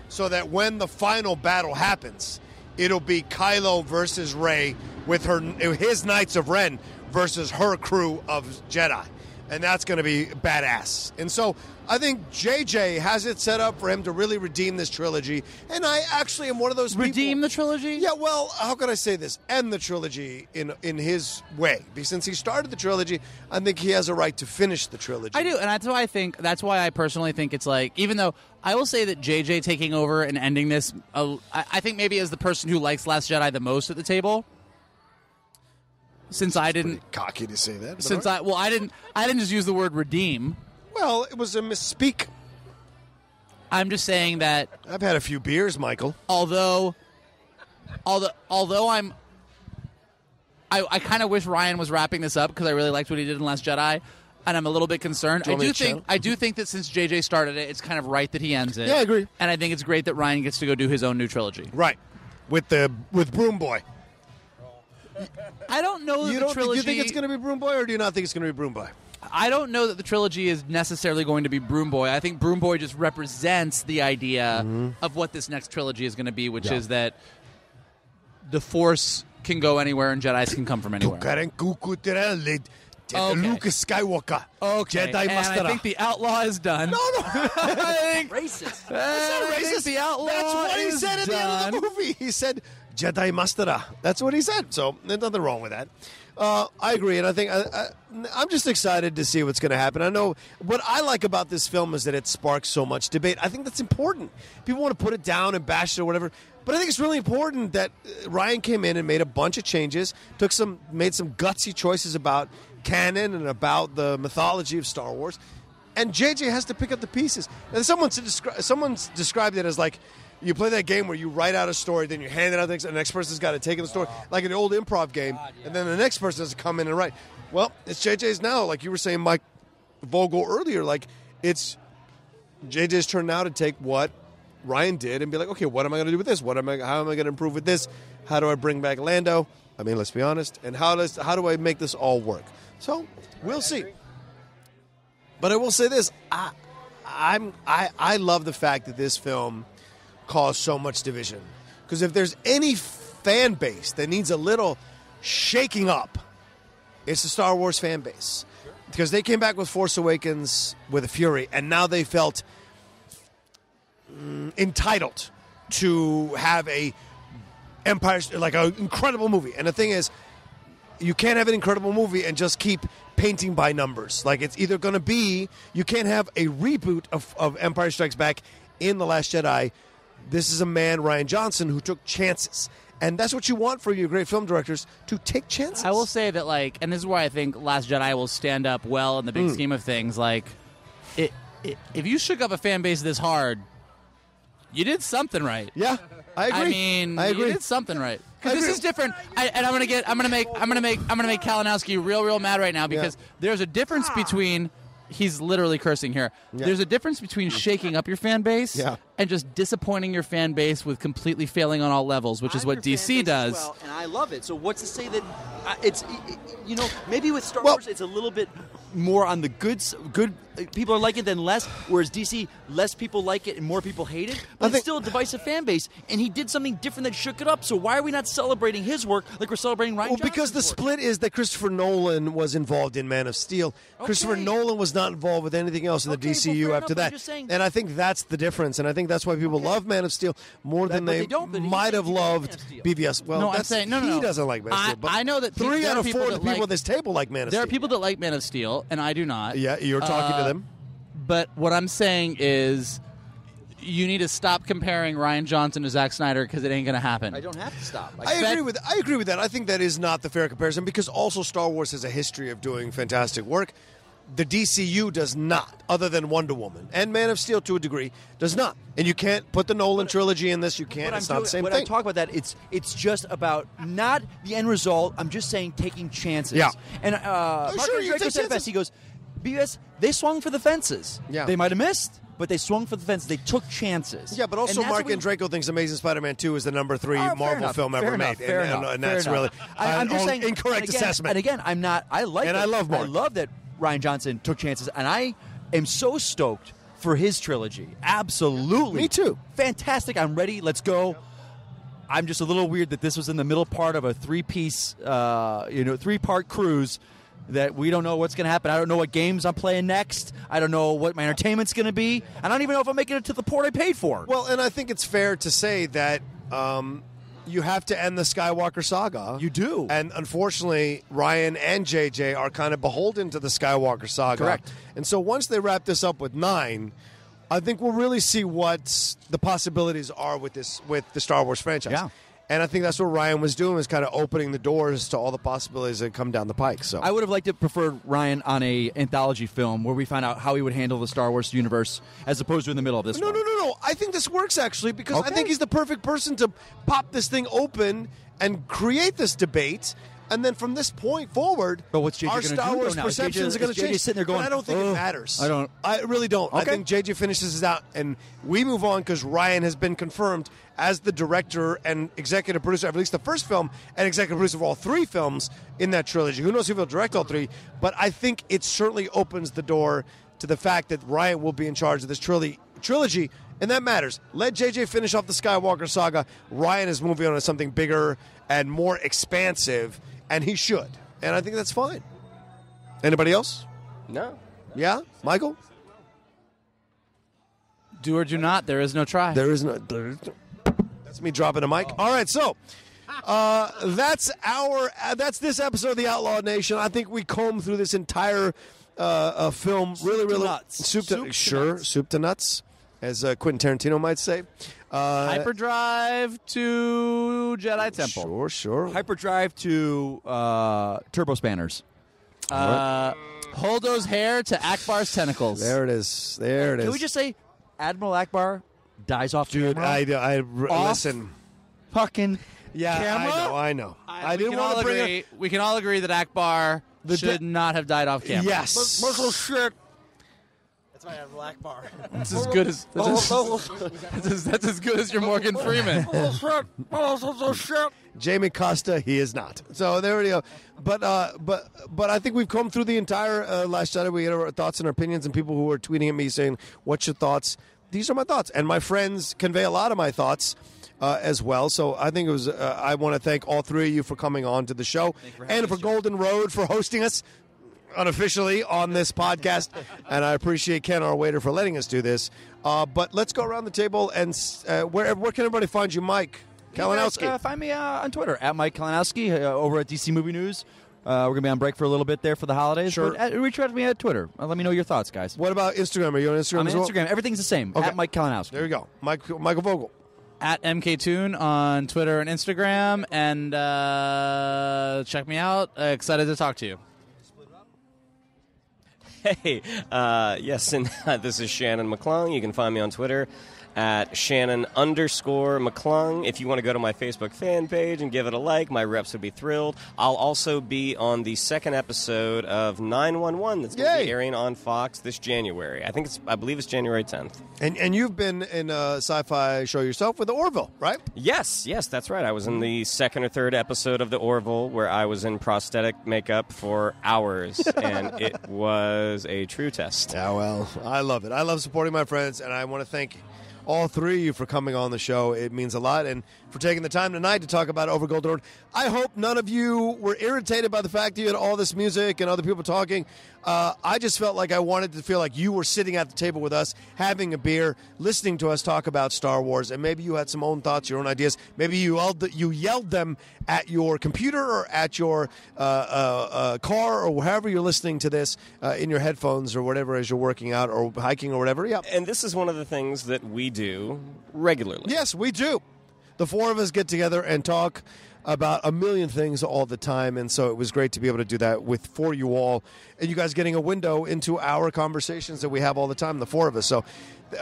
so that when the final battle happens, it'll be Kylo versus Rey with his Knights of Ren versus her crew of Jedi. And that's going to be badass. And so I think JJ has it set up for him to really redeem this trilogy. And I actually am one of those people. Redeem the trilogy? Yeah, well, how can I say this? End the trilogy in his way. Because since he started the trilogy, I think he has a right to finish the trilogy. I do, and that's why I personally think it's like, even though I will say that JJ taking over and ending this, I think maybe as the person who likes Last Jedi the most at the table, since I didn't cocky to say that. I didn't just use the word redeem. Well, it was a misspeak. I'm just saying that I've had a few beers, Michael. Although I kind of wish Rian was wrapping this up, because I really liked what he did in Last Jedi, and I'm a little bit concerned. I do think that since JJ started it, it's kind of right that he ends it. Yeah, I agree. And I think it's great that Rian gets to go do his own new trilogy. Right, with Broom Boy. I don't know that the trilogy... Do you think it's going to be Broom Boy, or do you not think it's going to be Broom Boy? I don't know that the trilogy is necessarily going to be Broom Boy. I think Broom Boy just represents the idea of what this next trilogy is going to be, which is that the Force can go anywhere and Jedis can come from anywhere. Luke Skywalker. Okay. Jedi Master. I think the Outlaw is done. No. I think Racist. That's not racist. The Outlaw That's what he said at the end of the movie. He said, Jedi Master. That's what he said. So there's nothing wrong with that. I agree, and I think I'm just excited to see what's going to happen. I know what I like about this film is that it sparks so much debate. I think that's important. People want to put it down and bash it or whatever, but I think it's really important that Rian came in and made a bunch of changes, made some gutsy choices about canon and about the mythology of Star Wars, and JJ has to pick up the pieces. And someone's described it as like, you play that game where you write out a story, then you hand it out, and the next person's got to take in the story, like an old improv game, and then the next person has to come in and write. Well, it's JJ's now, like you were saying, Mike Vogel earlier, like it's JJ's turn now to take what Rian did and be like, okay, what am I going to do with this? How am I going to improve with this? How do I bring back Lando? I mean, let's be honest. And how do I make this all work? So we'll see. But I will say this: I love the fact that this film caused so much division, because if there's any fan base that needs a little shaking up, it's the Star Wars fan base, because they came back with Force Awakens with a fury, and now they felt entitled to have a Empire's like an incredible movie. And the thing is, you can't have an incredible movie and just keep painting by numbers. Like, it's either going to be, you can't have a reboot of Empire Strikes Back in The Last Jedi. This is a man, Rian Johnson, who took chances. And that's what you want for your great film directors, to take chances. I will say that, like, and this is why I think Last Jedi will stand up well in the big scheme of things. Like, if you shook up a fan base this hard, you did something right. Yeah, I agree. I mean, I agree. you did something right. Because this is different. And I'm gonna make Kalinowski real mad right now, because there's a difference between. He's literally cursing here. Yeah. There's a difference between shaking up your fan base and just disappointing your fan base with completely failing on all levels, which is what DC does. Well, and I love it. So what's to say that it's, you know, maybe with Star Wars it's a little bit more on the good people are like it than less, whereas DC, less people like it and more people hate it. But it's still a divisive fan base, and he did something different that shook it up. So why are we not celebrating his work like we're celebrating Rian Johnson's because the split is that Christopher Nolan was involved in Man of Steel. Okay. Christopher Nolan was not involved with anything else in the DCU after that. And I think that's the difference. And I think that's why people love Man of Steel more than they might have loved BVS. Well, no, I'm saying, no. He doesn't like Man of Steel. But I know that 3 out of 4 of the people like, at this table like Man of Steel. There are people that like Man of Steel, and I do not. Yeah, you're talking to them. But what I'm saying is, you need to stop comparing Rian Johnson to Zack Snyder, because it ain't going to happen. I don't have to stop. I agree with that. I think that is not the fair comparison, because also Star Wars has a history of doing fantastic work. The DCU does not, other than Wonder Woman. And Man of Steel, to a degree, does not. And you can't put the Nolan trilogy in this. You can't. It's not the same thing. When I talk about that, it's just about not the end result. I'm just saying taking chances. Yeah. And Mark Draco said it best. He goes, BS, they swung for the fences. Yeah. They might have missed, but they swung for the fences. They took chances. Yeah, but also Mark Andreyko thinks Amazing Spider-Man 2 is the number 3 Marvel film ever made. And that's really I'm just saying, incorrect assessment. And again, I'm not. I like. And I love Mark. I love that Rian Johnson took chances, and I am so stoked for his trilogy. Absolutely. Me too. Fantastic. I'm ready. Let's go. I'm just a little weird that this was in the middle part of a 3-piece, 3-part cruise that we don't know what's going to happen. I don't know what games I'm playing next. I don't know what my entertainment's going to be. I don't even know if I'm making it to the port I paid for. Well, and I think it's fair to say that you have to end the Skywalker saga. You do. And unfortunately, Ryan and JJ are kind of beholden to the Skywalker saga. Correct. And so once they wrap this up with 9, I think we'll really see what the possibilities are with the Star Wars franchise. Yeah. And I think that's what Ryan was doing, was kind of opening the doors to all the possibilities that come down the pike. So I would have liked to prefer Ryan on a anthology film where we find out how he would handle the Star Wars universe, as opposed to in the middle of this one. No. I think this works, actually, because I think he's the perfect person to pop this thing open and create this debate. And then from this point forward, our Star Wars perceptions are going to change. Sitting there going, but I don't think it matters. I really don't. Okay. I think JJ finishes it out, and we move on because Ryan has been confirmed as the director and executive producer of at least the first film and executive producer of all 3 films in that trilogy. Who knows if he'll direct all 3, but I think it certainly opens the door to the fact that Ryan will be in charge of this trilogy, and that matters. Let JJ finish off the Skywalker saga. Ryan is moving on to something bigger and more expansive, and he should. And I think that's fine. Anybody else? No. Yeah? Michael? Do or do not. There is no try. There is no... That's me dropping a mic. All right, so that's this episode of the Outlaw Nation. I think we combed through this entire film really nuts. Soup to nuts, as Quentin Tarantino might say. Hyperdrive to Jedi Temple. Sure. Hyperdrive to Turbo Spanners. Holdo's hair to Akbar's tentacles. There it is. Can we just say Admiral Akbar dies off camera? Listen. Fucking camera? I know. I didn't want to bring We can all agree that Akbar should not have died off camera. Yes. Muscle shit. That's my Admiral Akbar. That's as good as that's as good as your Morgan Freeman. Jamie Costa, he is not. So there we go. But I think we've come through the entire Last Jedi. We had our thoughts and our opinions, and people who were tweeting at me saying, "What's your thoughts?" These are my thoughts, and my friends convey a lot of my thoughts as well. So I think it was. I want to thank all 3 of you for coming on to the show, and for Golden Road for hosting us unofficially on this podcast. And I appreciate Ken, our waiter, for letting us do this. But let's go around the table and where can everybody find you, Mike? Kalinowski. Find me on Twitter, at Mike Kalinowski, over at DC Movie News. We're going to be on break for a little bit there for the holidays. Sure. But reach out to me at Twitter. Let me know your thoughts, guys. What about Instagram? Are you on Instagram I'm as on well? Instagram. Everything's the same. Okay. At Mike Kalinowski. There you go. Michael Vogel. At MKToon on Twitter and Instagram, and check me out. Excited to talk to you. Hey, yes, and this is Shannon McClung. You can find me on Twitter at Shannon_McClung. If you want to go to my Facebook fan page and give it a like, my reps would be thrilled. I'll also be on the second episode of 911 that's going to be airing on Fox this January. I believe it's January 10th. And you've been in a sci-fi show yourself with the Orville, right? Yes, that's right. I was in the second or third episode of the Orville where I was in prosthetic makeup for hours, and it was a true test. Yeah, well, I love it. I love supporting my friends, and I want to thank all three of you for coming on the show. It means a lot, and for taking the time tonight to talk about Over Golden Road. I hope none of you were irritated by the fact that you had all this music and other people talking. I just felt like I wanted to feel like you were sitting at the table with us, having a beer, listening to us talk about Star Wars, and maybe you had some own thoughts, your own ideas. Maybe you yelled them at your computer or at your car or wherever you're listening to this, in your headphones or whatever as you're working out or hiking or whatever. Yeah. And this is one of the things that we do regularly. Yes, we do. The four of us get together and talk about a million things all the time, and so it was great to be able to do that for you all, and you guys getting a window into our conversations that we have all the time, the four of us. So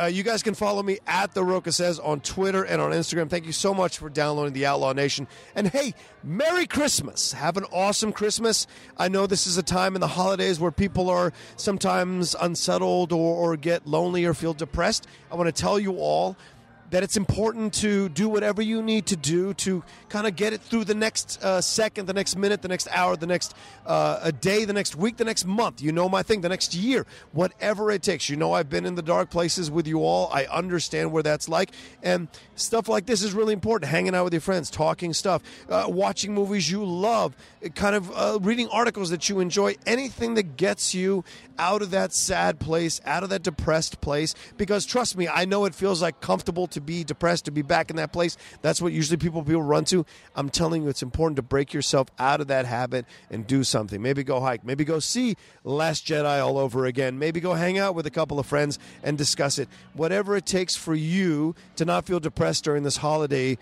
you guys can follow me at The Rocha Says on Twitter and on Instagram. Thank you so much for downloading the Outlaw Nation. And hey, Merry Christmas. Have an awesome Christmas. I know this is a time in the holidays where people are sometimes unsettled or get lonely or feel depressed. I want to tell you all that it's important to do whatever you need to do to kind of get it through the next second, the next minute, the next hour, the next a day, the next week, the next month. You know my thing, the next year, whatever it takes. You know I've been in the dark places with you all. I understand where that's like. And stuff like this is really important. Hanging out with your friends, talking stuff, watching movies you love, kind of reading articles that you enjoy, anything that gets you out of that sad place, out of that depressed place. Because trust me, I know it feels like comfortable to be depressed, to be back in that place. That's what usually people run to. I'm telling you, it's important to break yourself out of that habit and do something. Maybe go hike. Maybe go see Last Jedi all over again. Maybe go hang out with a couple of friends and discuss it. Whatever it takes for you to not feel depressed during this holiday,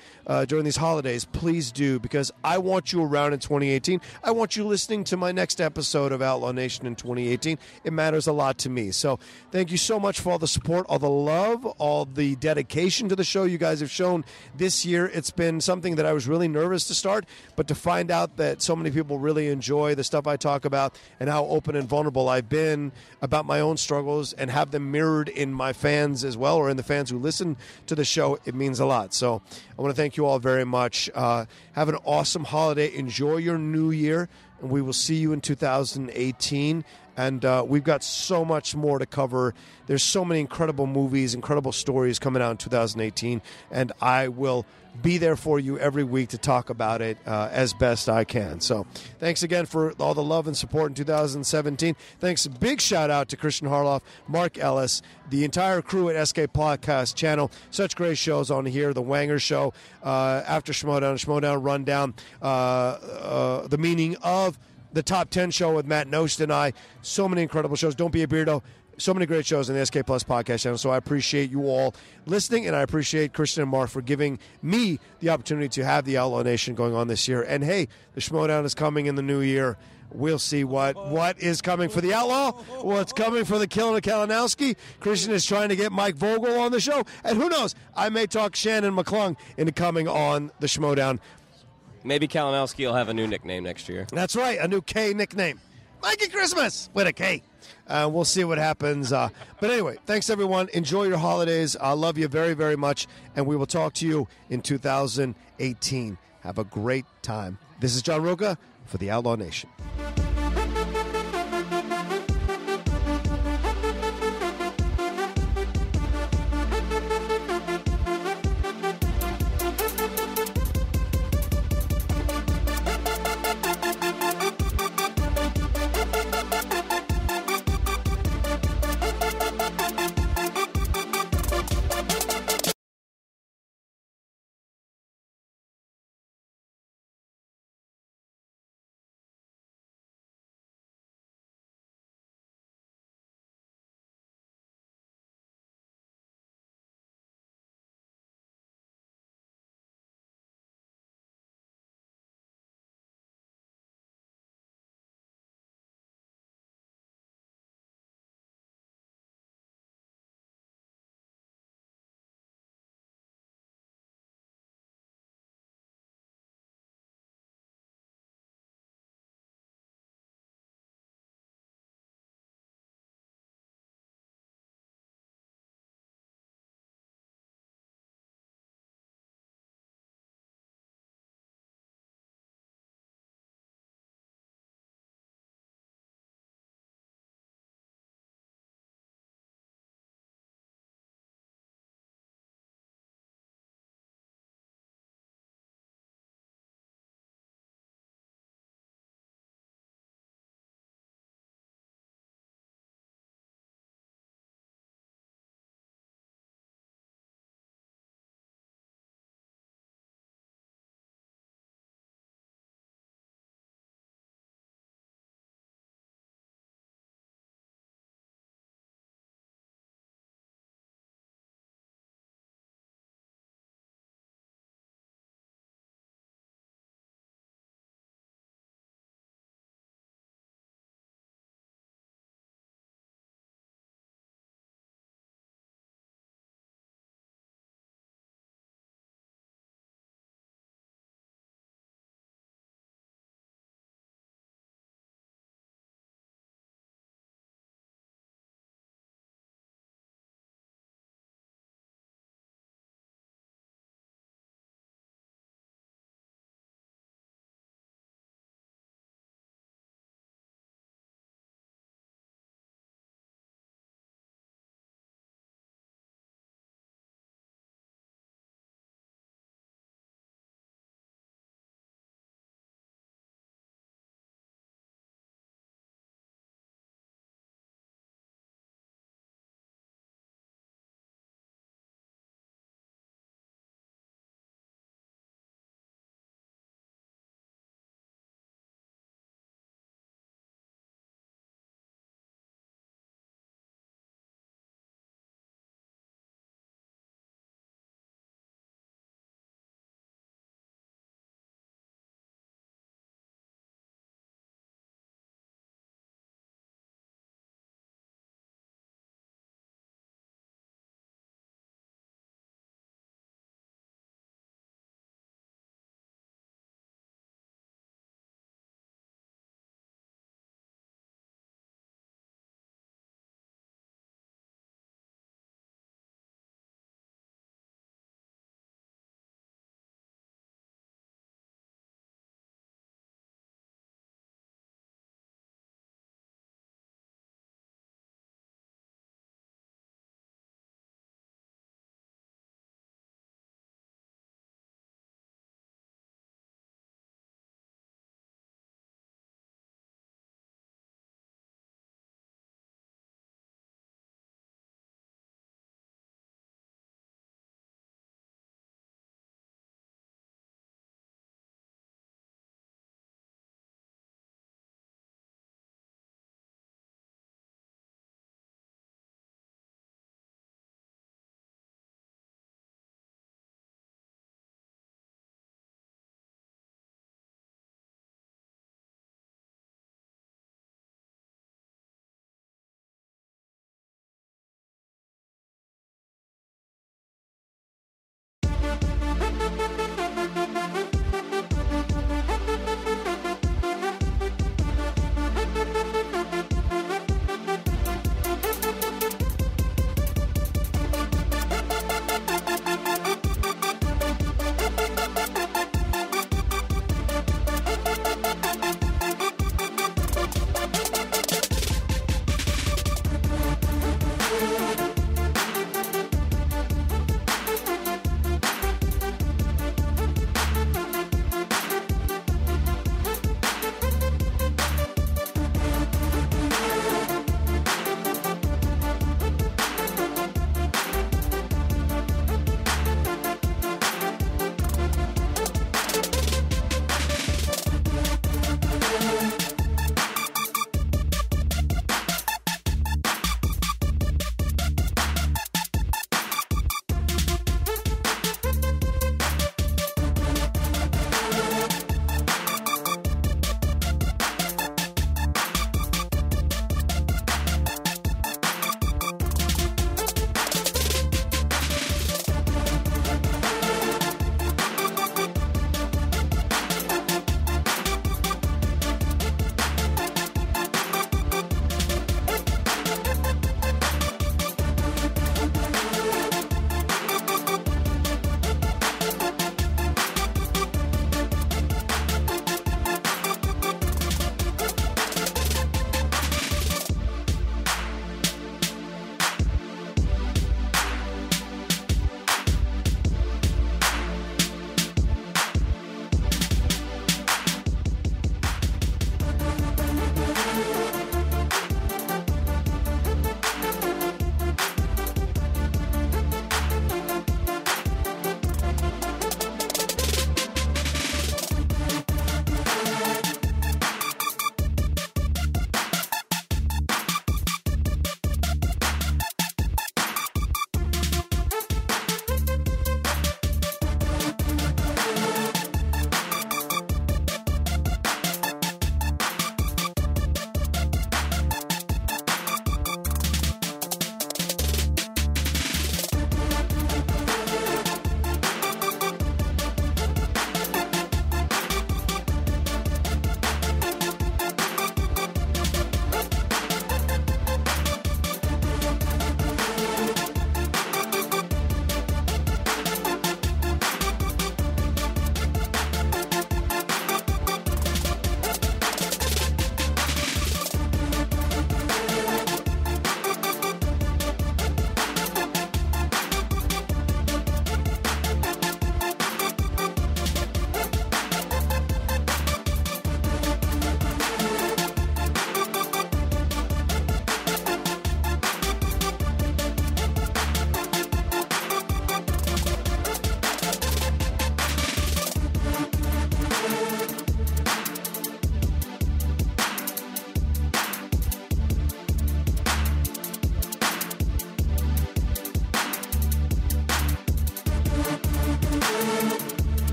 during these holidays, please do, because I want you around in 2018. I want you listening to my next episode of Outlaw Nation in 2018. It matters a lot to me. So thank you so much for all the support, all the love, all the dedication to the show you guys have shown this year. It's been something that I was really nervous to start, but to find out that so many people really enjoy the stuff I talk about and how open and vulnerable I've been about my own struggles and have them mirrored in my fans as well, or in the fans who listen to the show, it means a lot. So I want to thank you all very much. Have an awesome holiday. Enjoy your new year, and we will see you in 2018. And we've got so much more to cover. There's so many incredible movies, incredible stories coming out in 2018, and I will be there for you every week to talk about it as best I can. So thanks again for all the love and support in 2017. Thanks, big shout out to Christian Harloff, Mark Ellis, the entire crew at SK Podcast Channel. Such great shows on here. The Wanger Show, After Schmodown Rundown, The Meaning of the Top 10 Show with Matt Nost and I. So many incredible shows. Don't Be a Beardo. So many great shows on the SK Plus Podcast Channel. So I appreciate you all listening, and I appreciate Christian and Mark for giving me the opportunity to have the Outlaw Nation going on this year. And hey, the Schmodown is coming in the new year. We'll see what is coming for the Outlaw, what's coming for the Killing of Kalinowski. Christian is trying to get Mike Vogel on the show. And who knows, I may talk Shannon McClung into coming on the Schmodown. Maybe Kalinowski will have a new nickname next year. That's right, a new K nickname. Mikey Christmas with a K. We'll see what happens. But anyway, thanks, everyone. Enjoy your holidays. I love you very, very much, and we will talk to you in 2018. Have a great time. This is John Rocha for the Outlaw Nation.